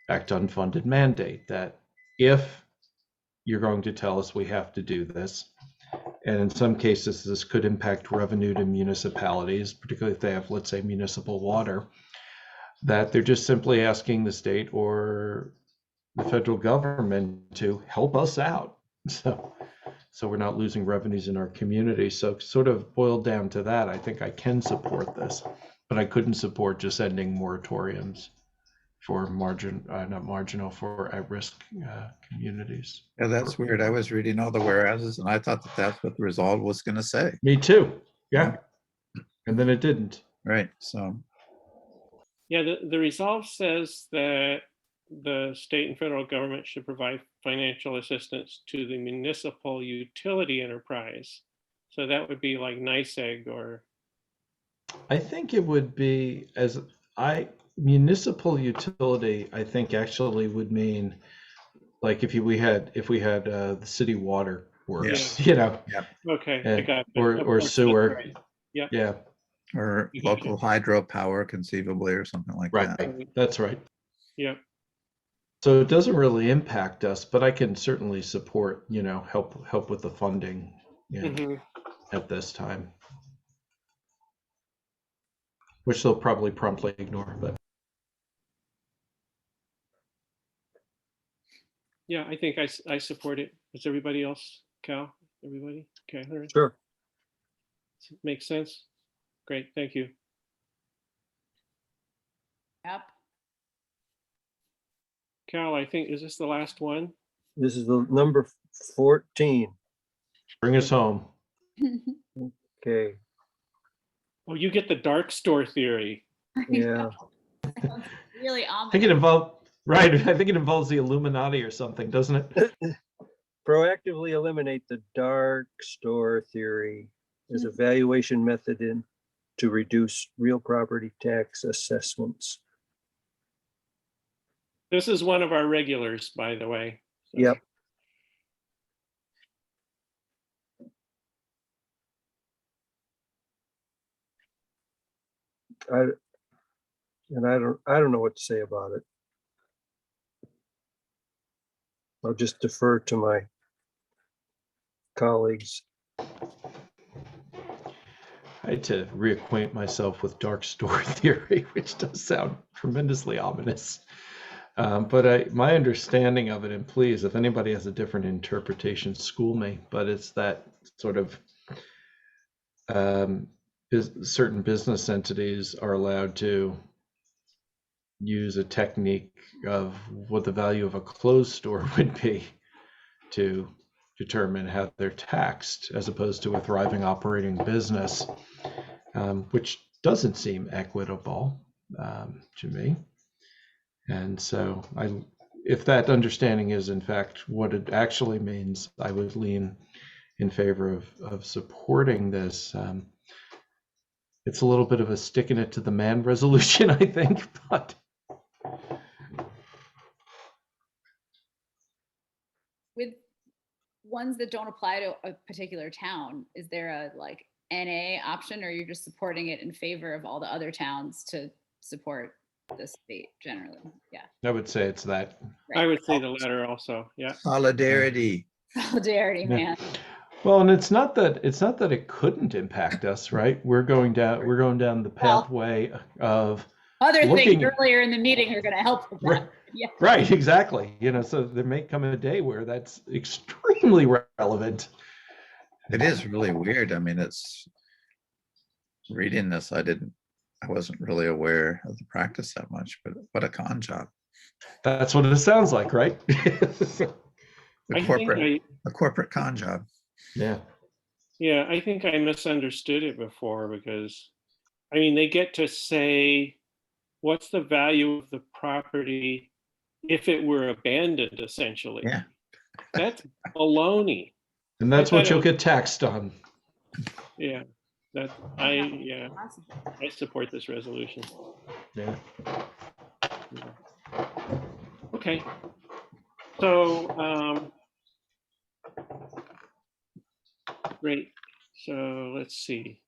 back to unfunded mandate, that if you're going to tell us we have to do this, and in some cases this could impact revenue to municipalities, particularly if they have, let's say, municipal water, that they're just simply asking the state or the federal government to help us out. So we're not losing revenues in our community. So sort of boiled down to that, I think I can support this, but I couldn't support just ending moratoriums for not marginal, for at-risk communities. Yeah, that's weird. I was reading all the whereases and I thought that that's what the resolve was going to say. Me too. Yeah. And then it didn't. Right. So, Yeah, the resolve says that the state and federal government should provide financial assistance to the municipal utility enterprise. So that would be like NYSEG or. I think it would be municipal utility, I think actually would mean like if we had the city water works, Okay, I and, got it. or sewer. Right. Yeah. Yeah. or You got local hydropower conceivably or something like Right. that. That's right. Yeah. So it doesn't really impact us, but I can certainly support, help with the funding Mhm. at this time, which they'll probably promptly ignore. But Yeah, I think I support it. Does everybody else, Cal? Everybody? Okay, all right. Sure. Makes sense. Great, thank you. Yep. Cal, I think, is this the last one? This is the number 14. bring us home. Okay. Oh, you get the dark store theory. Yeah. Really I think it involves the Illuminati or something, doesn't it? Proactively eliminate the dark store theory as a valuation method to reduce real property tax assessments. This is one of our regulars, by the way. So- Yep. I don't know what to say about it. I'll just defer to my colleagues. I had to reacquaint myself with dark store theory, which does sound tremendously ominous. But my understanding of it, and please, if anybody has a different interpretation, school me, but it's that sort of certain business entities are allowed to use a technique of what the value of a closed store would be to determine how they're taxed, as opposed to a thriving operating business, which doesn't seem equitable to me. And so if that understanding is in fact what it actually means, I would lean in favor of supporting this. It's a little bit of a sticking it to the man resolution, I think, but ones that don't apply to a particular town, is there a like NA option, or you're just supporting it in favor of all the other towns to support the state generally? Yeah. I would say it's that. I would say the latter also, yeah. Solidarity. Solidarity, Yeah. man. Well, and it's not that it couldn't impact us, right? We're going down the Well- pathway of Other things Looking- earlier in the meeting are going to help with that. Right. Yeah. right, exactly. So there may come a day where that's extremely relevant. It is really weird. I mean, it's reading this, I wasn't really aware of the practice that much, but what a con job. That's what it sounds like, right? I think A corporate con job. Yeah. Yeah, I think I misunderstood it before because, I mean, they get to say, what's the value of the property if it were abandoned, essentially? Yeah. That's baloney. And that's what thought you'll it- get taxed on. Yeah, I support this resolution. Yeah. Okay. So, great. So let's see.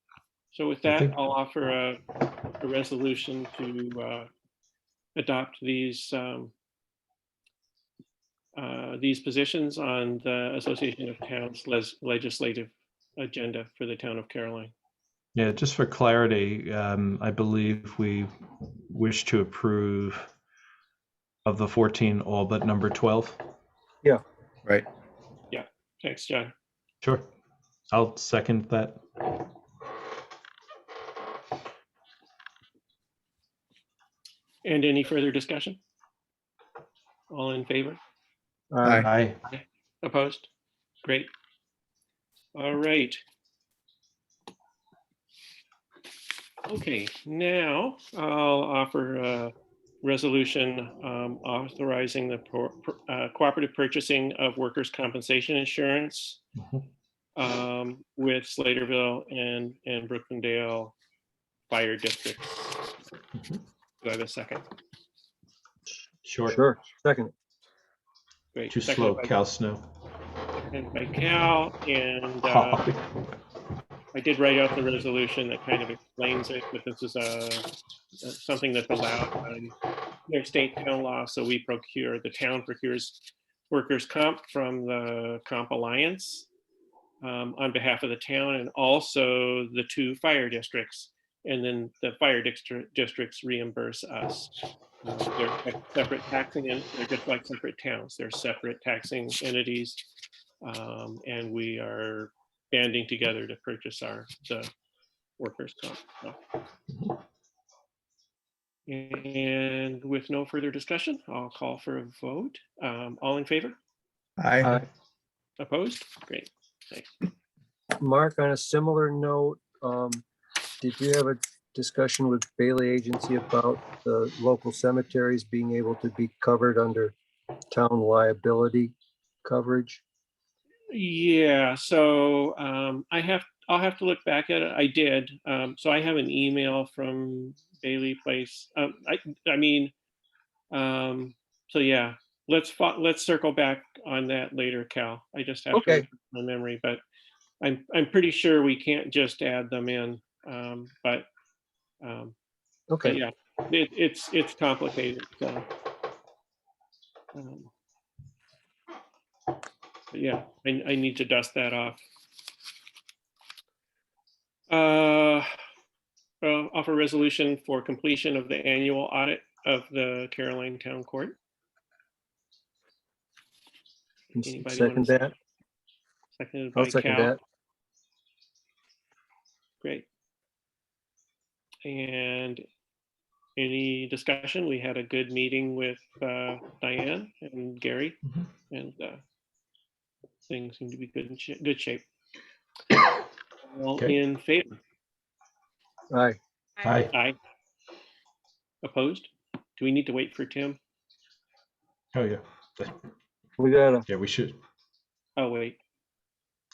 So with I that, think- I'll offer a resolution to adopt these positions on the Association of Towns legislative agenda for the town of Caroline. Yeah, just for clarity, I believe we wish to approve of the 14, all but number 12. Right. Thanks, John. Sure. I'll second that. And any further discussion? All in favor? Aye. Aye. Opposed? Great. All right. Okay, now I'll offer a resolution authorizing the cooperative purchasing of workers' compensation insurance with Sladeville and Brookendale Fire District. Do I have a second? Short. Sure, second. Great. Too Seconded slow, by- Cal Snow. seconded by Cal, and I did write out the resolution that kind of explains it, but this is something that's allowed by their state town law. So the town procures workers' comp from the Comp Alliance on behalf of the town, and also the 2 fire districts. And then the fire districts reimburse us. They're separate taxing, and they're just like separate towns. They're separate taxing entities, and we are banding together to purchase the workers' comp. So. And with no further discussion, I'll call for a vote. All in favor? Aye. Opposed? Great. Thanks. Mark, on a similar note, did you have a discussion with Bailey Agency about the local cemeteries being able to be covered under town liability coverage? Yeah, so I'll have to look back at it. I did. So I have an email from Bailey Place. So yeah, let's circle back on that later, Cal. I just have to Okay. refresh my memory, but I'm pretty sure we can't just add them in. But Okay, yeah, it's complicated. So. But yeah, I need to dust that off. Offer resolution for completion of the annual audit of the Caroline Town Court. Anybody wanna second say- that. Seconded by I'll second Cal. that. Great. And any discussion? We had a good meeting with Diane and Gary, Mhm. and things seem to be good shape. All Okay. in favor? Aye, Aye. Aye. Opposed? Do we need to wait for Tim? Oh, yeah. we gotta, Yeah, we should. Oh, wait.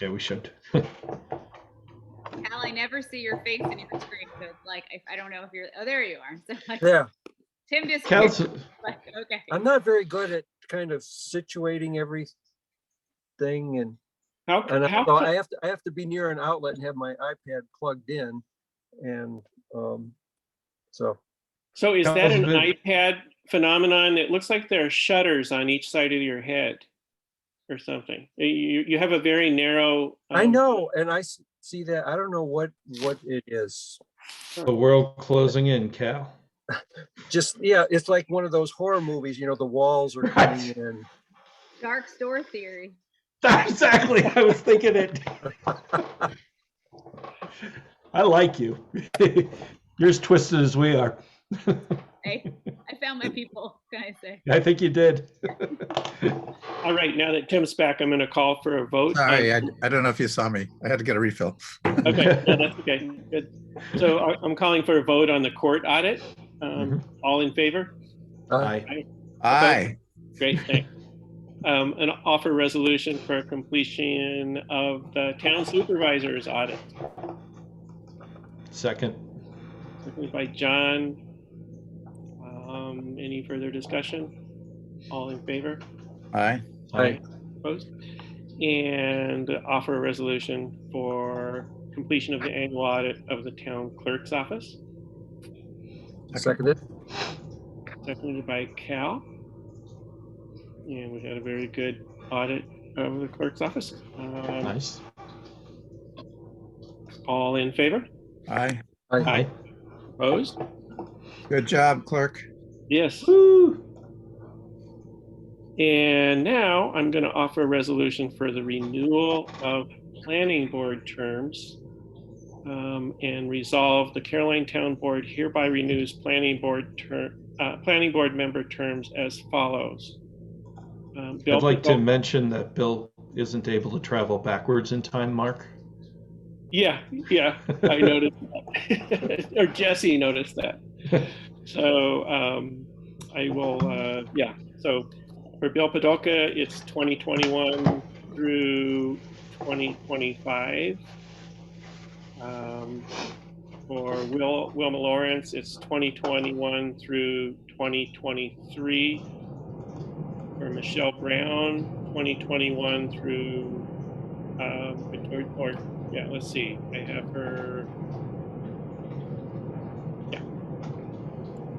Yeah, we should. Cal, I never see your face in your screen, so it's like I don't know if you're. Oh, there you are. So like, yeah, Tim just Cal's, like, okay. I'm not very good at kind of situating everything and And how, so I have to be near an outlet and have my iPad plugged in. And so, so is that an Councilman- iPad phenomenon? It looks like there are shutters on each side of your head or something. You have a very narrow. I know, and I see that. I don't know what it is. The world closing in, Cal. Just, yeah, it's like one of those horror movies, the walls are coming in. Dark store theory. Exactly. I was thinking it. I like you. You're as twisted as we are. Hey, I found my people, can I say? I think you did. All right, now that Tim's back, I'm going to call for a vote. Sorry, I don't know if you saw me. I had to get a refill. Okay, no, that's okay. Good. So I'm calling for a vote on the court audit. All in favor? Aye. Aye. Great, thanks. An offer resolution for completion of the town supervisor's audit. Second. Seconded by John. Any further discussion? All in favor? Aye. Aye. Opposed? And offer a resolution for completion of the annual audit of the town clerk's office. Seconded. Seconded by Cal. And we had a very good audit of the clerk's office. Nice. All in favor? Aye. Aye. Opposed? Good job, clerk. Yes. Woo. And now I'm going to offer a resolution for the renewal of planning board terms and resolve the Caroline Town Board hereby renews planning board member terms as follows. Bill I'd like to Padolka- mention that Bill isn't able to travel backwards in time, Mark. Yeah, I noticed that. Or Jesse noticed that. So I will, so for Bill Padolka, it's 2021 through 2025. For Wilma Lawrence, it's 2021 through 2023. For Michelle Brown, 2021 through, let's see, I have her,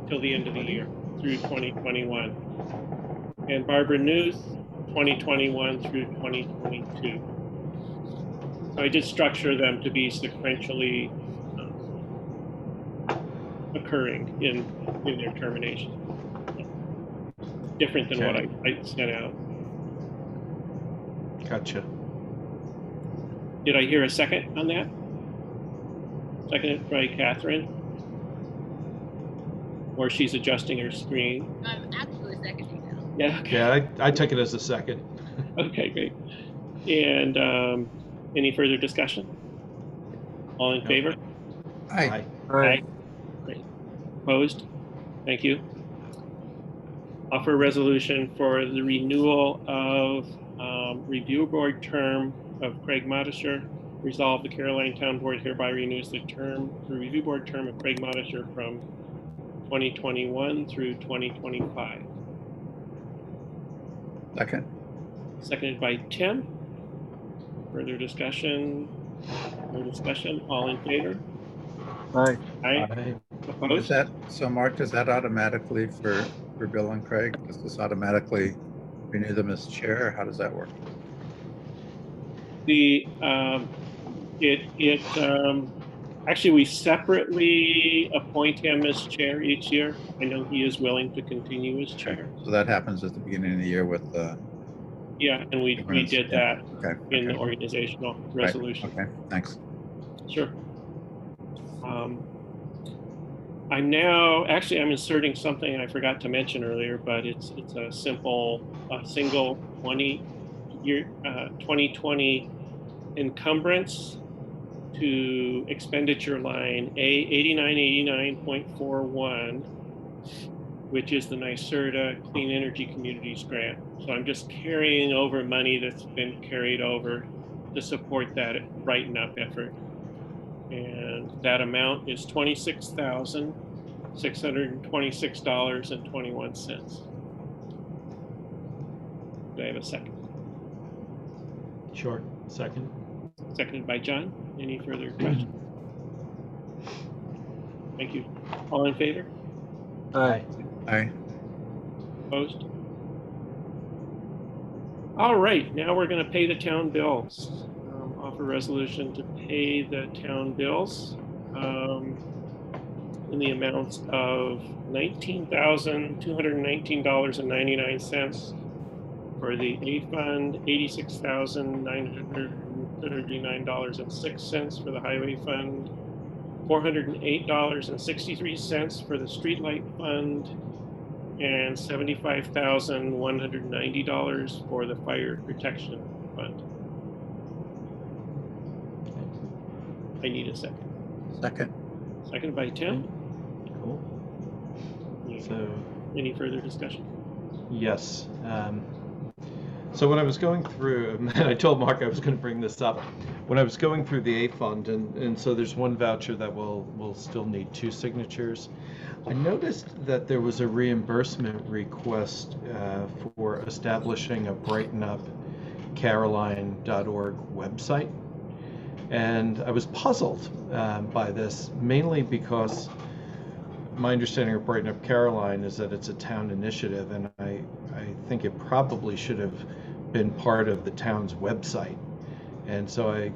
till the end of the year, through 2021. And Barbara Newth, 2021 through 2022. So I did structure them to be sequentially occurring in their termination. Different than what I sent out. Gotcha. Did I hear a second on that? Seconded by Catherine? Or she's adjusting her screen. I'm actually seconding now. Yeah, okay. Yeah, I took it as a second. Okay, great. And any further discussion? All in favor? Aye. Aye. Great. Opposed? Thank you. Offer a resolution for the renewal of review board term of Craig Modisher. Resolve the Caroline Town Board hereby renews the review board term of Craig Modisher from 2021 through 2025. Second. Seconded by Tim. Further discussion? No discussion? All in favor? Aye. Aye. Aye. Opposed? So Mark, does that automatically for Bill and Craig, does this automatically renew them as chair? How does that work? Actually, we separately appoint him as chair each year. I know he is willing to continue as chair. So that happens at the beginning of the year with Yeah, and we did that okay. in the Okay. organizational Right, resolution. okay, thanks. Sure. I'm now, actually, I'm inserting something I forgot to mention earlier, but it's a single 2020 encumbrance to expenditure line A8989.41, which is the NYSERDA Clean Energy Communities Grant. So I'm just carrying over money that's been carried over to support that Brighten Up effort. And that amount is $26,626.21. Do I have a second? Sure. Second. Seconded by John. Any further questions? Thank you. All in favor? Aye. Aye. Opposed? All right, now we're going to pay the town bills. Offer resolution to pay the town bills in the amounts of $19,219.99 for the A Fund, $86,939.06 for the Highway Fund, $408.63 for the Streetlight Fund, and $75,190 for the Fire Protection Fund. I need a second. Second. Second by Tim. Cool. So, Any further discussion? yes. So when I was going through, and I told Mark I was going to bring this up, when I was going through the A Fund, and so there's one voucher that will still need 2 signatures. I noticed that there was a reimbursement request for establishing a brightenupcaroline.org website. And I was puzzled by this, mainly because my understanding of Brighten Up Caroline is that it's a town initiative, and I think it probably should have been part of the town's website. And so I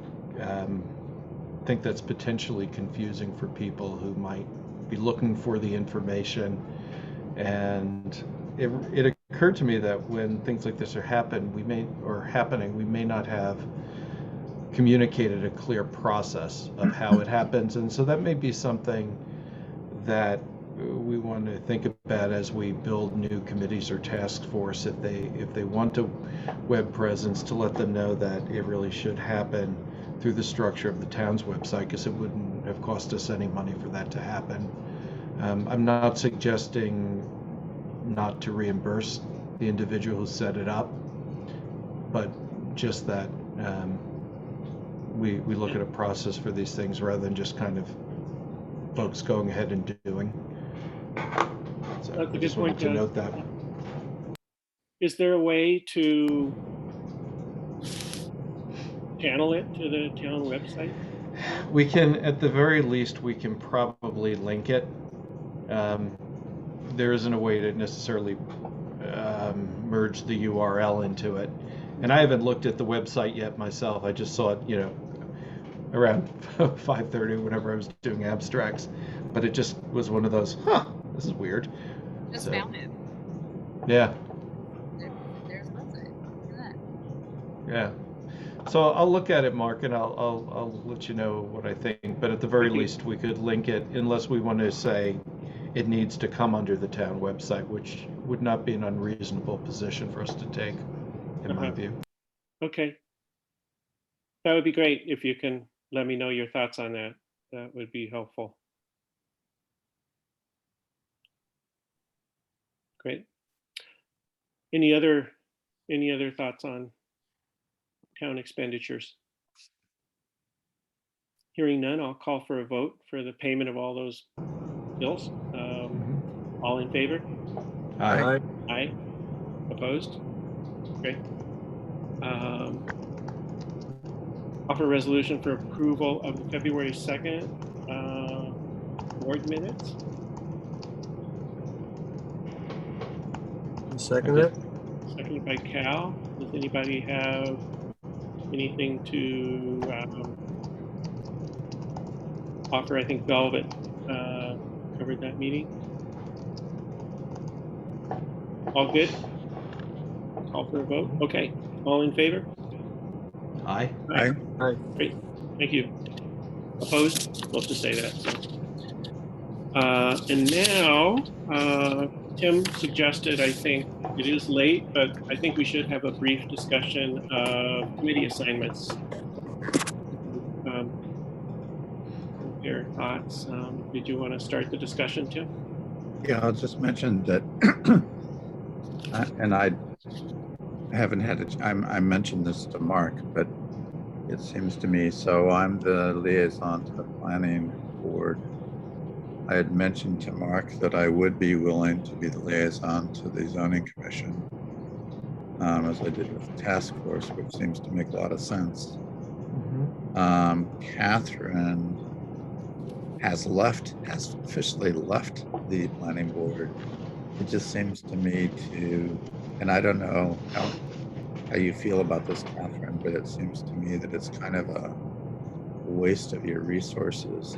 think that's potentially confusing for people who might be looking for the information. And it occurred to me that when things like this are happening, we may not have communicated a clear process of how it happens. And so that may be something that we want to think about as we build new committees or task force, if they want a web presence, to let them know that it really should happen through the structure of the town's website, because it wouldn't have cost us any money for that to happen. I'm not suggesting not to reimburse the individual who set it up, but just that we look at a process for these things rather than just kind of folks going ahead and doing. So That's a I good just wanted point, to John. note that. Is there a way to channel it to the town website? We can, at the very least, we can probably link it. There isn't a way to necessarily merge the URL into it. And I haven't looked at the website yet myself. I just saw it, around 5:30 whenever I was doing abstracts. But it just was one of those, this is weird. Just So, found it. yeah. There's a website. Look at that. Yeah. So I'll look at it, Mark, and I'll let you know what I think. But at the very Thank you. least, we could link it, unless we want to say it needs to come under the town website, which would not be an unreasonable position for us to take, in my view. Okay. That would be great if you can let me know your thoughts on that. That would be helpful. Great. Any other thoughts on town expenditures? Hearing none, I'll call for a vote for the payment of all those bills. All in favor? Aye. Aye. Opposed? Great. Offer resolution for approval of the February 2nd board minutes. Second it? Seconded by Cal. Does anybody have anything to offer? I think Velvet covered that meeting. All good? Call for a vote? Okay. All in favor? Aye. Aye. Great. Thank you. Opposed? We'll just say that. And now, Tim suggested, I think it is late, but I think we should have a brief discussion of committee assignments. Your thoughts? Did you want to start the discussion, Tim? Yeah, I'll just mention that, and I haven't had it, I mentioned this to Mark, but it seems to me, so I'm the liaison to the planning board. I had mentioned to Mark that I would be willing to be the liaison to the zoning commission. as I did with the task force, which seems to make a lot of sense. Mhm. Catherine has officially left the planning board. It just seems to me to, and I don't know how you feel about this, Catherine, but it seems to me that it's kind of a waste of your resources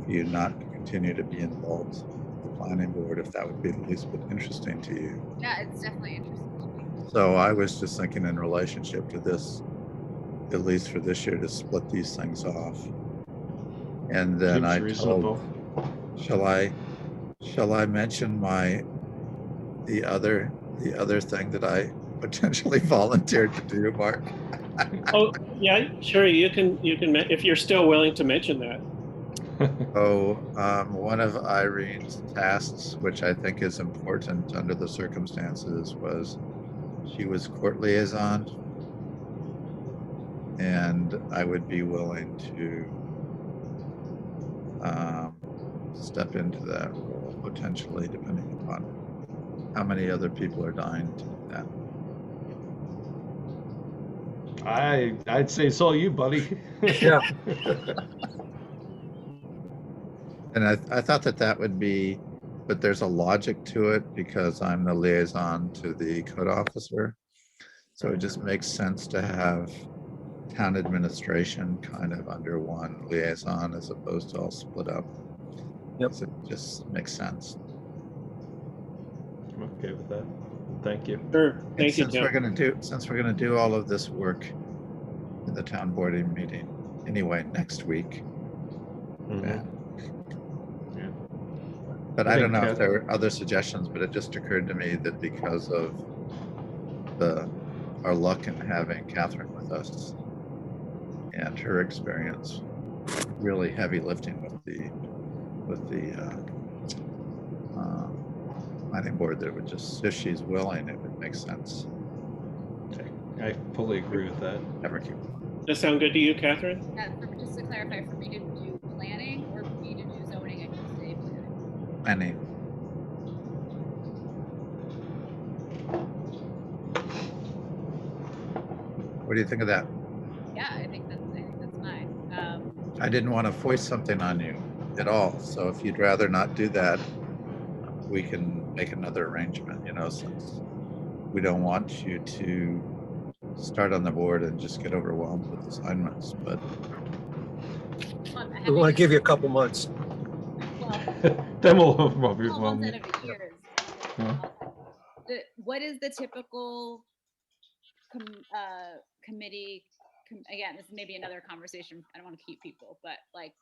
for you not to continue to be involved with the planning board, if that would be the least bit interesting to you. Yeah, it's definitely interesting to me. So I was just thinking in relationship to this, at least for this year, to split these things off. And then Seems I reasonable. shall I mention the other thing that I potentially volunteered to do, Mark? Oh, yeah, sure. You can, if you're still willing to mention that. Oh, one of Irene's tasks, which I think is important under the circumstances, was she was court liaison. And I would be willing to step into that role potentially, depending upon how many other people are dying to do that. I'd say it's all you, buddy. Yeah. And I thought that would be, but there's a logic to it because I'm the liaison to the code officer. So it just makes sense to have town administration kind of under one liaison as opposed to all split up. Yep. So it just makes sense. I'm okay with that. Thank you. Sure. And Thank you, since Jim. we're gonna do all of this work in the town boarding meeting anyway next week. Mhm. Yeah. Yeah. But I I don't think know if there were other suggestions, but it just occurred to me that because of our luck in having Catherine with us and her experience, really heavy lifting with the planning board, that would just, if she's willing, it would make sense. I fully agree with that. Never keep. Does that sound good to you, Catherine? Just to clarify, for me to do planning or for me to do zoning and just say planning? Planning. What do you think of that? Yeah, I think that's fine. I didn't want to foist something on you at all. So if you'd rather not do that, we can make another arrangement, since we don't want you to start on the board and just get overwhelmed with assignments, but We want to give you a couple months. Then we'll Well, months out of years. Yeah. What is the typical committee? Again, this may be another conversation. I don't want to keep people, but like,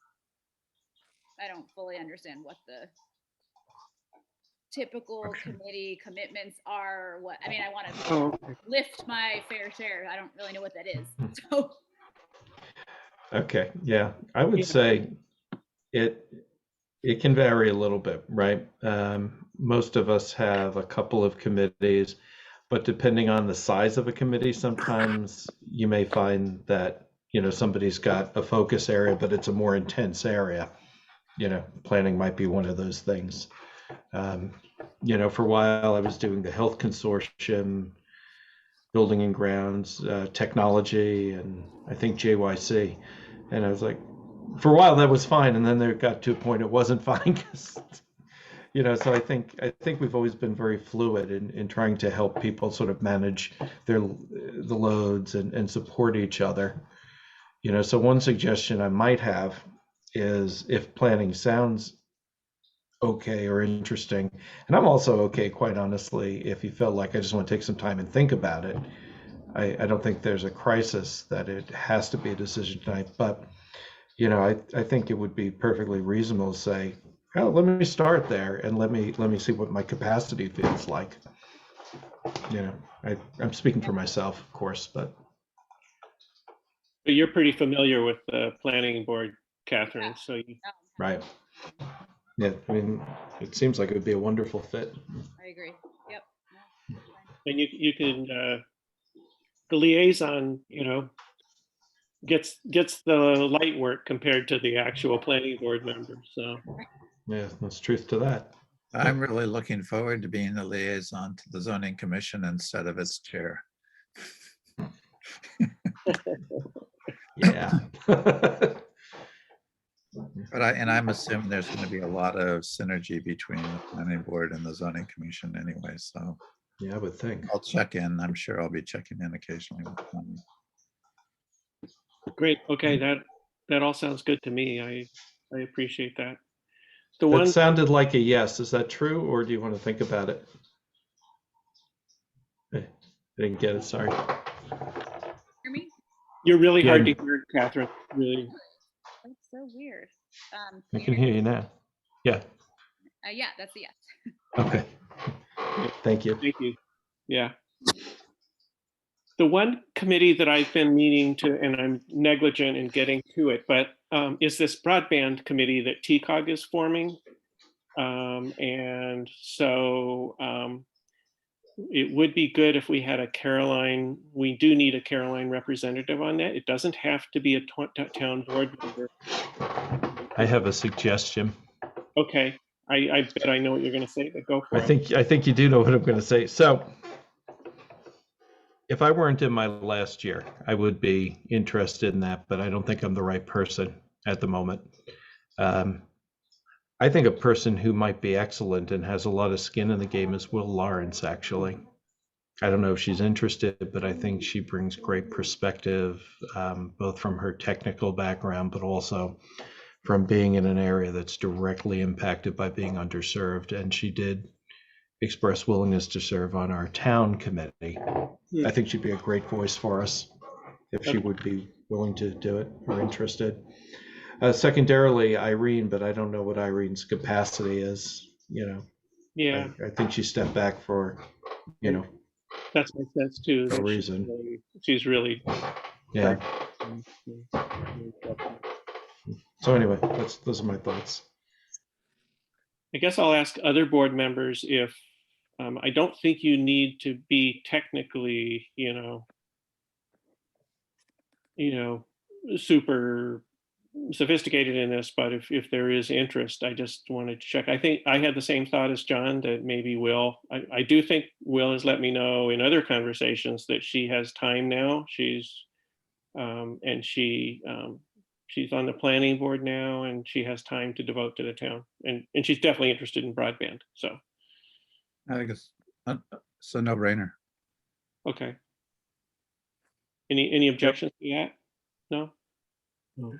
I don't fully understand what the typical committee commitments are. I want to lift my fair share. I don't really know what that is. So. Okay, yeah, I would say it can vary a little bit, right? Most of us have a couple of committees, but depending on the size of a committee, sometimes you may find that, somebody's got a focus area, but it's a more intense area. Planning might be one of those things. For a while I was doing the health consortium, building and grounds, technology, and I think JYC. And I was like, for a while that was fine. And then there got to a point it wasn't fine. So I think we've always been very fluid in trying to help people sort of manage the loads and support each other. So one suggestion I might have is, if planning sounds okay or interesting, and I'm also okay, quite honestly, if you felt like I just want to take some time and think about it. I don't think there's a crisis that it has to be a decision tonight, but I think it would be perfectly reasonable to say, well, let me start there and let me see what my capacity feels like. I'm speaking for myself, of course, but You're pretty familiar with the planning board, Catherine, so you. Right. Yeah, it seems like it would be a wonderful fit. I agree. Yep. And you can, the liaison, gets the light work compared to the actual planning board member, so. Yeah, there's truth to that. I'm really looking forward to being the liaison to the zoning commission instead of its chair. Yeah. But I'm assuming there's going to be a lot of synergy between the planning board and the zoning commission anyway, so Yeah, I would think. I'll check in. I'm sure I'll be checking in occasionally with them. Great. Okay, that all sounds good to me. I appreciate that. The That one, sounded like a yes. Is that true, or do you want to think about it? I didn't get it, sorry. Hear me? you're really Yeah. hard to hear, Catherine, really. That's so weird. I can hear you now. Yeah, Yeah, that's a yes. okay. Thank you. Thank you. Yeah. The one committee that I've been meaning to, and I'm negligent in getting to it, but is this broadband committee that TCOG is forming. And so it would be good if we had a Caroline, we do need a Caroline representative on that. It doesn't have to be a town board member. I have a suggestion. Okay, I bet I know what you're gonna say, but go for I it. think you do know what I'm going to say. So if I weren't in my last year, I would be interested in that, but I don't think I'm the right person at the moment. I think a person who might be excellent and has a lot of skin in the game is Will Lawrence, actually. I don't know if she's interested, but I think she brings great perspective, both from her technical background, but also from being in an area that's directly impacted by being underserved. And she did express willingness to serve on our town committee. I think she'd be a great voice for us if she would be willing to do it or interested. Secondarily, Irene, but I don't know what Irene's capacity is, Yeah, I think she stepped back for, that's my sense too. for a that reason. She's really. Yeah. So anyway, those are my thoughts. I guess I'll ask other board members if, I don't think you need to be technically, super sophisticated in this, but if there is interest, I just wanted to check. I think I had the same thought as John, that maybe Will, I do think Will has let me know in other conversations that she has time now. She's she's on the planning board now, and she has time to devote to the town, and she's definitely interested in broadband. So, I think it's a no-brainer. okay. Any objections to that? No?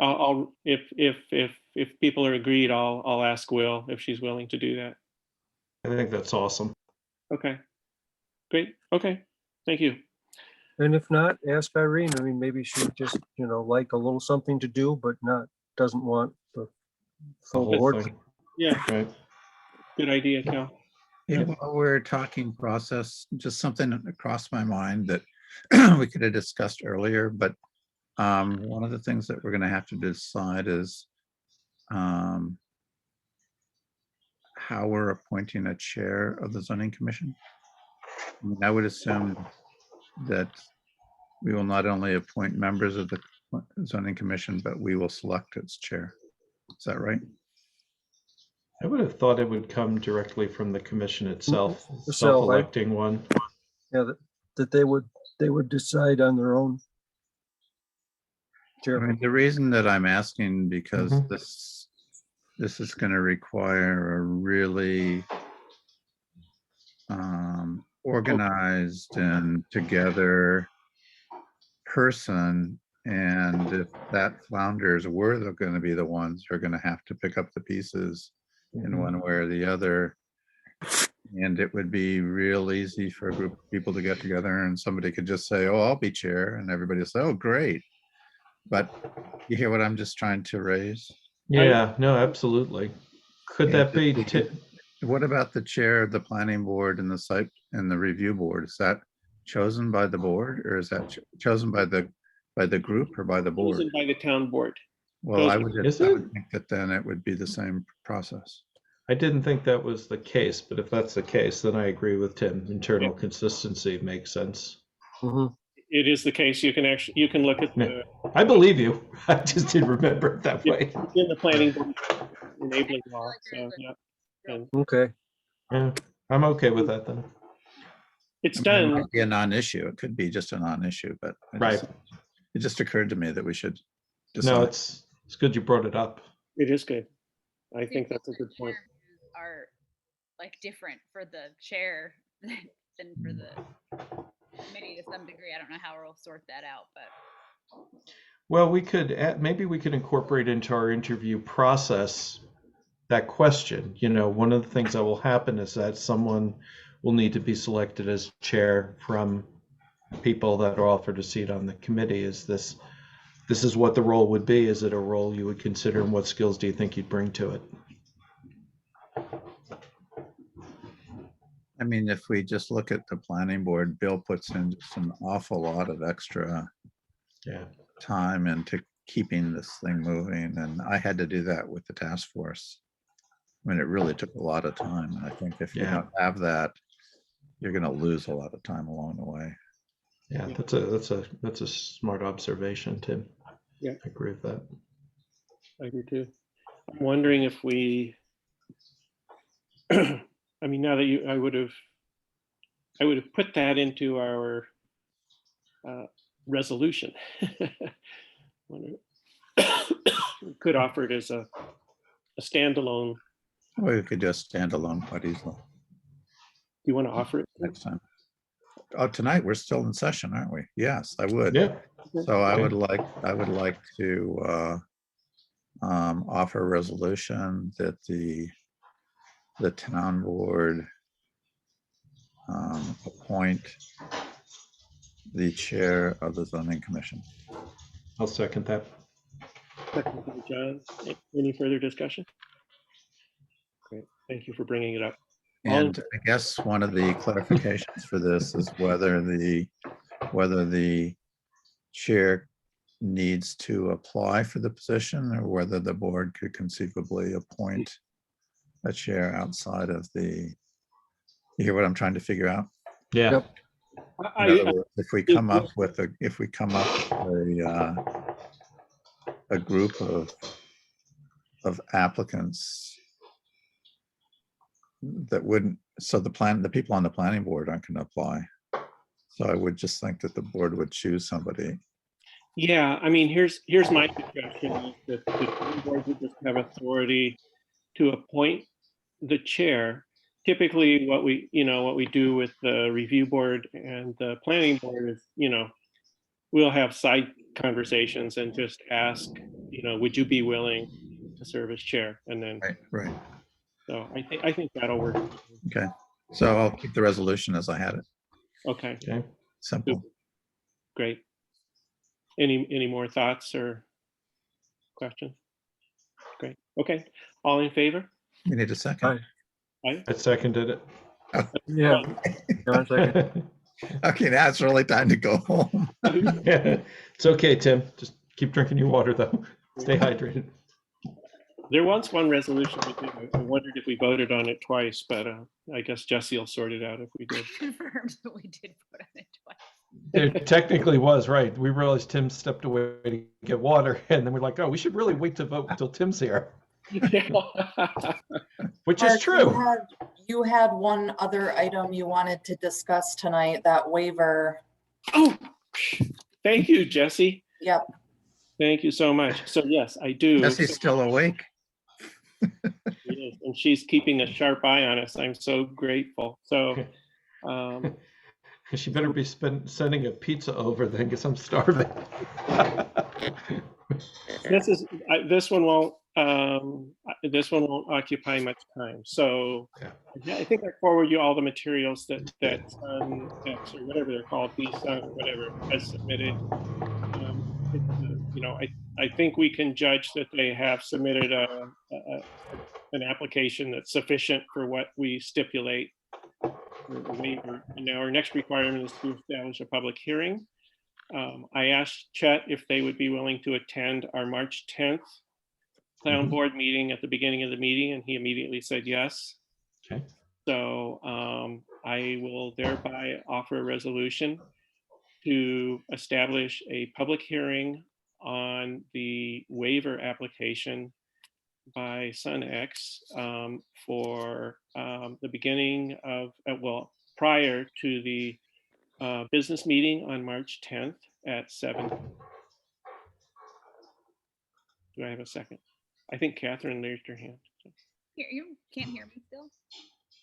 I'll if people are agreed, I'll ask Will if she's willing to do that. I think that's awesome. Okay. Great. Okay. Thank you. And if not, ask Irene. I mean, maybe she just, like a little something to do, but doesn't want the full whole board. thing. Yeah, Right. good idea, Cal. Yeah, while we're talking process, just something that crossed my mind that we could have discussed earlier, but one of the things that we're going to have to decide is how we're appointing a chair of the zoning commission. I mean, I would assume that we will not only appoint members of the zoning commission, but we will select its chair. Is that right? I would have thought it would come directly from the commission itself, So, self-electing one. Yeah, that they would decide on their own. I Chair. mean, the reason that I'm asking, because Mhm. this is going to require a really organized and together person. And if that flounders, we're going to be the ones who are going to have to pick up the pieces in one way or the other. And it would be real easy for a group of people to get together and somebody could just say, oh, I'll be chair. And everybody will say, oh, great. But you hear what I'm just trying to raise? Yeah, no, absolutely. Could that be? What about the chair of the planning board and the site and the review board? Is that chosen by the board, or is that chosen by the group or by the board? Chosen by the town board. Well, I would Is think that then it would be the same process. I didn't think that was the case, but if that's the case, then I agree with Tim. Internal consistency makes sense. Mhm. It is the case. You can look at the I believe you. I just didn't remember it that way. in the planning board enabling law. So, yeah. And Okay. Yeah, I'm okay with that then. It's I mean, it done. might be a non-issue. It could be just a non-issue, but Right. it just occurred to me that we should No, decide. it's good you brought it up. It is good. I Seems think like that's a the good point. chair views Are like different for the chair than for the committee to some degree. I don't know how we'll sort that out, but Well, we could maybe we could incorporate into our interview process that question. You know, one of the things that will happen is that someone will need to be selected as chair from people that are offered a seat on the committee. This is what the role would be. Is it a role you would consider, and what skills do you think you'd bring to it? I mean, if we just look at the planning board, Bill puts in just an awful lot of extra Yeah. time into keeping this thing moving, and I had to do that with the task force. I mean, it really took a lot of time, and I think if you Yeah. don't have that, you're gonna lose a lot of time along the way. Yeah, that's a smart observation, Tim. Yeah. I agree with that. I do too. I'm wondering if we, I mean, now that I would have put that into our resolution. Wonder- we could offer it as a standalone. Or you could just stand alone quite easily Do you want to offer it? next time. Oh, tonight, we're still in session, aren't we? Yes, I would. Yeah. So I Okay. would like to offer a resolution that the town board appoint the chair of the zoning commission. I'll second that. Second by John. Any further discussion? Great. Thank you for bringing it up. All in- And I guess one of the clarifications for this is whether the chair needs to apply for the position, or whether the board could conceivably appoint a chair outside of the, you hear what I'm trying to figure out? Yeah. Yep. In other words, if we come up with a group of applicants that wouldn't, so the people on the planning board aren't going to apply. So I would just think that the board would choose somebody. Yeah, I mean, here's my suggestion, is that the planning board would just have authority to appoint the chair. Typically, what we do with the review board and the planning board is, we'll have side conversations and just ask, would you be willing to serve as chair? And then, Right. so I think that'll work. Okay. So I'll keep the resolution as I had it. Okay, Okay. Simple. great. Any more thoughts or questions? Great. Okay. All in favor? You need a second. Aye. I seconded it. Yeah. John, second. Okay, now it's really time to go home. It's okay, Tim. Just keep drinking your water, though. Stay hydrated. There was one resolution we did. I wondered if we voted on it twice, but I guess Jesse will sort it out if we did. confirmed that we did put on it twice. There technically was, right. We realized Tim stepped away to get water, and then we're like, oh, we should really wait to vote until Tim's here, which is Mark, true. You had one other item you wanted to discuss tonight, that waiver. Oh, thank you, Jesse. Yep. Thank you so much. So yes, I do. Jesse's still awake. She is, and she's keeping a sharp eye on us. I'm so grateful. So She better be sending a pizza over then, because I'm starving. this one won't occupy much time. So yeah, I think I forward you all the materials that X or whatever they're called, BSUN or whatever, has submitted. I think we can judge that they have submitted an application that's sufficient for what we stipulate for the waiver. And now our next requirement is to establish a public hearing. I asked Chet if they would be willing to attend our March 10th town board meeting at the beginning of the meeting, and he immediately said yes. Okay. So I will thereby offer a resolution to establish a public hearing on the waiver application by SunX for the beginning of, well, prior to the business meeting on March 10th at 7. Do I have a second? I think Catherine raised her hand. Here, you can't hear me still?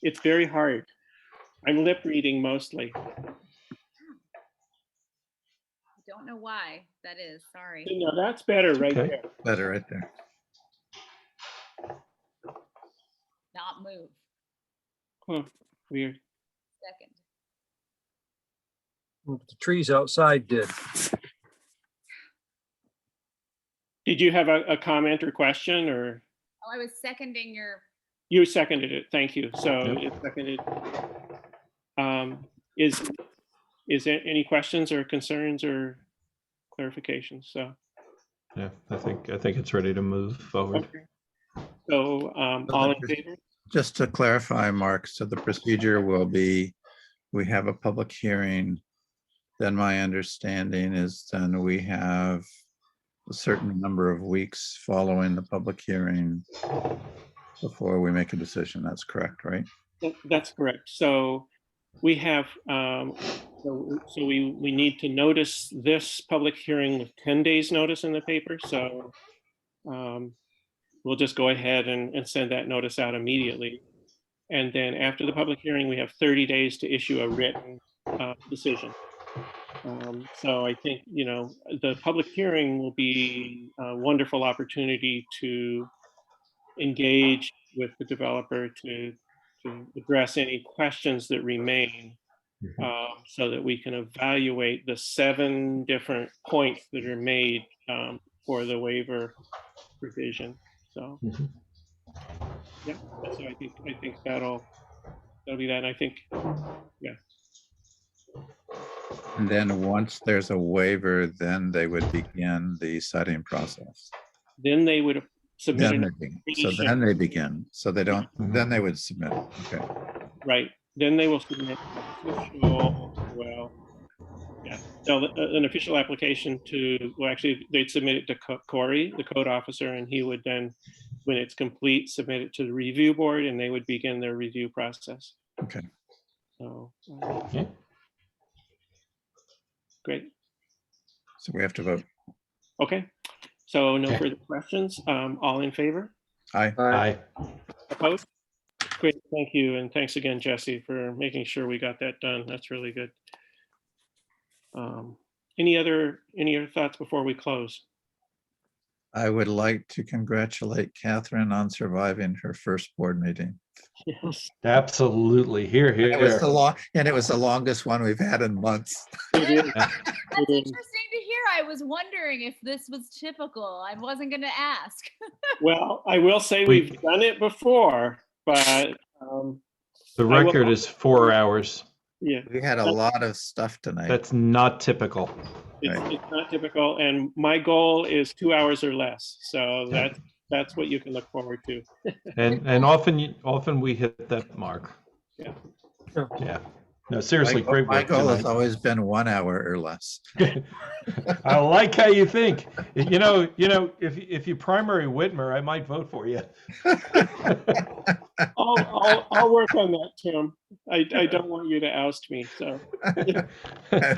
It's very hard. I'm lip reading mostly. I don't know why that is, sorry. No, that's better right Okay. there. Better right there. Not move. Huh, weird. Second. The trees outside did. Did you have a comment or question, or Oh, I was seconding your, you seconded it? Thank you. So Yep. it's seconded. Is there any questions or concerns or clarifications? So, Yeah, I think it's ready to move forward. okay. So all in favor? Just to clarify, Mark, so the procedure will be, we have a public hearing. Then my understanding is then we have a certain number of weeks following the public hearing before we make a decision. That's correct, right? That's correct. So we have, so we need to notice this public hearing with 10 days notice in the paper. So we'll just go ahead and send that notice out immediately. And then after the public hearing, we have 30 days to issue a written decision. So I think, you know, the public hearing will be a wonderful opportunity to engage with the developer to address any questions that remain, so that we can evaluate the 7 different points that are made for the waiver provision. So, Mhm. yeah, so I think that'll be that. And I think, And then once there's a waiver, then they would begin the citing process. then they would submit Then an they begin. So application. then they begin. So they don't, Mhm. then they would submit. Okay. Right, then they will submit an official, well, yeah, so an official application to, well, actually, they'd submit it to Corey, the code officer, and he would then, when it's complete, submit it to the review board, and they would begin their review process. Okay. So, Yeah. great, So we have to vote. okay, so no Okay. further questions, all in favor? Aye. Aye. Opposed? Great, thank you, and thanks again, Jesse, for making sure we got that done. That's really good. Any other thoughts before we close? I would like to congratulate Catherine on surviving her first board meeting. Yes. Absolutely. Here, here. It was the longest one we've had in months. It is. that's It is. interesting to hear. I was wondering if this was typical. I wasn't gonna ask. Well, I will say we've done it before, but The I will- record is 4 hours. yeah, We had a lot of stuff tonight. That's not typical. it's not typical. And my goal is 2 hours or less. So that's what you can look forward to. And often we hit that mark. Yeah. Yeah. No, seriously, great My work goal has tonight. always been 1 hour or less. I like how you think. You know, if you primary Whitmer, I might vote for you. I'll work on that, Tim. I don't want you to oust me. So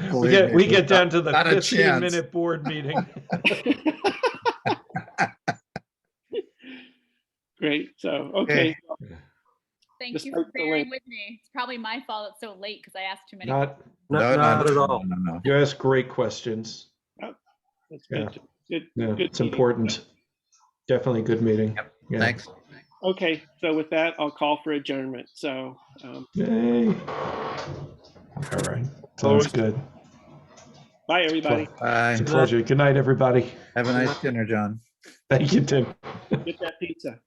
Believe me, We get down to the not a chance. 15-minute board meeting. great. So okay. Thank Just you for like the bearing link. with me. It's probably my fault it's so late because I asked too many. Not, Not at all. No. you ask great questions. That's Yeah. good. Good. Yeah, good it's meeting. important. Definitely a good meeting. Yeah. Thanks. Okay. So with that, I'll call for adjournment. So Yay. All right. Sounds good. bye, everybody. Bye. It's a pleasure. Good night, everybody. Have a nice dinner, John. Thank you, Tim. Get that pizza.